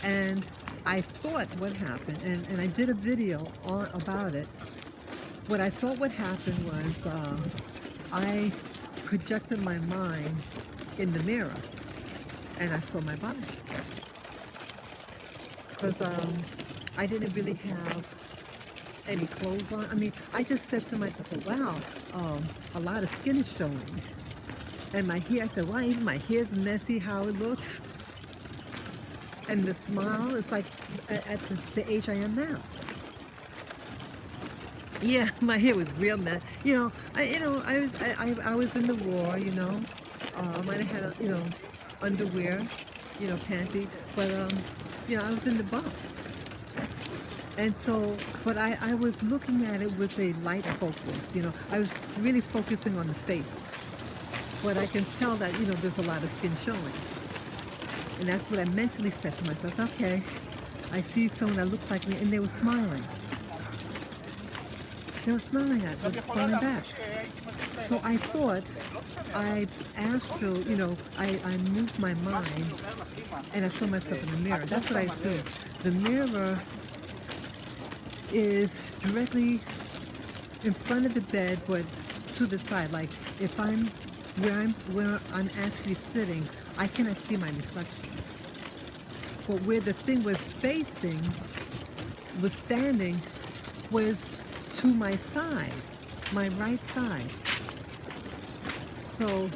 and I thought what happened, and I did a video about it. What I thought would happen was I projected my mind in the mirror, and I saw my body. Because I didn't really have any clothes on. I mean, I just said to myself, wow, a lot of skin is showing. And my hair, I said, wow, even my hair's messy, how it looks. And the smile is like at the age I am now. Yeah, my hair was real messy. I was in the war, you know. I might have had, underwear, panty, but I was in the buff. And so, but I was looking at it with a light focus, I was really focusing on the face. But I can tell that, there's a lot of skin showing. And that's what I mentally said to myself. Okay, I see someone that looks like me, and they were smiling. They were smiling at me, smiling back. So I thought, I astral, I moved my mind, and I saw myself in the mirror. That's what I assumed. The mirror is directly in front of the bed, but to the side. Like if where I'm actually sitting, I cannot see my reflection. But where the thing was standing, was to my side, my right side. So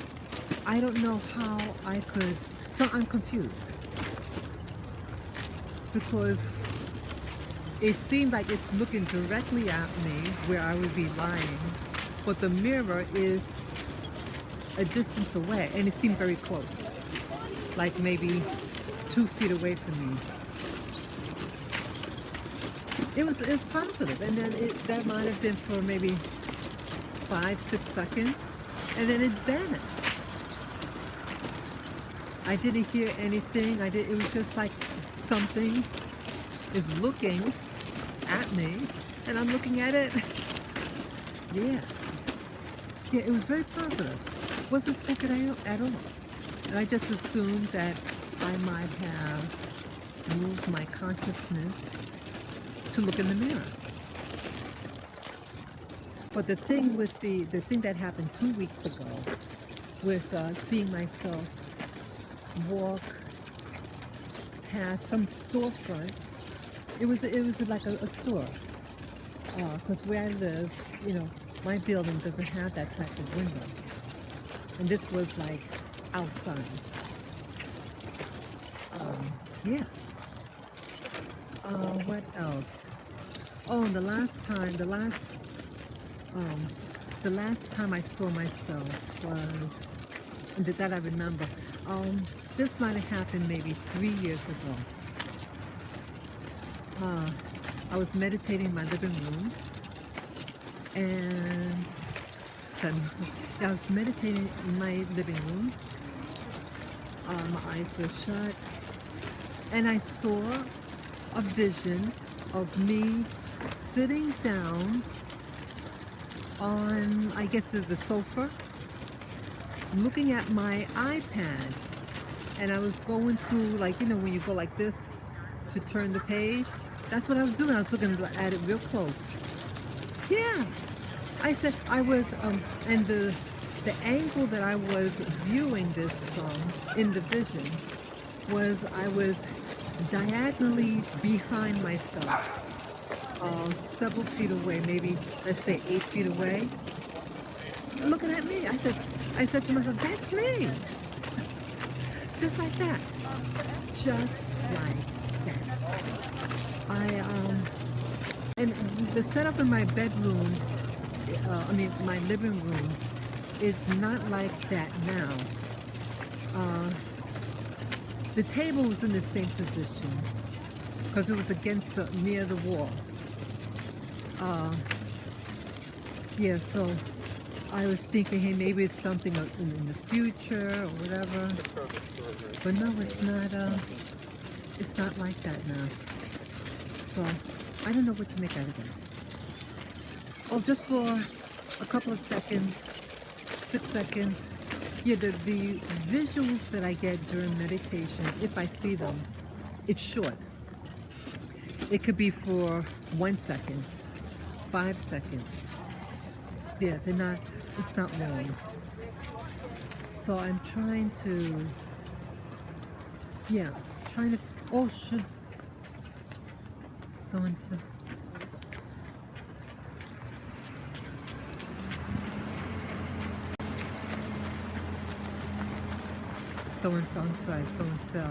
I don't know how I could. So I'm confused because it seemed like it's looking directly at me where I would be lying, but the mirror is a distance away, and it seemed very close, like maybe 2 feet away from me. It was positive, and then that might have been for maybe 5-6 seconds, and then it vanished. I didn't hear anything. It was just like something is looking at me, and I'm looking at it. Yeah, it was very positive. Wasn't spoken at all. And I just assumed that I might have moved my consciousness to look in the mirror. But the thing that happened 2 weeks ago with seeing myself walk past some storefront, it was like a store. Because where I live, my building doesn't have that type of window. And this was like outside. Yeah. What else? Oh, the last time I saw myself was, that I remember, this might have happened maybe 3 years ago. I was meditating in my living room, and I was meditating in my living room. My eyes were shut, and I saw a vision of me sitting down on, I guess, the sofa, looking at my iPad, and I was going through, like, when you go like this to turn the page. That's what I was doing. I was looking at it real close. Yeah. I said I was, and the angle that I was viewing this from in the vision was I was diagonally behind myself, several feet away, maybe let's say 8 feet away, looking at me. I said to myself, that's me. Just like that. Just like that. And the setup in my bedroom, my living room, is not like that now. Uh, the table was in the same position because it was against near the wall. Uh, yeah, so I was thinking, hey, maybe it's something in the future or whatever. But no, it's not. It's not like that now. So I don't know what to make out of that. Oh, just for a couple of seconds, 6 seconds. Yeah, the visuals that I get during meditation, if I see them, it's short. It could be for 1 second, 5 seconds. Yeah, they're not, it's not long. So I'm trying to, yeah, trying to, oh, should someone, someone fell, I'm sorry, someone fell.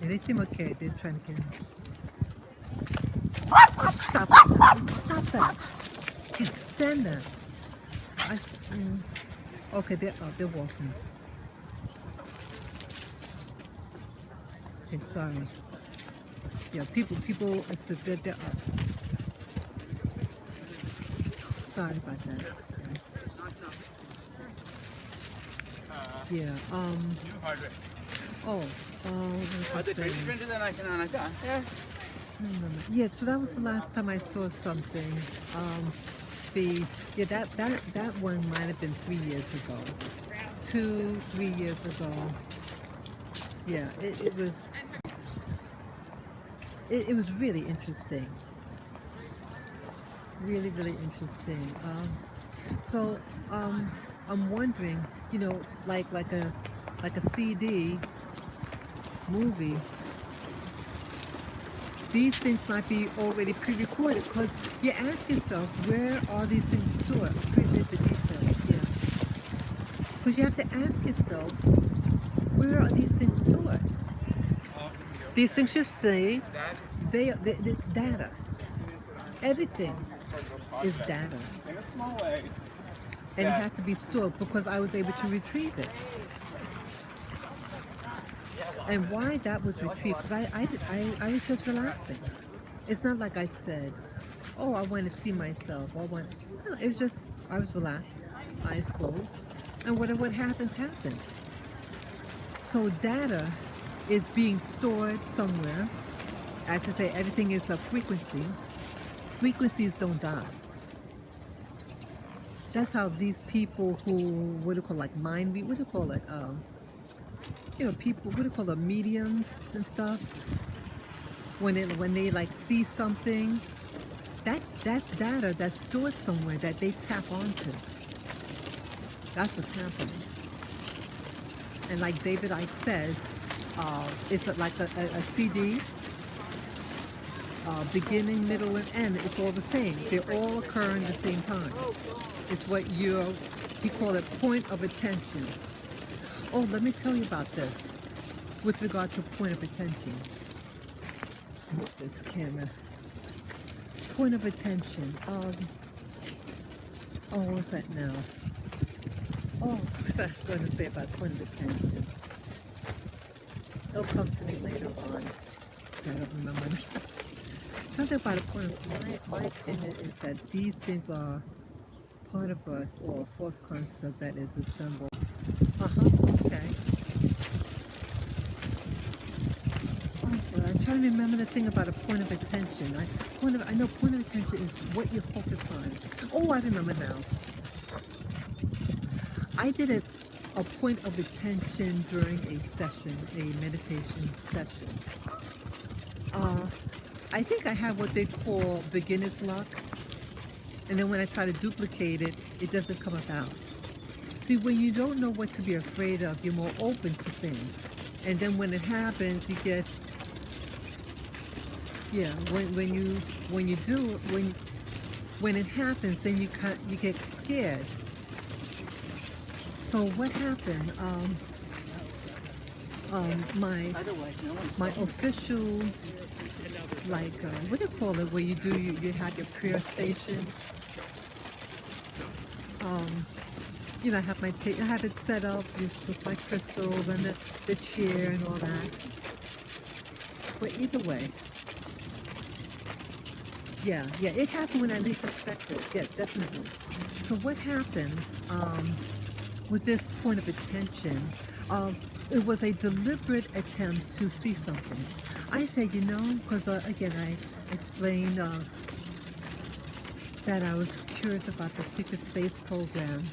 Yeah, they seem okay, they're trying to get him. Oh, stop it, stop that. Can't stand that. Okay, they're walking. Okay, sorry. Yeah, people, it's they're up. Sorry about that. Yeah, oh, what was I saying? Yeah, so that was the last time I saw something. That one might have been 3 years ago. 3 years ago. Yeah, it was really interesting. Really, really interesting. So I'm wondering, you know, like a CD movie. These things might be already pre-recorded because you ask yourself, where are these things stored? Appreciate the details, yeah. Because you have to ask yourself, where are these things stored? These things you say, it's data. Everything is data. And it has to be stored because I was able to retrieve it. And why that was retrieved, because I was just relaxing. It's not like I said, oh, I want to see myself. No, it was just, I was relaxed, eyes closed, and what happens, happens. So data is being stored somewhere. As I say, everything is a frequency. Frequencies don't die. That's how these people who, what do you call, like mind read, what do you call it? You know, people, what do you call them, mediums and stuff. When they like see something, that's data that's stored somewhere that they tap onto. That's what's happening. And like David Icke says, it's like a CD, beginning, middle, and end. It's all the same. They all occur at the same time. It's what you call it point of attention. Oh, let me tell you about this with regard to point of attention. With this camera. Point of attention. Oh, what's that now? Oh, what I was going to say about point of attention. It'll come to me later on. I don't remember. Something about a point of my opinion is that these things are part of us, or a false construct that is assembled. Okay. I'm trying to remember the thing about a point of attention. I know point of attention is what you focus on. Oh, I remember now. I did a point of attention during a session, a meditation session. I think I have what they call beginner's luck. And then when I try to duplicate it, it doesn't come about. See, when you don't know what to be afraid of, you're more open to things. And then when it happens, you get, yeah, when it happens, then you get scared. So what happened? My official, like, what do you call it, where you have your prayer stations? I have I have it set up just with my crystals and the chair and all that. But either way, yeah, it happened when I least expected. Yeah, definitely. So what happened with this point of attention? It was a deliberate attempt to see something. I said, because again, I explained that I was curious about the secret space program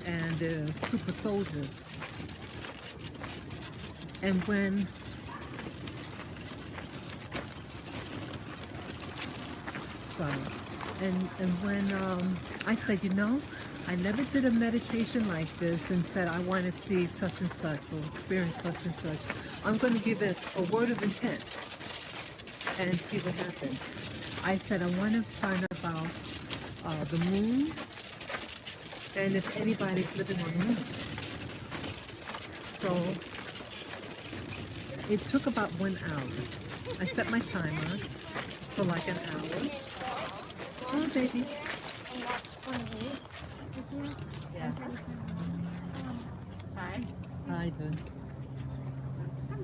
and the super soldiers. And when sorry, and when I said, I never did a meditation like this and said I want to see such and such or experience such and such. I'm going to give it a word of intent and see what happens. I said I want to find out about the moon and if anybody's living on the moon. So it took about 1 hour. I set my timer for like an hour. Oh, baby. Yeah. Hi. Hi, good.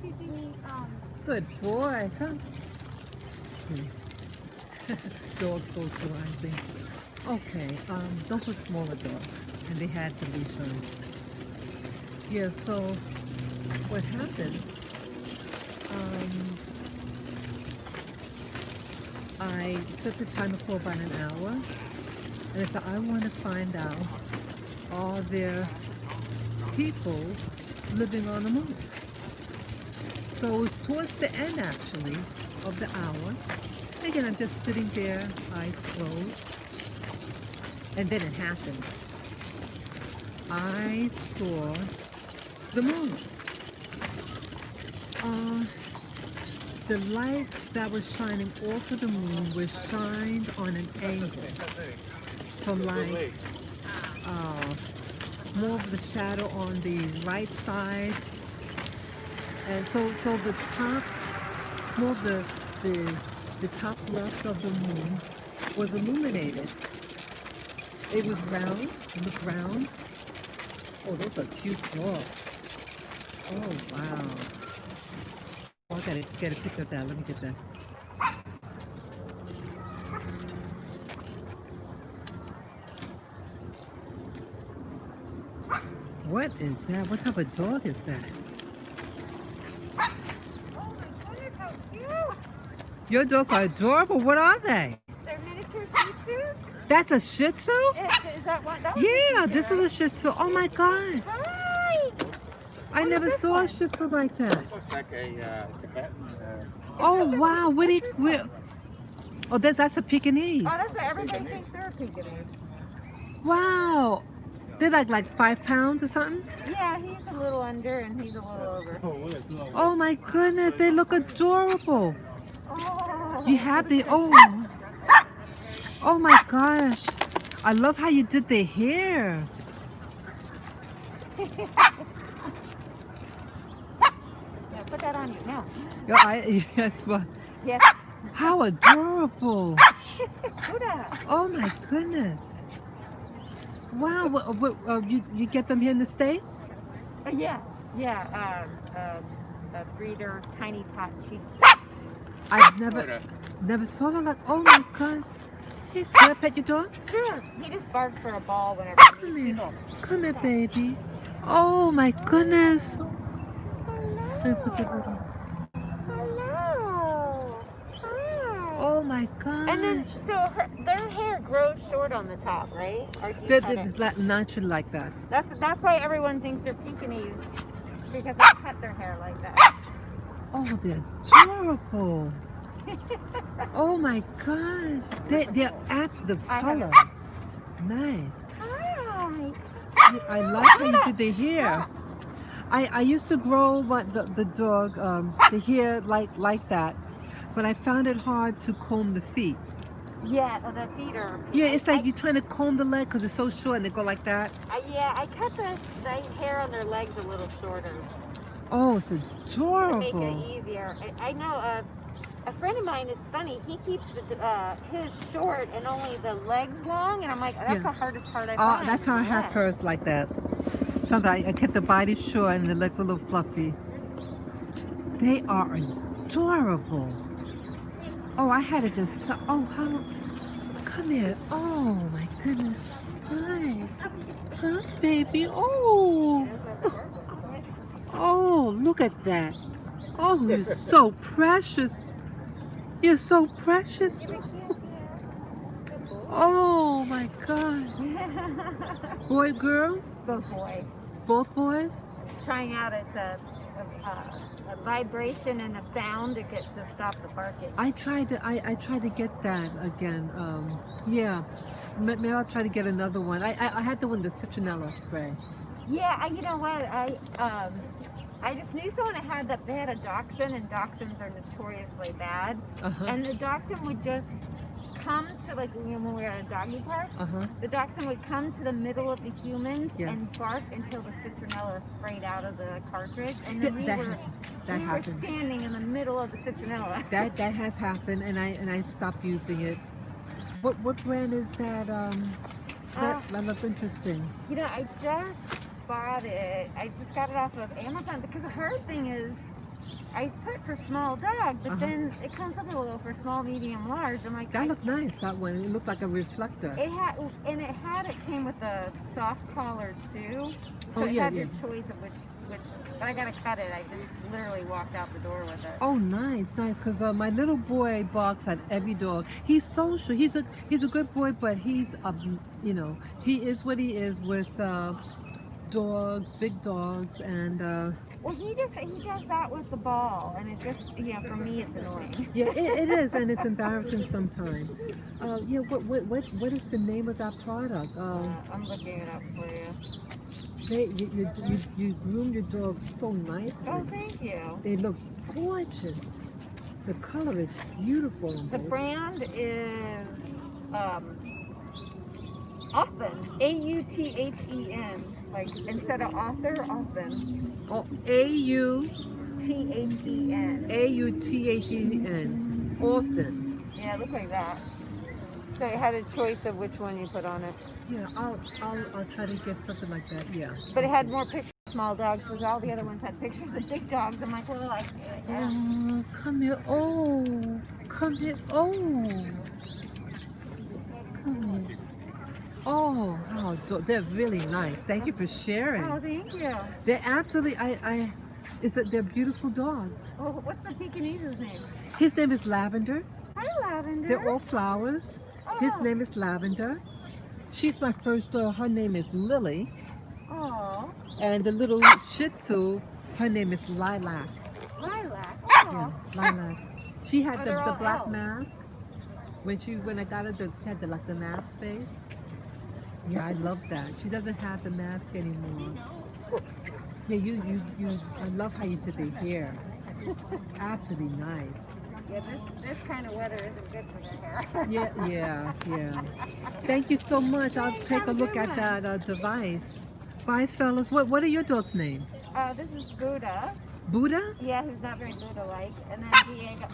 We, Good boy, huh? Dog's so cool, I think. Okay, those were smaller dogs, and they had the leash on. Yeah, so what happened? I set the timer for about an hour, and I said I want to find out, are there people living on the moon? So it was towards the end, actually, of the hour. Again, I'm just sitting there, eyes closed, and then it happened. I saw the moon. The light that was shining off of the moon was shined on an angle from like more of the shadow on the right side, and so the top, more of the top left of the moon was illuminated. It was round. It looked round. Oh, those are cute dogs. Oh wow. Oh, I gotta get a picture of that. Let me get that. What is that? What type of dog is that? oh my goodness, how cute! Your dogs are adorable. What are they? They're miniature Shih Tzus? That's a Shih Tzu? Is that one? That was a Yeah, Shih Tzu, this is right? a Shih Tzu. Oh my God. Hi! I What is never this saw a one? Shih Tzu like that. Looks like a Tibetan. Oh wow. What do you, oh, that's a Pekingese. Oh, that's what everybody thinks they're a Pekingese. Wow. They're like 5 pounds or something? Yeah, he's a little under and he's a little over. Oh my goodness, they look adorable. Oh, You have the, oh my gosh. I love how you did the hair. yeah, put that on you now. Yes, well, Yes. how adorable. Do that. Oh my goodness. Wow, you get them here in the States? Yeah. A breeder, tiny pot Shih I've never saw them like, oh my God. Hey, can I pet your dog? Tzu. Sure. He just barks for a ball whenever he Come meets here. people. Come here, baby. Oh my goodness. Let me put this little- Hello. Hi. Oh my God. And then, so their hair grows short on the top, right? Or do you They're, cut it? they're naturally like that. That's why everyone thinks they're Pekingese, because they cut their hair like that. Oh, they're adorable. Oh my gosh. They're absolute I have it. colors. Nice. Hi. I like how you did the hair. I used to grow the dog, the hair like that, but I found it hard to comb the feet. Yeah, so the feet are. Yeah, it's like you're trying to comb the leg because it's so short and they go like that. I cut the hair on their legs a little shorter Oh, it's to make adorable. it easier. I know a friend of mine is funny. He keeps his short and only the legs long, and I'm like, that's Yeah. the hardest part I Oh, find. that's how I have hers like that. Sometimes I kept the body short and the legs a little fluffy. They are adorable. Oh, I had to just stop. Oh, how? Come here. Oh my goodness. Hi. Huh, baby? Oh. Oh, look at that. Oh, you're so precious. You're so precious. Oh my God. Boy, girl? Both boys. Both boys? Trying out a vibration and a sound to get to stop the barking. I tried to get that again. Yeah. Maybe I'll try to get another one. I had the one, the citronella spray. Yeah, you know what? I just knew someone that had that. They had a dachshund, and dachshunds are notoriously bad. Uh-huh. And the dachshund would just come to, like, when we were at a doggy park. Uh-huh. The dachshund would come to the middle of the humans Yeah. and bark until the citronella sprayed out of the cartridge, and then we That were happened. standing in the middle of the citronella. That has happened, and I stopped using it. What brand is that? That looks interesting. You know, I just bought it. I just got it off of Amazon because the hard thing is, I put for small dog, but then it comes up a little for small, medium, large. I'm like, That looked nice. That one. It looked like a reflector. it came with a soft collar too. So Oh, it yeah, had yeah. your choice of which. But I gotta cut it. I just literally walked out the door with it. Oh, nice. Because my little boy barks at every dog. He's social. He's a good boy, but he's he is what he is with dogs, big dogs, and Well, he does that with the ball, and it just, for me, it's annoying. yeah, it is, and it's embarrassing sometimes. Yeah, what is the name of that product? I'm looking it up for you. You groom your dogs so nicely. Oh, thank you. They look gorgeous. The color is beautiful. The brand is Offen. Authen. Like, instead of author, Offen. Oh, T-H-E-N. Authen. Orphan. Yeah, it looked like that. So you had a choice of which one you put on it. Yeah, I'll try to get something like that. Yeah. But it had more pictures of small dogs because all the other ones had pictures of big dogs. I'm like, well, yeah. Oh, come here. Oh, come here. Oh, come here. Oh, they're really nice. Thank you for sharing. Oh, thank you. They're absolutely. They're beautiful dogs. Oh, what's the Pekingese's name? His name is Lavender. Hi, Lavender. They're all flowers. His Oh. name is Lavender. She's my first dog. Her name is Lily. Oh, And the little Shih Tzu, her name is Lilac. lilac. Yeah, Oh. Lilac. She had Oh, the they're all black elves. mask. When I got her, she had the mask face. Yeah, I love that. She doesn't have the mask anymore. Yeah, I love how you did the hair. Absolutely nice. Yeah, this kind of weather isn't good for their hair. Yeah. Thank you so much. I'll take a look at that device. Bye, fellas. What are your dog's name? This is Buddha. Buddha? Yeah, who's not very Buddha-like. And then Diego.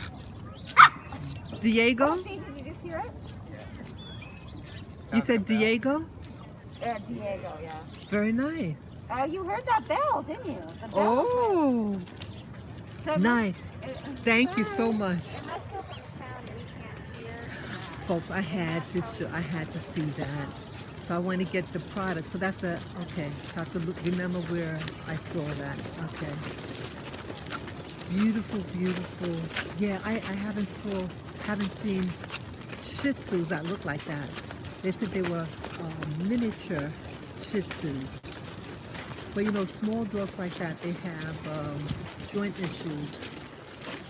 Diego? Oh, see, did you just hear it? You said Diego? Diego, yeah. Very nice. Oh, you heard that bell, didn't you? The bell. Oh, So nice. Thank you so much. Unless it's a sound we can't hear. Folks, I had to see that. So I want to get the product. So that's okay. So I have to remember where I saw that. Okay. Beautiful. Yeah, I haven't seen Shih Tzus that look like that. They said they were miniature Shih Tzus. But small dogs like that, they have joint issues.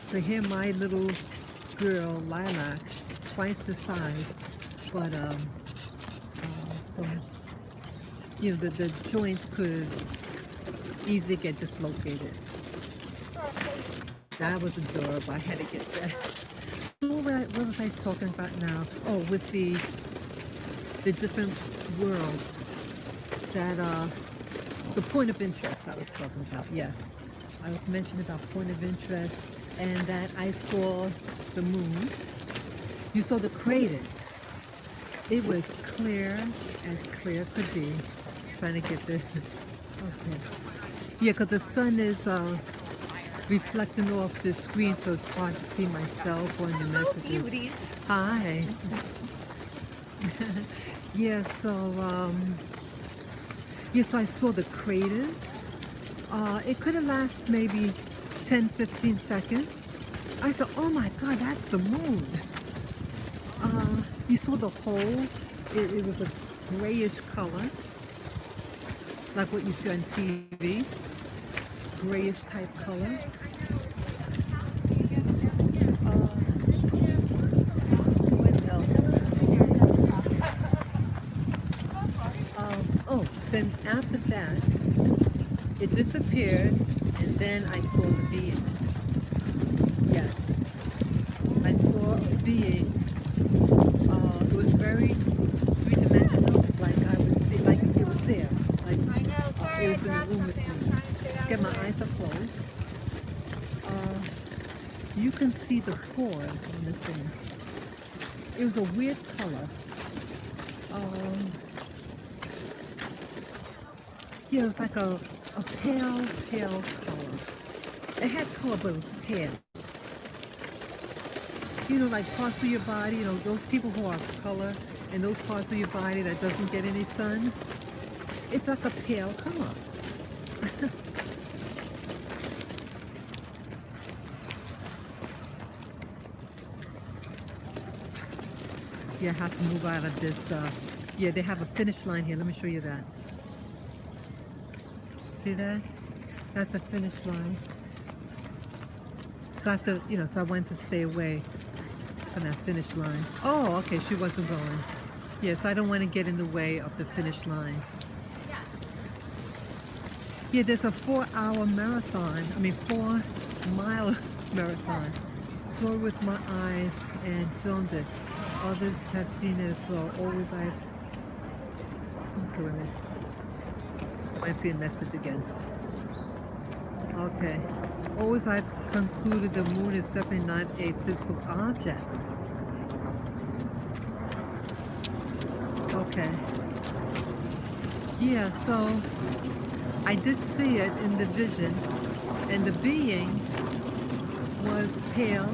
So here my little girl, Lilac, twice the size, but so the joints could easily get dislocated. That was adorable. I had to get that. What was I talking about now? Oh, with the different worlds that the point of interest I was talking about. Yes, I was mentioning about point of interest and that I saw the moon. You saw the craters. It was clear as clear could be. Trying to get the okay. Yeah, because the sun is reflecting off the screen, so it's hard to see myself or the messages. Beauties. Hi. Yeah, so I saw the craters. It could have lasted maybe 10, 15 seconds. I said, oh my God, that's the moon. You saw the holes. It was a grayish color, like what you see on TV. Grayish type color. What else? Oh, then after that, it disappeared, and then I saw the being. Yes, I saw a being. It was very three-dimensional, like like it was there, like I know. Sorry, it I was in the dropped room with something. I'm me. trying to stay out Get of my the way. eyes are closed. You can see the pores on this thing. It was a weird color. Yeah, it was like a pale color. It had color, but it was pale. You know, like parts of your body, you know, those people who are color and those parts of your body that doesn't get any sun, it's like a pale color. Yeah, I have to move out of this. Yeah, they have a finish line here. Let me show you that. See that? That's a finish line. So I have to, you know, so I wanted to stay away from that finish line. Oh, okay, she wasn't going. Yeah, so I don't want to get in the way of the finish line. Yeah, there's a 4-hour marathon. I mean, 4-mile marathon. Saw it with my eyes and filmed it. Others have seen it as well. Always I've... Okay, wait a minute. I see a message again. Okay. Always I've concluded the moon is definitely not a physical object. Okay. Yeah, so I did see it in the vision, and the being was pale.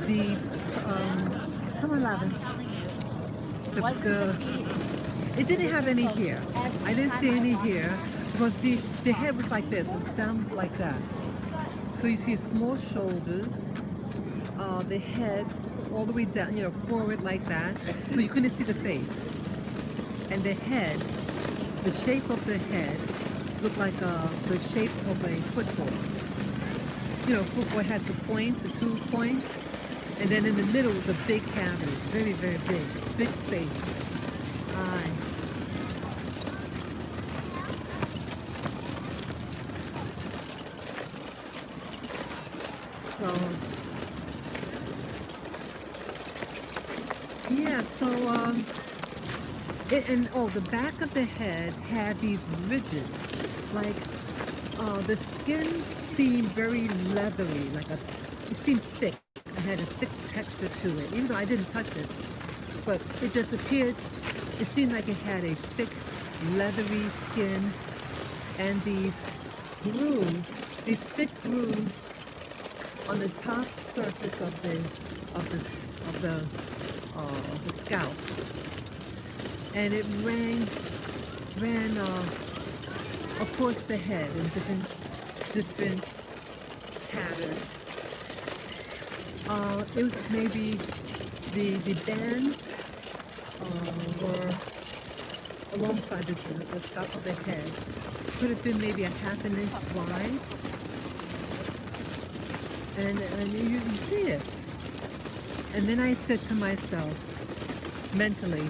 The come on, Lavin. It didn't have any hair. I didn't see any hair because the head was like this. It was down like that. So you see small shoulders, the head all the way down, you know, forward like that. So you couldn't see the face. And the head, the shape of the head looked like the shape of a football. You know, football had the points, the 2 points. And then in the middle was a big cavity, very, very big space. Aye. So, yeah, the back of the head had these ridges, like, the skin seemed very leathery, it seemed thick. It had a thick texture to it, even though I didn't touch it, but it just appeared, it seemed like it had a thick, leathery skin, and these grooves, these thick grooves on the top surface of the scalp, and it ran across the head in different patterns. It was maybe the bands were alongside the top of the head. Could have been maybe a ½ inch wide. And you see it. And then I said to myself, mentally,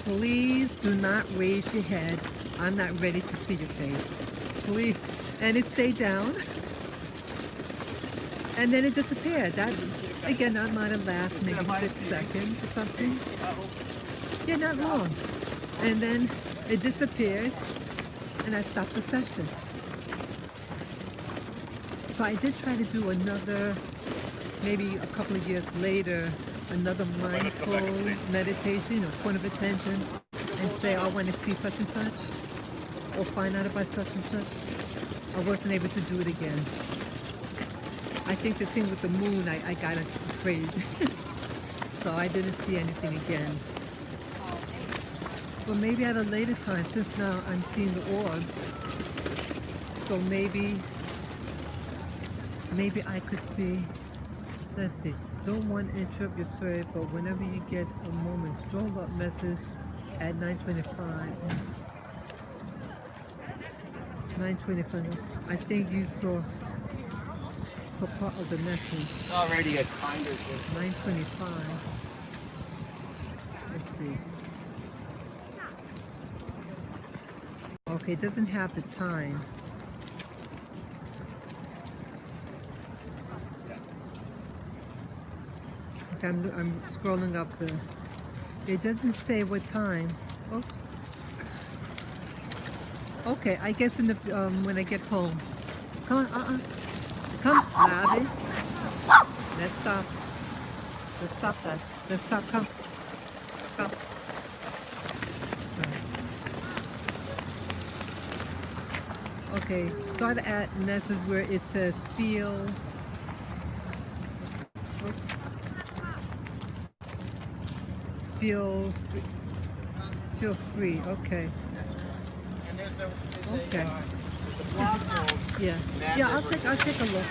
please do not raise your head. I'm not ready to see your face. Please. And it stayed down. And then it disappeared. That, again, that might have lasted maybe 6 seconds or something. Yeah, not long. And then it disappeared, and I stopped the session. So I did try to do another, maybe a couple of years later, another mindful meditation or point of attention, and say, I want to see such and such, or find out about such and such. I wasn't able to do it again. I think the thing with the moon, I got afraid. So I didn't see anything again. But maybe at a later time, since now I'm seeing the orbs, so maybe I could see, let's see, don't want to interrupt your story, but whenever you get a moment, stroll up message at 9:25. 9:25. I think you saw part of the message. Already a kinder 9:25. Let's see. Okay, it doesn't have the time. Okay, I'm scrolling up the. It doesn't say what time. Oops. Okay, I guess in the when I get home. Come on, come, Labby. Let's stop. Let's stop that. Let's stop. Come. Come. Okay, start at message where it says feel. Oops. Feel free. Okay. And there's a Okay. blog post. Yeah. Yeah, I'll take a look.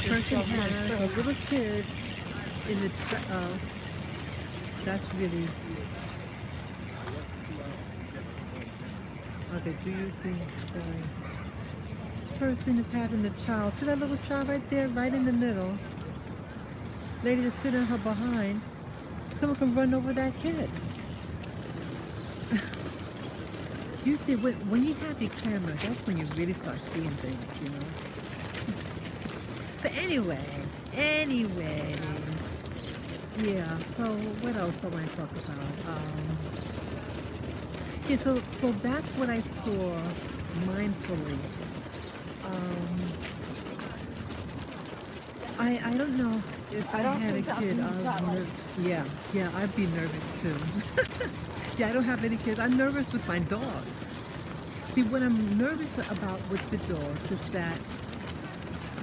Person has a little kid in the that's really okay, do you think so? Person is having the child. See that little child right there, right in the middle? Lady is sitting her behind. Someone can run over that kid. Usually when you have your camera, that's when you really start seeing things, you know. So anyway, yeah, so what else I want to talk about? Yeah, so that's what I saw mindfully. I don't know if I had a kid. Yeah, I'd be nervous too. Yeah, I don't have any kids. I'm nervous with my dogs. See, what I'm nervous about with the dogs is that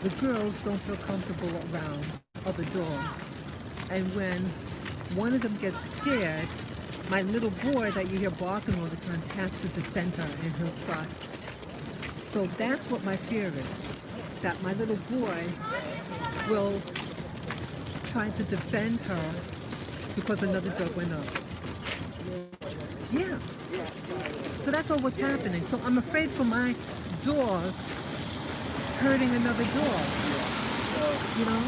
the girls don't feel comfortable around other dogs. And when one of them gets scared, my little boy that you hear barking all the time has to defend her and he'll start. So that's what my fear is, that my little boy will try to defend her because another dog went up. Yeah. So that's all what's happening. So I'm afraid for my dog hurting another dog. You know?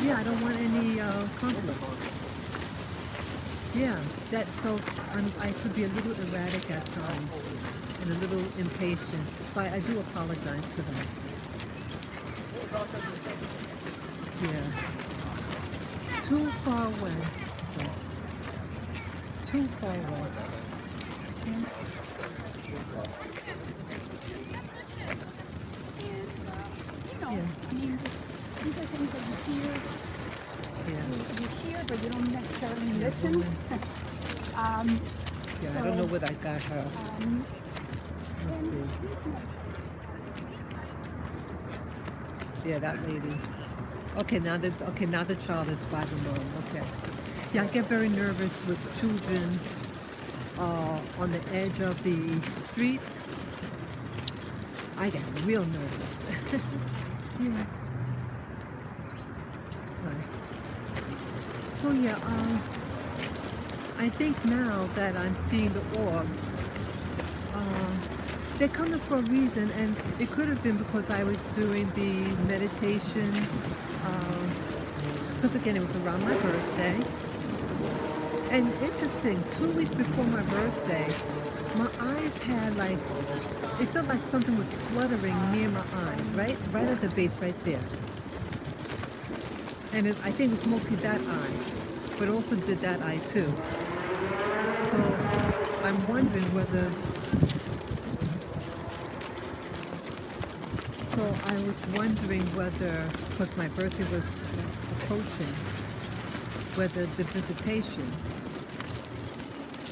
Yeah, I don't want any conflict. Yeah, so I could be a little erratic at times and a little impatient, but I do apologize for that. Yeah. Too far away. Okay. Too far away. Okay. I mean, these are things that you hear. Yeah. You hear, but you don't necessarily listen. Yeah, I don't know what I got her. Let's see. Yeah, that lady. Okay, now the child is 5 and on. Okay. Yeah, I get very nervous with children on the edge of the street. I get real nervous. Yeah. Sorry. So yeah, I think now that I'm seeing the orbs, they're coming for a reason, and it could have been because I was doing the meditation, because again, it was around my birthday. And interesting, 2 weeks before my birthday, my eyes had like, it felt like something was fluttering near my eyes, right at the base right there. And I think it was mostly that eye. but also did that eye too. So I'm wondering whether, so I was wondering whether, because my birthday was approaching, whether the visitation,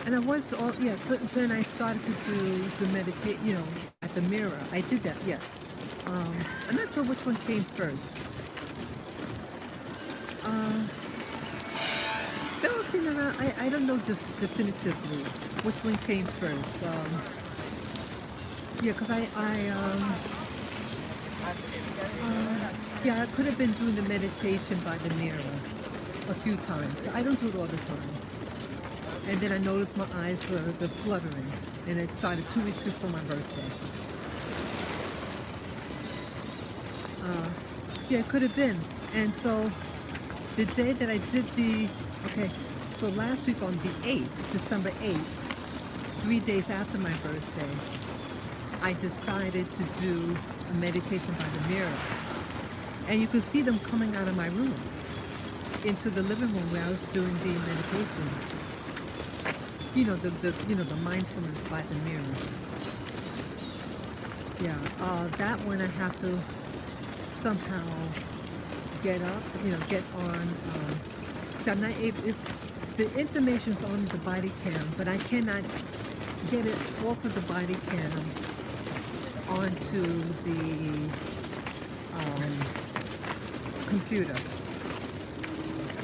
and I was all, yeah, so then I started to do the meditate, at the mirror. I did that, yes. I'm not sure which one came first. Bouncing around, I don't know just definitively which one came first. Yeah, because yeah, I could have been doing the meditation by the mirror a few times. I don't do it all the time. And then I noticed my eyes were fluttering, and it started 2 weeks before my birthday. Yeah, it could have been. And so the day that I did so last week on the 8th, December 8th, 3 days after my birthday, I decided to do a meditation by the mirror. And you could see them coming out of my room into the living room where I was doing the meditation. The mindfulness by the mirror. Yeah, that one I have to somehow get up, get on. I'm not able. The information's on the body cam, but I cannot get it off of the body cam onto the computer.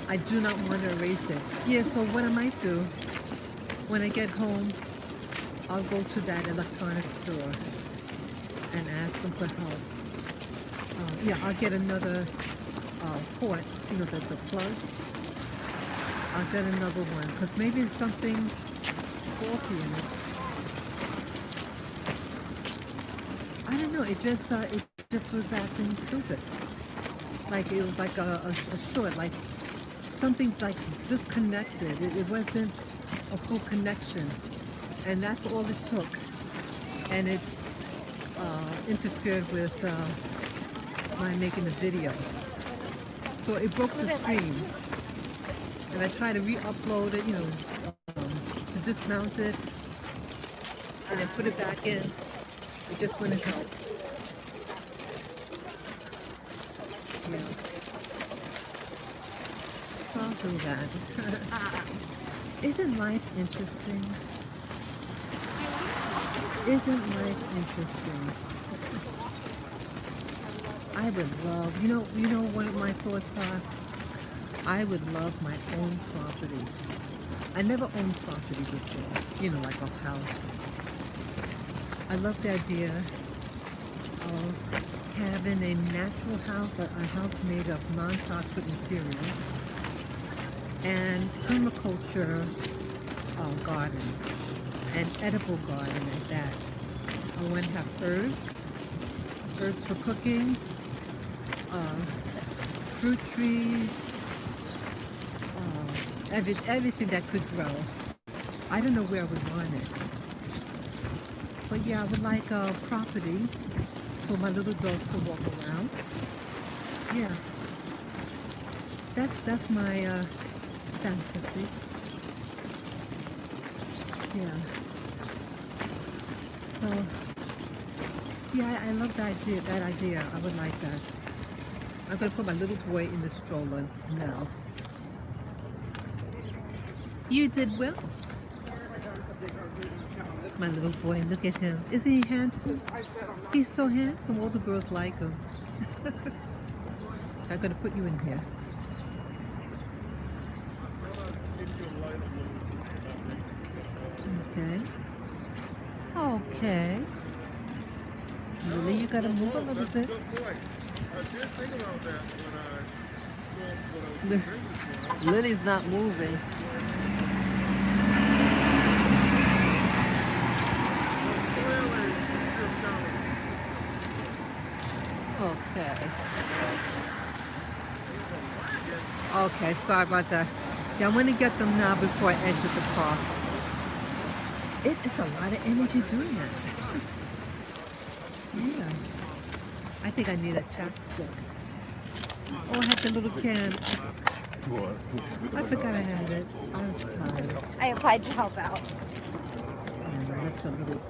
I do not want to erase it. Yeah, so what I might do, when I get home, I'll go to that electronics store and ask them for help. Yeah, I'll get another port, the plug. I'll get another one, because maybe there's something faulty in it. I don't know, it just was acting stupid. Like it was like a short, like something like disconnected. It wasn't a full connection. And that's all it took. And it interfered with my making the video. So it broke the screen. And I tried to re-upload it, to dismount it, and then put it back in. It just wouldn't help. Yeah. So I'll do that. Isn't life interesting? Isn't life interesting? I would love, what my thoughts are? I would love my own property. I never owned property before, like a house. I love the idea of having a natural house, a house made of non-toxic material, and permaculture garden, an edible garden at that. I want to have herbs for cooking, fruit trees, everything that could grow. I don't know where I would want it. But yeah, I would like a property so my little dogs could walk around. Yeah. That's my fantasy. Yeah. So yeah, I love that idea. I would like that. I'm gonna put my little boy in the stroller now. You did well. My little boy, look at him. Isn't he handsome? He's so handsome. All the girls like him. I'm going to put you in here. Okay. Okay. Lily, you got to move a little bit. Lily's not moving. Okay. Okay, sorry about that. Yeah, I'm going to get them now before I exit the park. It's a lot of energy doing that. Yeah. I think I need a chapstick. Oh, I have the little can. What? I forgot I had it. I was tired. I applied to help out. And that's a little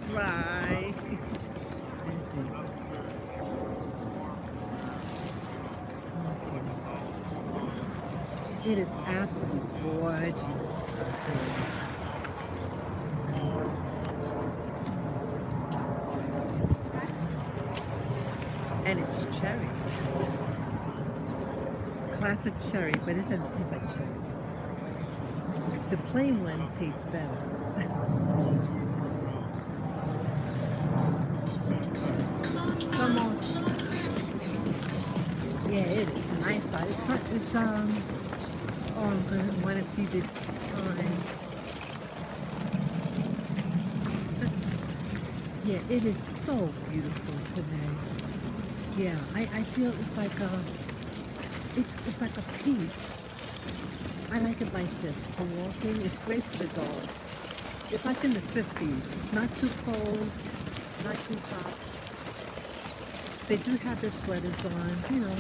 dry. It is absolutely gorgeous out there. And it's cherry. Classic cherry, but it doesn't taste like cherry. The plain one tastes better. Come on. Yeah, it is nice out. Oh, I'm gonna want to see this time. Yeah, it is so beautiful today. Yeah, I feel it's like it's like a piece. I like it like this for walking. It's great for the dogs. It's like in the 50s. Not too cold, not too hot. They do have their sweaters on, you know.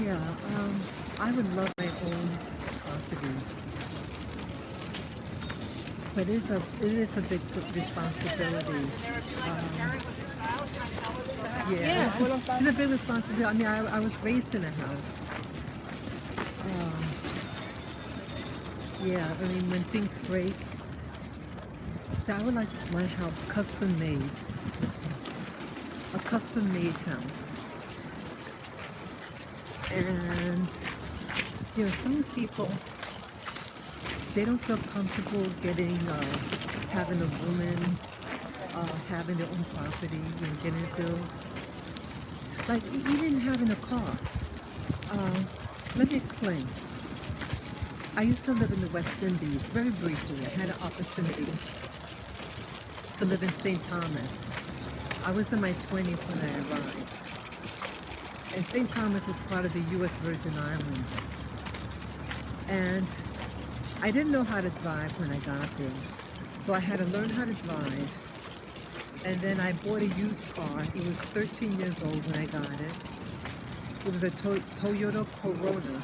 Yeah, I would love my own property. But it is a big responsibility. Yeah, it's a big responsibility. I mean, I was raised in a house. Yeah, I mean, when things break, so I would like my house custom made. A custom made house. And, you know, some people, they don't feel comfortable having a woman, having their own property, you know, getting it built. Like, even having a car. Let me explain. I used to live in the West Indies, very briefly. I had an opportunity to live in St. Thomas. I was in my 20s when I arrived. And St. Thomas is part of the U.S. Virgin Islands. And I didn't know how to drive when I got there. So I had to learn how to drive. And then I bought a used car. It was 13 years old when I got it. It was a Toyota Corolla.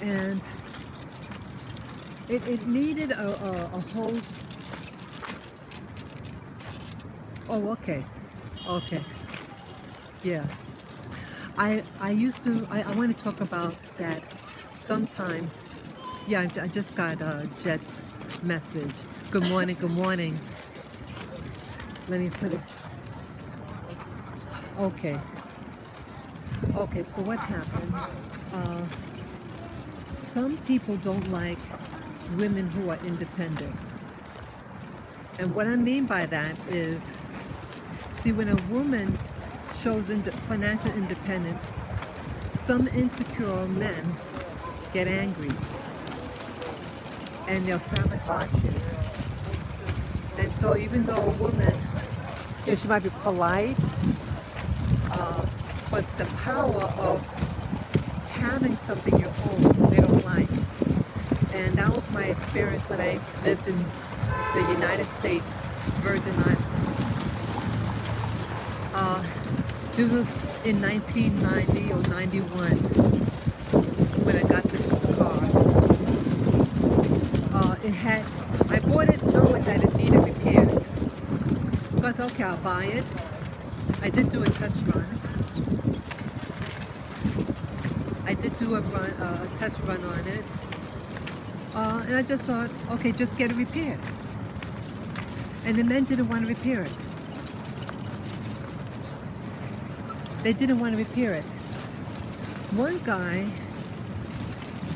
And it needed a whole... Oh, okay. Okay. Yeah. I want to talk about that sometimes. Yeah, I just got Jet's message. Good morning, good morning. Let me put it. Okay. Okay, so what happened? Some people don't like women who are independent. And what I mean by that is, see, when a woman shows financial independence, some insecure men get angry and they'll sabotage you. And so even though a woman, you know, she might be polite, but the power of having something your own, they don't like. And that was my experience when I lived in the United States Virgin Islands. This was in 1990 or 91 when I got this car. I bought it knowing that it needed repairs. So I said, okay, I'll buy it. I did do a test run. I did do a test run on it. And I just thought, okay, just get it repaired. And the men didn't want to repair it. They didn't want to repair it. One guy,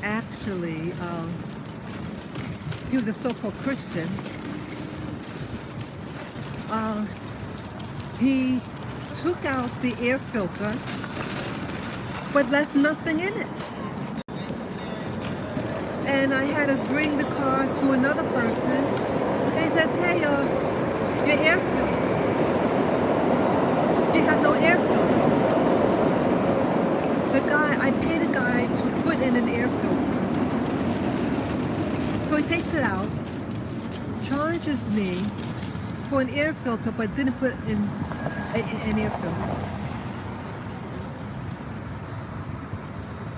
actually, he was a so-called Christian. He took out the air filter, but left nothing in it. And I had to bring the car to another person. And he says, hey, your air filter. You have no air filter. I paid a guy to put in an air filter. So he takes it out, charges me for an air filter, but didn't put in An airfield.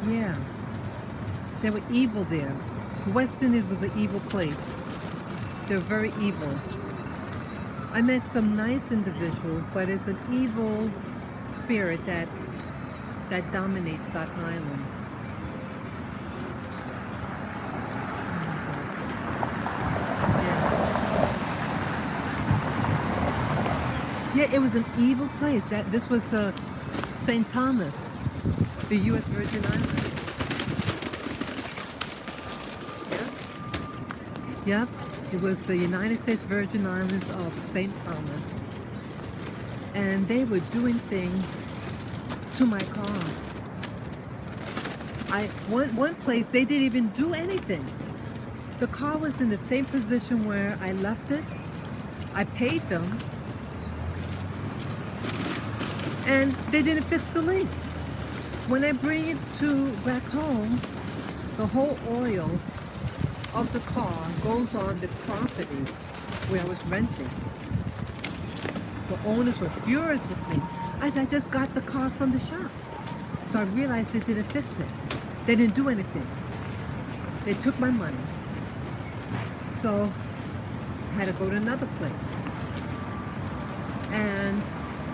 Yeah. They were evil there. West Indies was an evil place. They were very evil. I met some nice individuals, but it's an evil spirit that dominates that island. So, yeah. Yeah, it was an evil place. This was St. Thomas, the U.S. Virgin Islands. Yep, it was the United States Virgin Islands of St. Thomas. And they were doing things to my car. One place they didn't even do anything. The car was in the same position where I left it. I paid them, and they didn't fix the leak. When I bring it back home, the whole oil of the car goes on the property where I was renting. The owners were furious with me. I said, I just got the car from the shop. So I realized they didn't fix it. They didn't do anything. They took my money. So I had to go to another place. And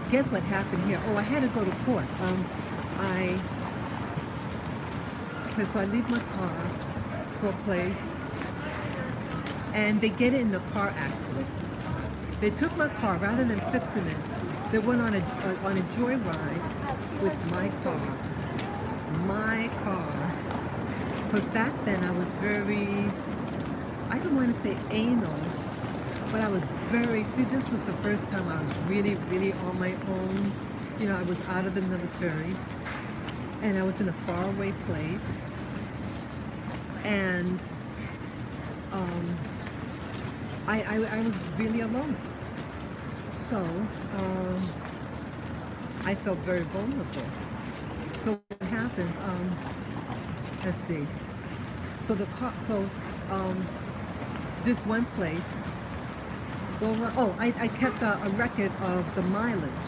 guess what happened here? Oh, I had to go to court. So I leave my car for a place, and they get in a car accident. They took my car rather than fixing it. They went on a joyride with my car. My car. Because back then I was very, I don't want to say anal, but I was very, see, this was the first time I was really, really on my own. You know, I was out of the military, and I was in a faraway place. And I was really alone. So I felt very vulnerable. So what happens, let's see. So this one place, well, I kept a record of the mileage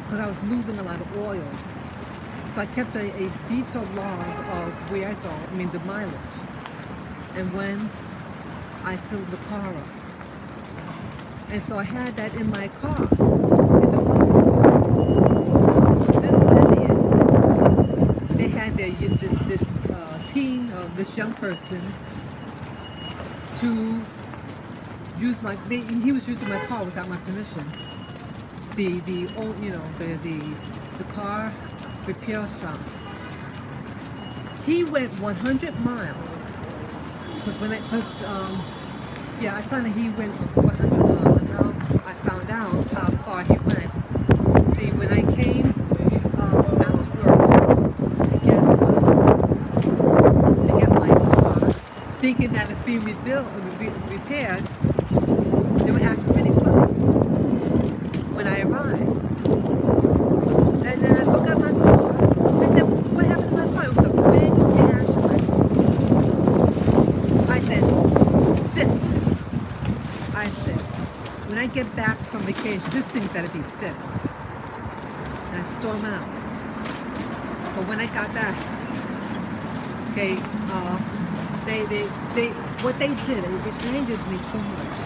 because I was losing a lot of oil. So I kept a detailed log of where I go, the mileage, and when I filled the car up. And so I had that in my car, in the glove. This idiot, they had this teen, this young person, to use he was using my car without my permission. The car repair shop. He went 100 miles. I found that he went 100 miles, and now I found out how far he went. See, when I came after work to get my car, thinking that it's being repaired, they were acting really funny when I arrived. And then I look at my car. I said, what happened to my car? It was a big ass wreck. I said, fix it. I said, when I get back from vacation, this thing's gotta be fixed. And I storm out. But when I got back, okay, what they did, it angered me so much.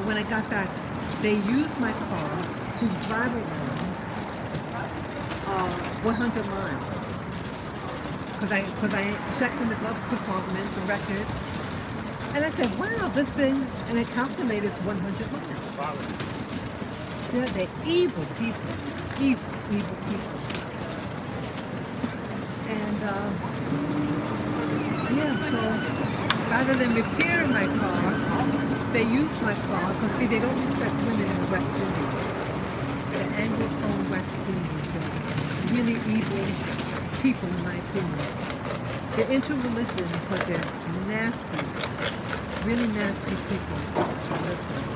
When I got back, they used my car to drive around 100 miles. Because I checked in the glove compartment, the record, and I said, wow, this thing, and I calculated it's 100 miles. So they're evil people. Evil people. And, so rather than repairing my car, they use my car, because see, they don't respect women in the West Indies. The Anglophone West Indies. Really evil people, in my opinion. They're into religion because they're nasty, really nasty people to live with.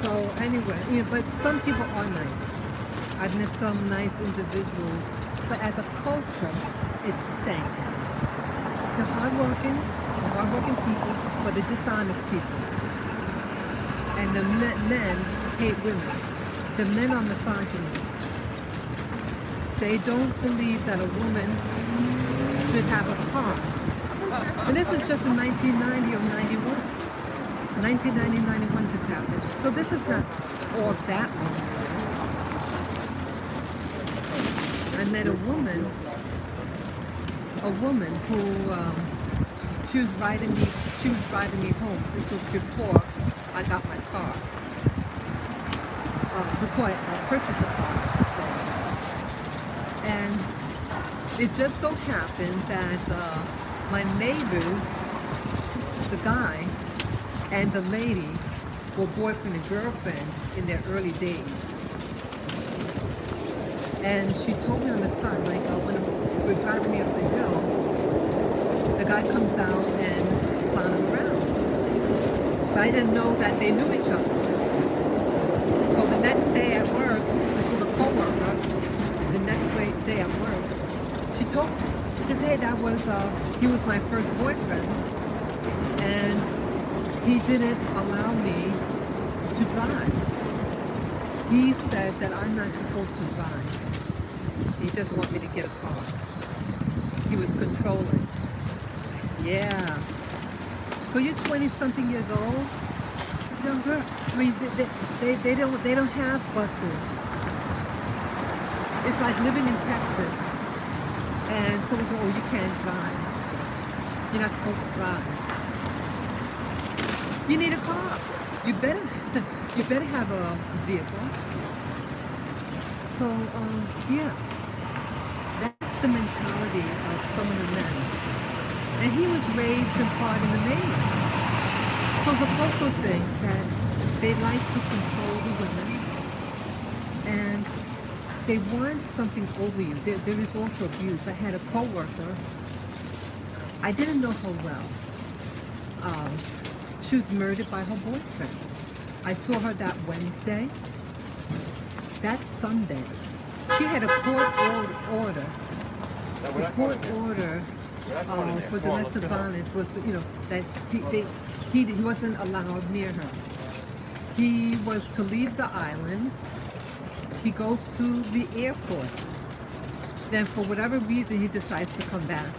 So anyway, but some people are nice. I've met some nice individuals, but as a culture, it stank. The hardworking people, but the dishonest people. and the men hate women. The men are misogynists. They don't believe that a woman should have a car. And this is just in 1990 or 91. 1990, 91 this happened. So this is not all that long ago. I met a woman who she was riding me home. This was before I got my car. Before I purchased a car, I should say. And it just so happened that my neighbors, the guy and the lady, were boyfriend and girlfriend in their early days. And she told me on the side, like when we're driving me up the hill, the guy comes out and found him around. But I didn't know that they knew each other. So the next day at work, this was a co-worker, the next day at work, she told me, she said, he was my first boyfriend, and he didn't allow me to drive. He said that I'm not supposed to drive. He just wanted me to get a car. He was controlling. Yeah. So you're 20-something years old, young girl. I mean, they don't have buses. It's like living in Texas, and someone says, "Oh, you can't drive. You're not supposed to drive. You need a car. You better have a vehicle." So yeah, that's the mentality of some of the men. And he was raised in part in the Navy. So it's a cultural thing that they like to control the women, and they want something over you. There is also abuse. I had a co-worker. I didn't know her well. She was murdered by her boyfriend. I saw her that Wednesday. That Sunday, she had a court order. The court order for domestic violence was, that he wasn't allowed near her. He was to leave the island. He goes to the airport. Then for whatever reason, he decides to come back.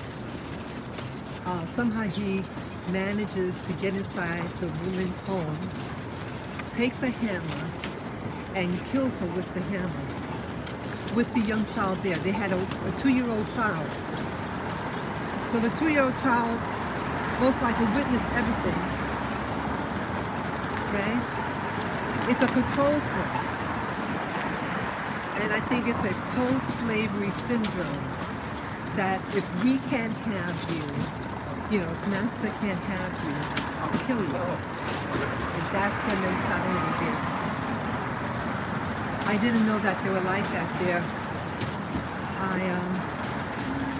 Somehow he manages to get inside the woman's home, takes a hammer, and kills her with the hammer, with the young child there. They had a 2-year-old child. So the 2-year-old child most likely witnessed everything, right? It's a control thing. And I think it's a post-slavery syndrome that if we can't have you, if master can't have you, I'll kill you. And that's the mentality there. I didn't know that they were like that there.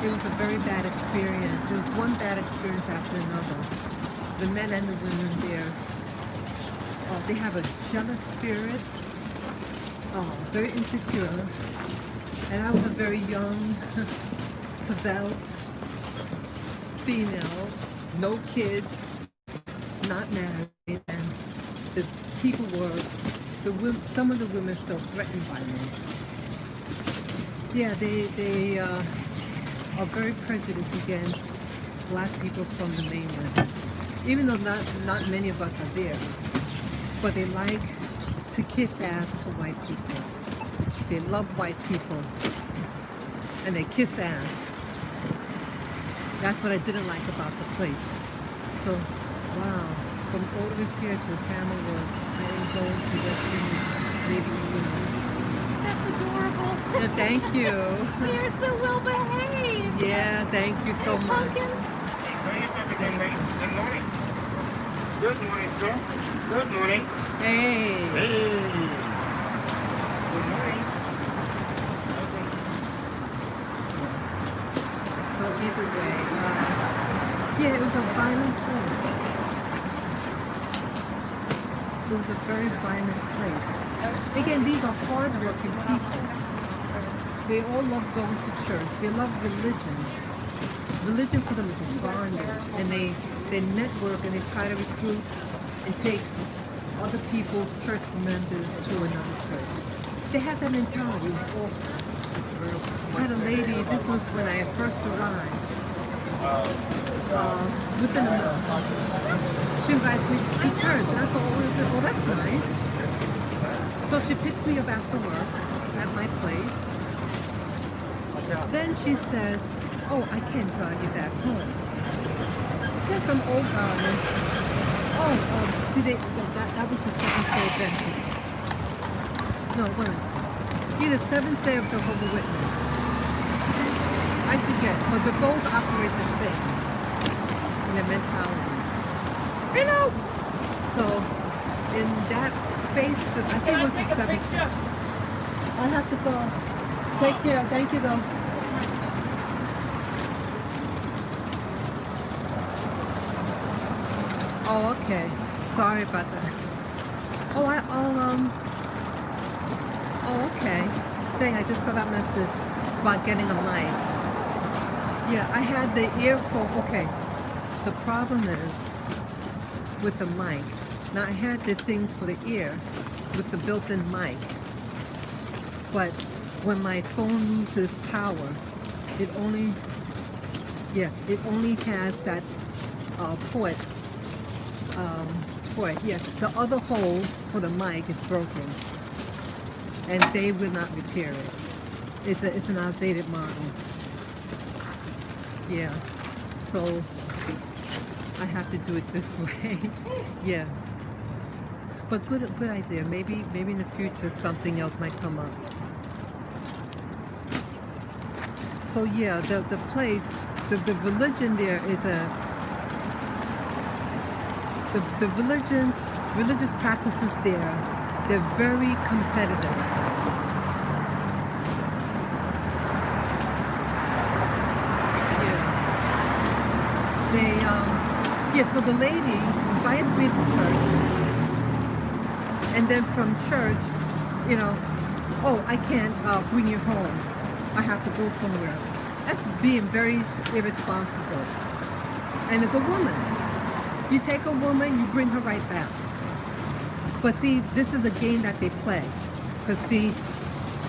It was a very bad experience. It was one bad experience after another. The men and the women there, they have a jealous spirit, very insecure. And I was a very young, svelte female, no kids, not married, and the people some of the women felt threatened by me. Yeah, they are very prejudiced against black people from the mainland, even though not many of us are there. But they like to kiss ass to white people. They love white people, and they kiss ass. That's what I didn't like about the place. So, wow, from Old Pier to Hammerwood, I am going to West Indies, maybe That's adorable. Yeah, thank you. You're so well behaved. Yeah, thank you so much. Pumpkins. Thank you. Good morning. Good morning, sir. Good morning. Hey. Good morning. So either way, yeah, it was a violent place. It was a very violent place. Again, these are hard-working people. They all love going to church. They love religion. Religion for them is a bondage, and they network and they try to recruit and take other people's church members to another church. They have that mentality. It was awful. I had a lady, this was when I first arrived, within a month. She invites me to church, and I thought, oh, that's nice. So she picks me up after work at my place. Then she says, oh, I can't drive you back home. There's some old guy. Oh, see, that was the Seventh-day Adventist. No, wait. Either Seventh-day of Jehovah's Witness. I forget, but they both operate the same in their mentality. You know? So, in that faith, I think it was the seventh. I have to go. Take care. Thank you, though. Oh, okay. Sorry about that. Oh, okay. Dang, I just saw that message about getting a mic. Yeah, I had the earphone. Okay. The problem is with the mic. Now, I had the thing for the ear with the built-in mic. But when my phone loses power, it only has that port. Yes, the other hole for the mic is broken, and they will not repair it. It's an outdated model. Yeah, so I have to do it this way. Yeah, but good idea. Maybe in the future something else might come up. So yeah, the place, the religion there is the religious practices there, they're very competitive. Yeah. So the lady invites me to church, and then from church, oh, I can't bring you home. I have to go somewhere. That's being very irresponsible. And as a woman, you take a woman, you bring her right back. But see, this is a game that they play. Because see,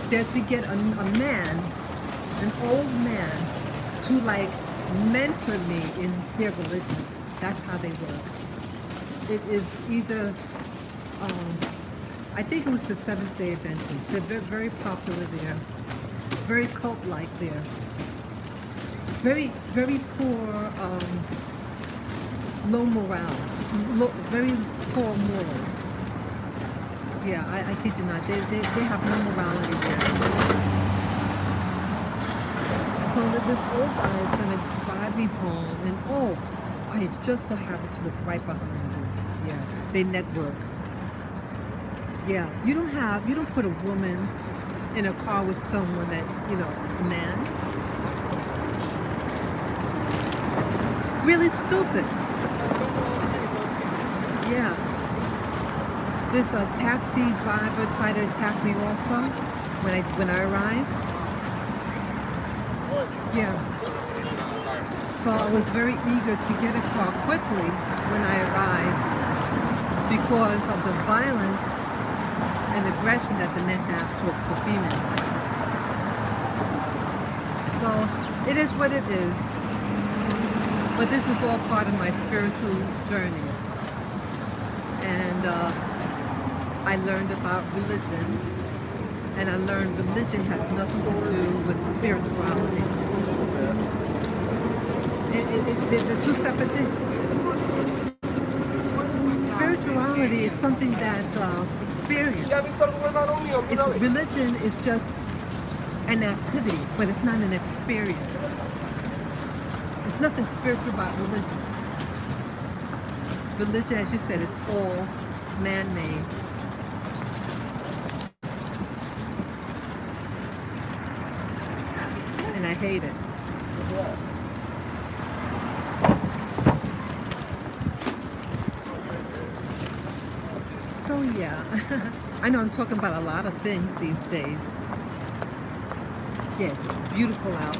they're to get a man, an old man, to like mentor me in their religion. That's how they work. It is either, I think it was the Seventh-day Adventists. They're very, very popular there. Very cult-like there. Very, very poor, low morale, very poor morals. Yeah, I kid you not. They have no morality there. So this old guy is gonna drive me home, and oh, I just so happen to look right behind you. Yeah, they network. Yeah, you don't put a woman in a car with someone that, a man. Really stupid. Yeah. This taxi driver tried to attack me also when I arrived. Yeah. So I was very eager to get a car quickly when I arrived because of the violence and aggression that the men have towards the female. So it is what it is. But this is all part of my spiritual journey. And I learned about religion. And I learned religion has nothing to do with spirituality. They're two separate things. Spirituality is something that's experienced. Religion is just an activity, but it's not an experience. There's nothing spiritual about religion. Religion, as you said, is all man-made. And I hate it. So yeah, I know I'm talking about a lot of things these days. Yeah, it's beautiful out.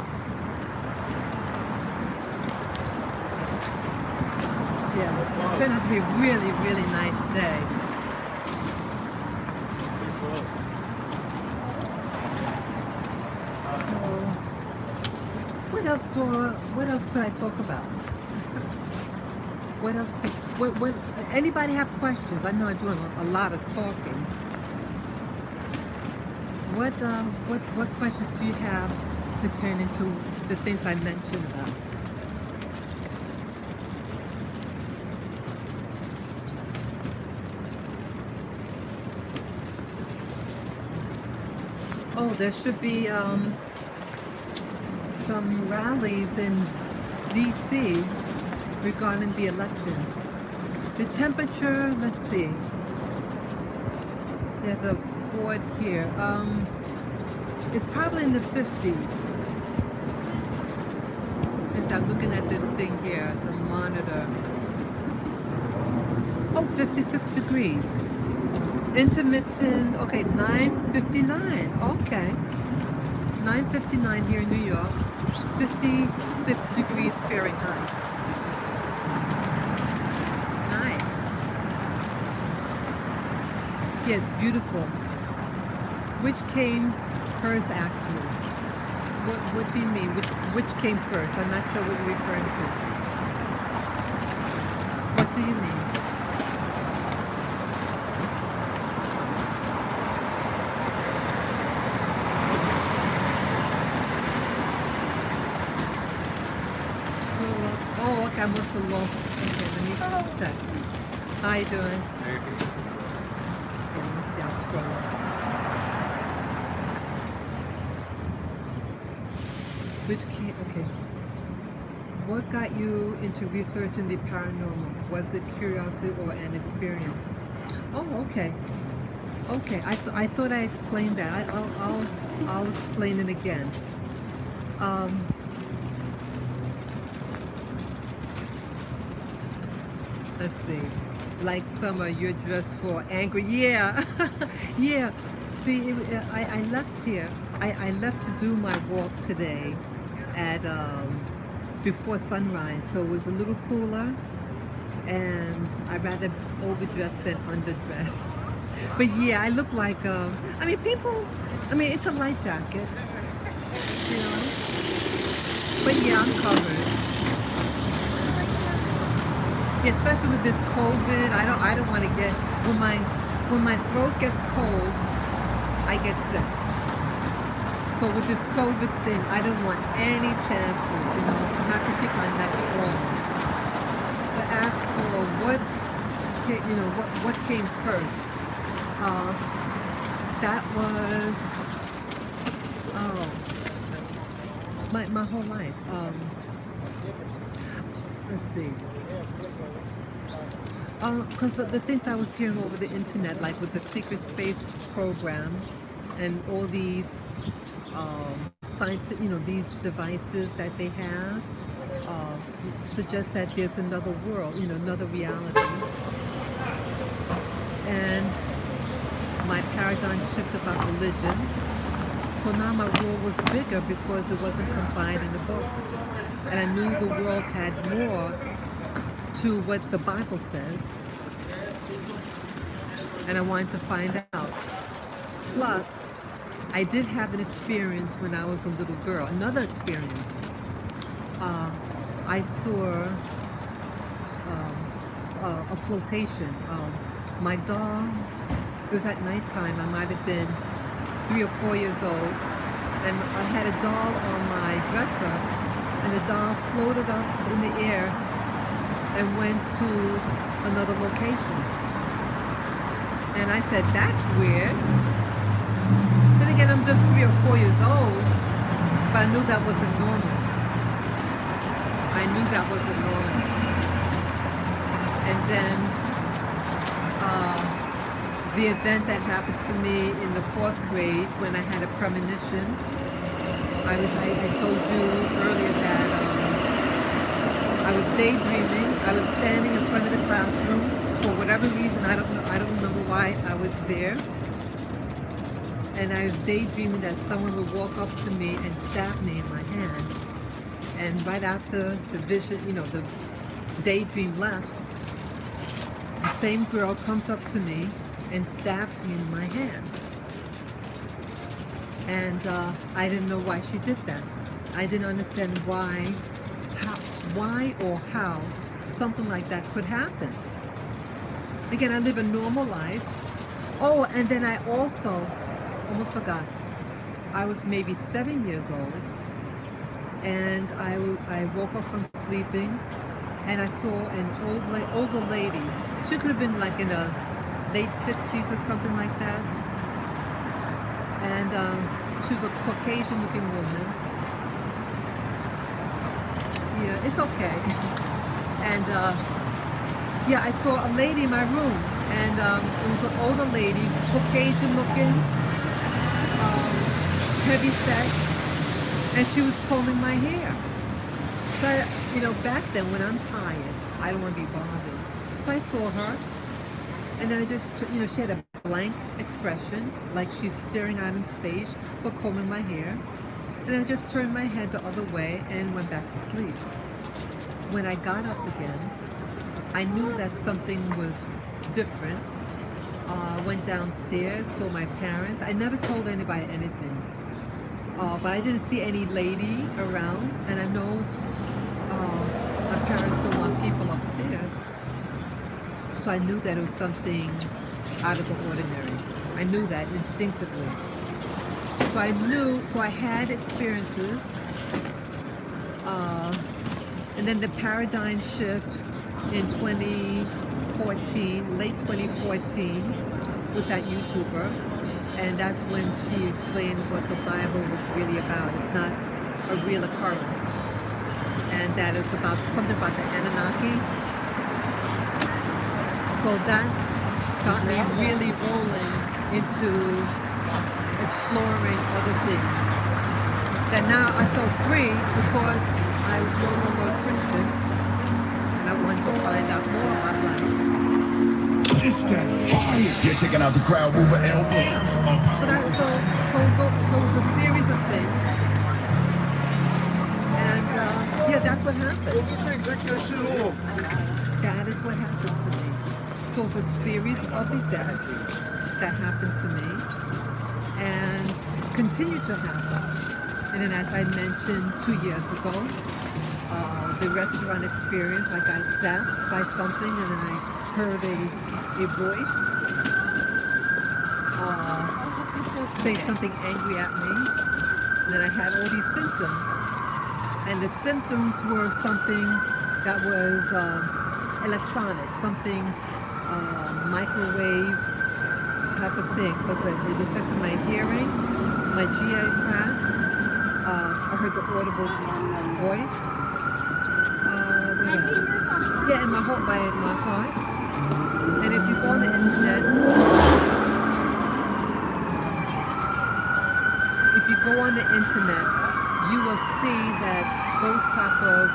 Yeah, it turned out to be a really, really nice day. What else could I talk about? What else? What? Anybody have questions? I know I'm doing a lot of talking. What questions do you have pertaining to the things I mentioned about? Oh, there should be some rallies in D.C. regarding the election. The temperature, let's see. There's a board here. It's probably in the 50s. As I'm looking at this thing here, it's a monitor. Oh, 56 degrees. Intermittent, okay, 9:59. Okay. 9:59 here in New York. 56 degrees Fahrenheit. Nice. Yes, beautiful. Which came first, actually? What do you mean? Which came first? I'm not sure what you're referring to. What do you mean? Oh, okay, I must have lost. Okay, let me check. How you doing? Okay, let me see, I'll scroll up. Which came, okay. What got you into researching the paranormal? Was it curiosity or an experience? Oh, okay. Okay, I thought I explained that. I'll explain it again. Let's see. Like summer, you're dressed for angry. Yeah, yeah. See, I left here. I left to do my walk today at before sunrise, so it was a little cooler, and I'd rather overdress than underdress. But yeah, I look like I mean, people. I mean, it's a light jacket, you know. But yeah, I'm covered. Yeah, especially with this COVID, I don't want to get when my throat gets cold, I get sick. So with this COVID thing, I don't want any chances, you know. I have to keep my neck warm. But as for what came first, that was my whole life. Let's see. Because the things I was hearing over the internet, like with the secret space program and all these scientific, these devices that they have, suggest that there's another world, another reality. And my paradigm shift about religion. So now my world was bigger because it wasn't confined in a book. And I knew the world had more to what the Bible says, and I wanted to find out. Plus, I did have an experience when I was a little girl, another experience. I saw a flotation. My dog, it was at nighttime, I might have been 3 or 4 years old, and I had a doll on my dresser, and the doll floated up in the air and went to another location. And I said, that's weird. Then again, I'm just 3 or 4 years old, but I knew that wasn't normal. I knew that wasn't normal. And then the event that happened to me in the 4th grade when I had a premonition, I told you earlier that I was daydreaming. I was standing in front of the classroom for whatever reason. I don't remember why I was there. And I was daydreaming that someone would walk up to me and stab me in my hand. And right after the vision, the daydream left, the same girl comes up to me and stabs me in my hand. And I didn't know why she did that. I didn't understand why or how something like that could happen. Again, I live a normal life. Oh, and then I also almost forgot. I was maybe 7 years old, and I woke up from sleeping, and I saw an older lady. She could have been like in the late 60s or something like that. And she was a Caucasian-looking woman. Yeah, it's okay. And yeah, I saw a lady in my room, and it was an older lady, Caucasian-looking, heavy set, and she was combing my hair. So, back then when I'm tired, I don't want to be bothered. So I saw her, and then I just, she had a blank expression, like she's staring out in space, but combing my hair. And then I just turned my head the other way and went back to sleep. When I got up again, I knew that something was different. Went downstairs, saw my parents. I never told anybody anything. But I didn't see any lady around, and I know my parents don't want people upstairs. So I knew that it was something out of the ordinary. I knew that instinctively. So I had experiences. And then the paradigm shift in 2014, late 2014, with that YouTuber. And that's when she explained what the Bible was really about. It's not a real occurrence. And that it's about something about the Anunnaki. So that got me really rolling into exploring other things. That now I felt free because I was no longer a Christian, and I wanted to find out more about life. Just that fire. You're checking out the crowd over elbows. So it was a series of things, and yeah, that's what happened. That is what happened to me. So it was a series of events that happened to me, and continued to happen. And then, as I mentioned 2 years ago, the restaurant experience, I got zapped by something, and then I heard a voice say something angry at me. And then I had all these symptoms. And the symptoms were something that was electronic, something microwave type of thing. Because it affected my hearing, my GI tract. I heard the audible voice. What else? Yeah, and my heart. And if you go on the internet, you will see that those type of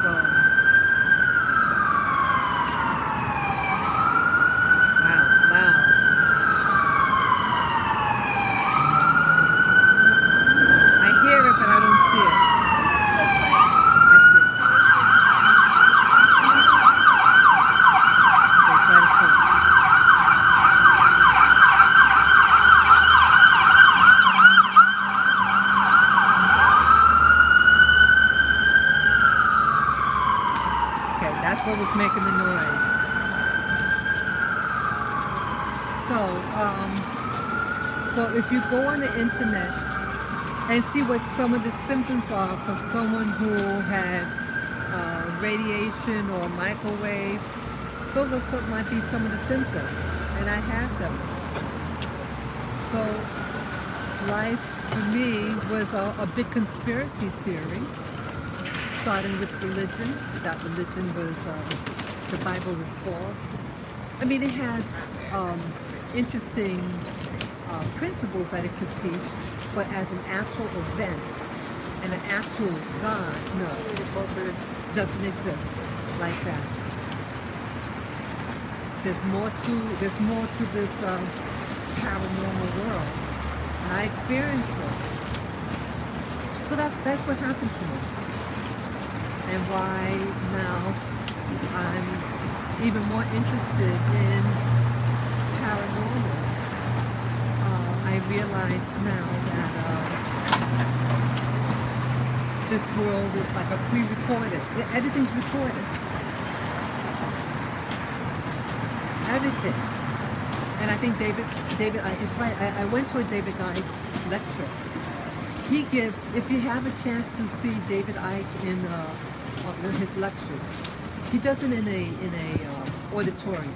wow, it's loud. I hear it, but I don't see it. I see it. Okay, try to phone. Okay, that's what was making the noise. So if you go on the internet and see what some of the symptoms are for someone who had radiation or microwave, those might be some of the symptoms, and I had them. So life for me was a big conspiracy theory, starting with religion, that religion was, the Bible was false. I mean, it has interesting principles that it could teach, but as an actual event and an actual God, no, it doesn't exist like that. There's more to this paranormal world, and I experienced it. So that's what happened to me, and why now I'm even more interested in paranormal. I realize now that this world is like a pre-recorded. Everything's recorded. Everything. And I think David, it's right. I went to a David Icke lecture. He gives, if you have a chance to see David Icke in his lectures, he does it in a auditorium.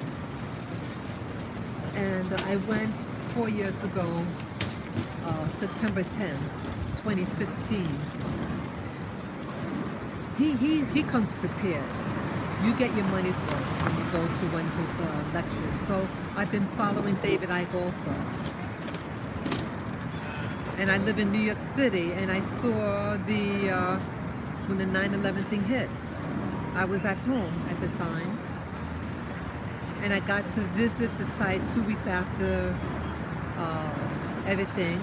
And I went 4 years ago, September 10, 2016. He comes prepared. You get your money's worth when you go to one of his lectures. So I've been following David Icke also. And I live in New York City, and I saw when the 9/11 thing hit. I was at home at the time, and I got to visit the site 2 weeks after everything.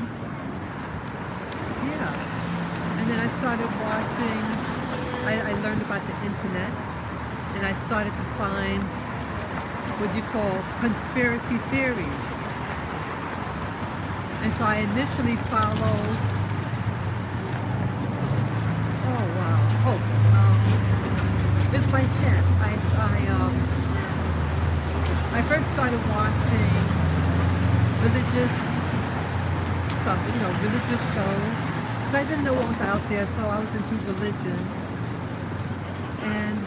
Yeah. And then I started watching, I learned about the internet, and I started to find what you call conspiracy theories. And so I initially followed, oh wow, it's by chance. I first started watching religious stuff, religious shows. But I didn't know what was out there, so I was into religion. And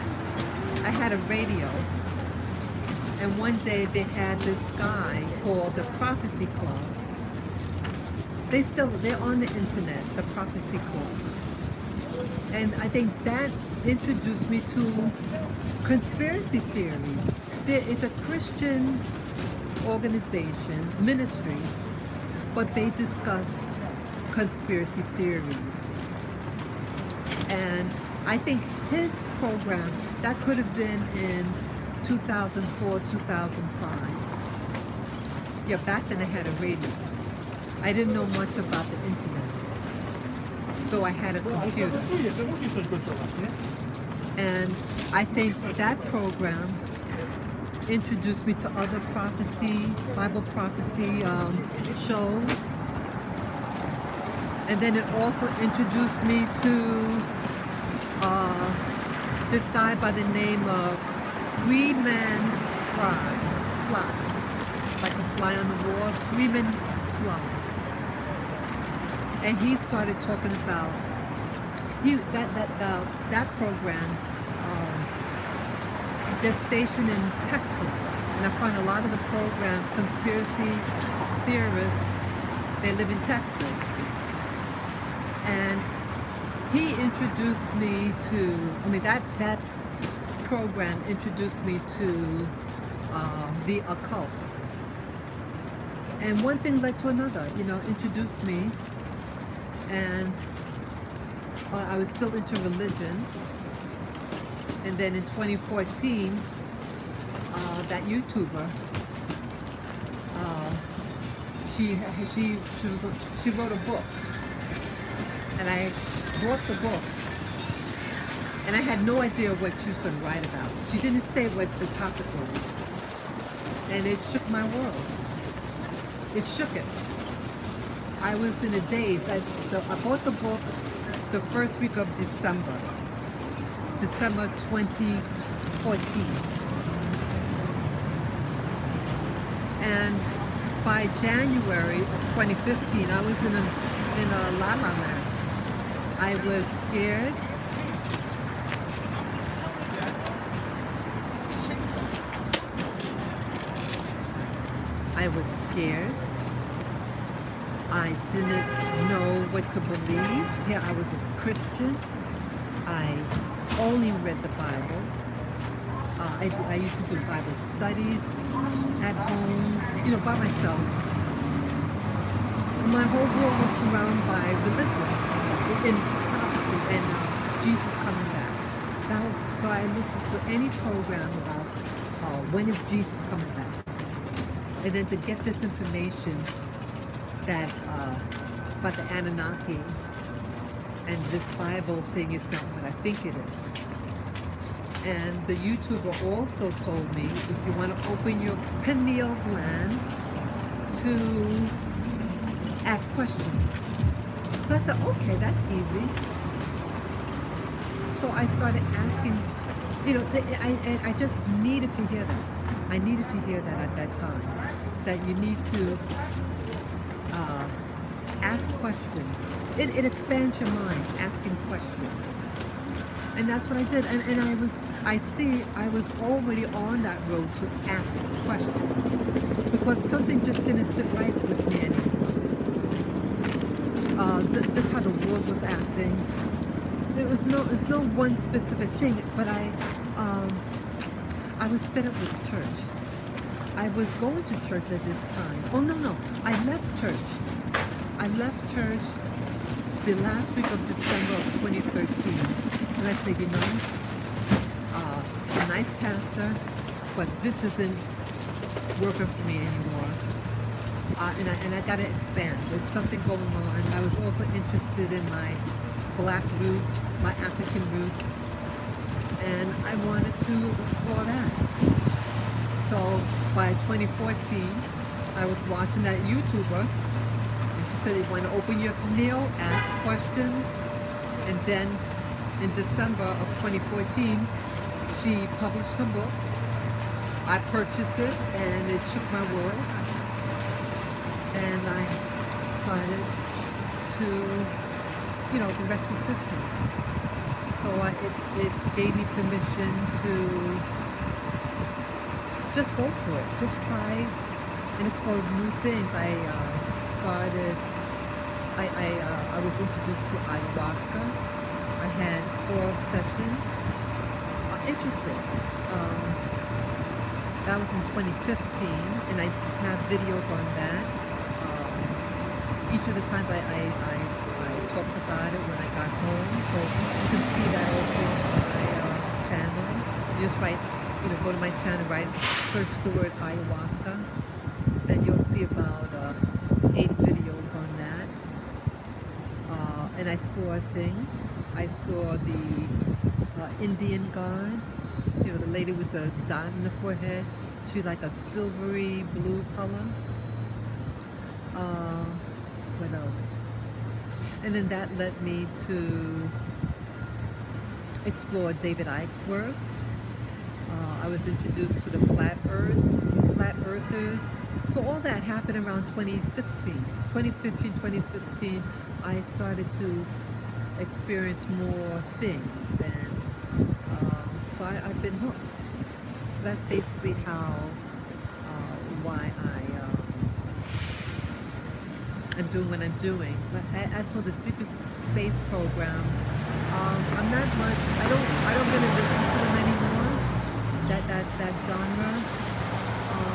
I had a radio. And one day they had this guy called the Prophecy Club. They're on the internet, the Prophecy Club. And I think that introduced me to conspiracy theories. It's a Christian organization, ministry, but they discuss conspiracy theories. And I think his program, that could have been in 2004, 2005. Yeah, back then I had a radio. I didn't know much about the internet, so I had a computer. And I think that program introduced me to other Bible prophecy shows. And then it also introduced me to this guy by the name of Freeman Fly. Like a fly on the wall, Freeman Fly. And he started talking about that program. They're stationed in Texas, and I find a lot of the programs, conspiracy theorists, they live in Texas. And he introduced me to, that program introduced me to the occult. And one thing led to another, introduced me. And I was still into religion. And then in 2014, that YouTuber, she wrote a book. And I bought the book. And I had no idea what she was going to write about. She didn't say what the topic was. And it shook my world. It shook it. I was in a daze. I bought the book the first week of December 2014. And by January of 2015, I was in a la la land. I was scared. I was scared. I didn't know what to believe. Here I was a Christian. I only read the Bible. I used to do Bible studies at home, by myself. My whole world was surrounded by religion, in prophecy, and Jesus coming back. So I listened to any program about when is Jesus coming back. And then to get this information that about the Anunnaki and this Bible thing is not what I think it is. And the YouTuber also told me if you want to open your pineal gland to ask questions. So I said, okay, that's easy. So I started asking, I just needed to hear that. I needed to hear that at that time. That you need to uh, ask questions. It expands your mind, asking questions. And that's what I did. And I was already on that road to ask questions because something just didn't sit right with me anymore. Just how the world was acting. There's no one specific thing, but I was fed up with church. I was going to church at this time. Oh no, I left church. I left church the last week of December of 2013. And I said, she's a nice pastor, but this isn't working for me anymore. And I gotta expand. There's something going on. I was also interested in my Black roots, my African roots, and I wanted to explore that. So by 2014, I was watching that YouTuber, and she said, you want to open your mail, ask questions, and then in December of 2014, she published her book. I purchased it, and it shook my world. And I started to, the rest is history. So it gave me permission to just go for it. Just try and explore new things. I was introduced to ayahuasca. I had 4 sessions. Interesting. That was in 2015, and I have videos on that. Each of the times I talked about it when I got home, so you can see that also on my channel. You just write, go to my channel, search the word ayahuasca, and you'll see about 8 videos on that. And I saw things. I saw the Indian god, the lady with the dot in the forehead. She like a silvery blue color. What else? And then that led me to explore David Icke's work. I was introduced to the flat earthers. So all that happened around 2016. 2015, 2016, I started to experience more things, and so I've been hooked. So that's basically why I'm doing what I'm doing. But as for the secret space program, I'm not much. I don't really listen to them anymore. That genre,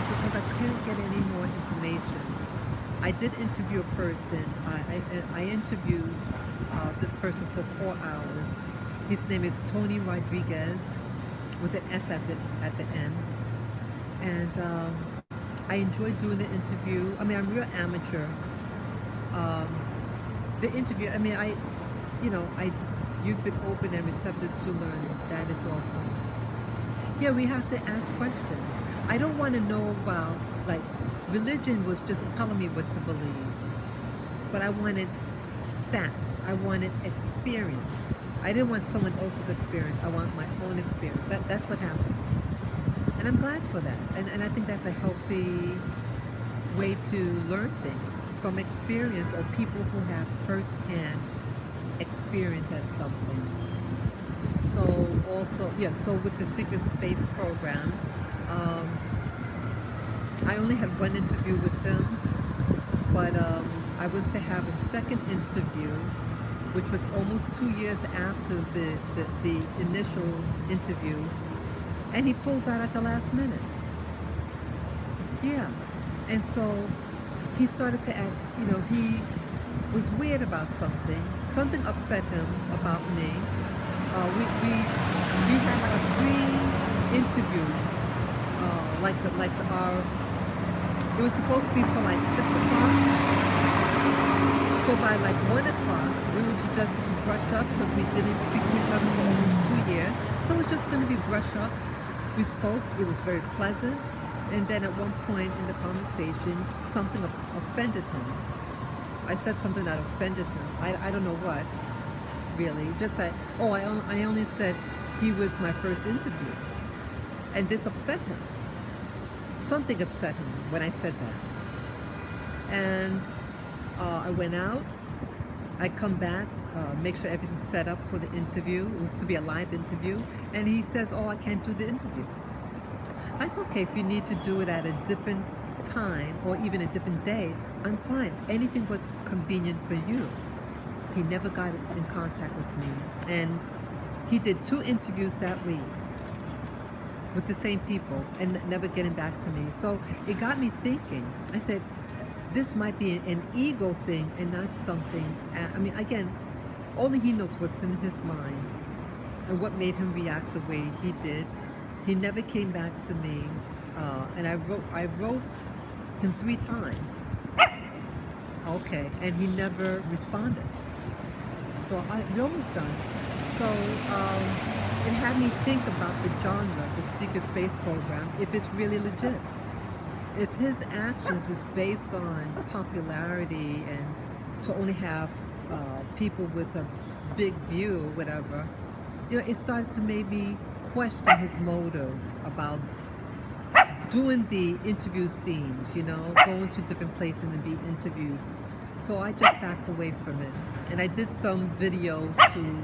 because I can't get any more information. I did interview a person. I interviewed this person for 4 hours. His name is Tony Rodriguez, with an S at the end. And I enjoyed doing the interview. I mean, I'm real amateur. The interview, I mean, you've been open and receptive to learning. That is awesome. Yeah, we have to ask questions. I don't want to know about, like, religion was just telling me what to believe. But I wanted facts. I wanted experience. I didn't want someone else's experience. I want my own experience. That's what happened. And I'm glad for that. And I think that's a healthy way to learn things from experience, or people who have first-hand experience at something. So also, so with the Secret Space program, I only had 1 interview with them, but I was to have a second interview, which was almost 2 years after the initial interview, and he pulls out at the last minute. Yeah, and so he started to act, he was weird about something. Something upset him about me. We had a pre-interview, it was supposed to be for like 6 o'clock. So by like 1 o'clock, we were just to brush up because we didn't speak to each other for almost 2 years. So it was just going to be brush up. We spoke. It was very pleasant. And then at one point in the conversation, something offended him. I said something that offended him. I don't know what. really. Just that, oh, I only said he was my first interview. And this upset him. Something upset him when I said that. And I went out. I come back, make sure everything's set up for the interview. It was to be a live interview. And he says, oh, I can't do the interview. I said, okay, if you need to do it at a different time or even a different day, I'm fine. Anything what's convenient for you. He never got in contact with me. And he did 2 interviews that week with the same people and never getting back to me. So it got me thinking. I said, this might be an ego thing and not something, I mean, again, only he knows what's in his mind and what made him react the way he did. He never came back to me, and I wrote him 3 times. Okay, and he never responded. So we're almost done. So it had me think about the genre, the secret space program, if it's really legit. If his actions is based on popularity and to only have people with a big view or whatever, you know, it started to maybe question his motive about doing the interview scenes, you know, going to different places and being interviewed. So I just backed away from it. And I did some videos to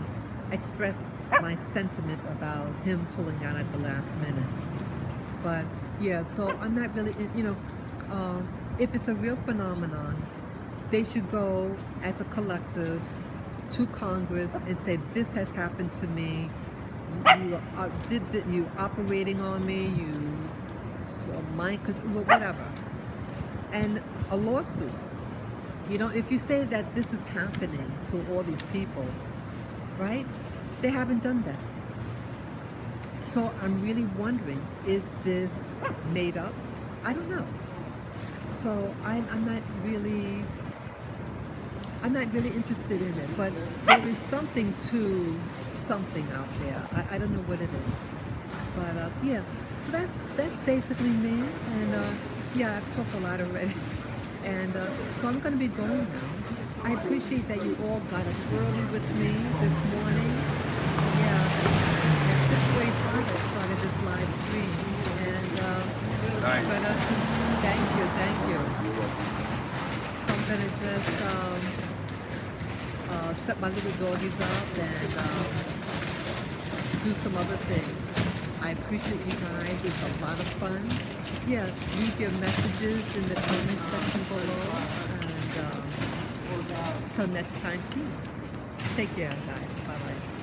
express my sentiment about him pulling out at the last minute. But yeah, so I'm not really, you know, if it's a real phenomenon, they should go as a collective to Congress and say, this has happened to me. You operating on me, you mind control, whatever. And a lawsuit. You know, if you say that this is happening to all these people, right? They haven't done that. So I'm really wondering, is this made up? I don't know. So I'm not really interested in it, but there is something to something out there. I don't know what it is. But yeah, so that's basically me. And yeah, I've talked a lot already. And so I'm going to be going now. I appreciate that you all got up early with me this morning. Yeah, at 6:45 I started this live stream. And Nice. but thank you. So I'm going to just set my little doggies up and do some other things. I appreciate you guys. It's a lot of fun. Yeah, leave your messages in the comment section below. And till next time, see you. Take care, guys. Bye-bye.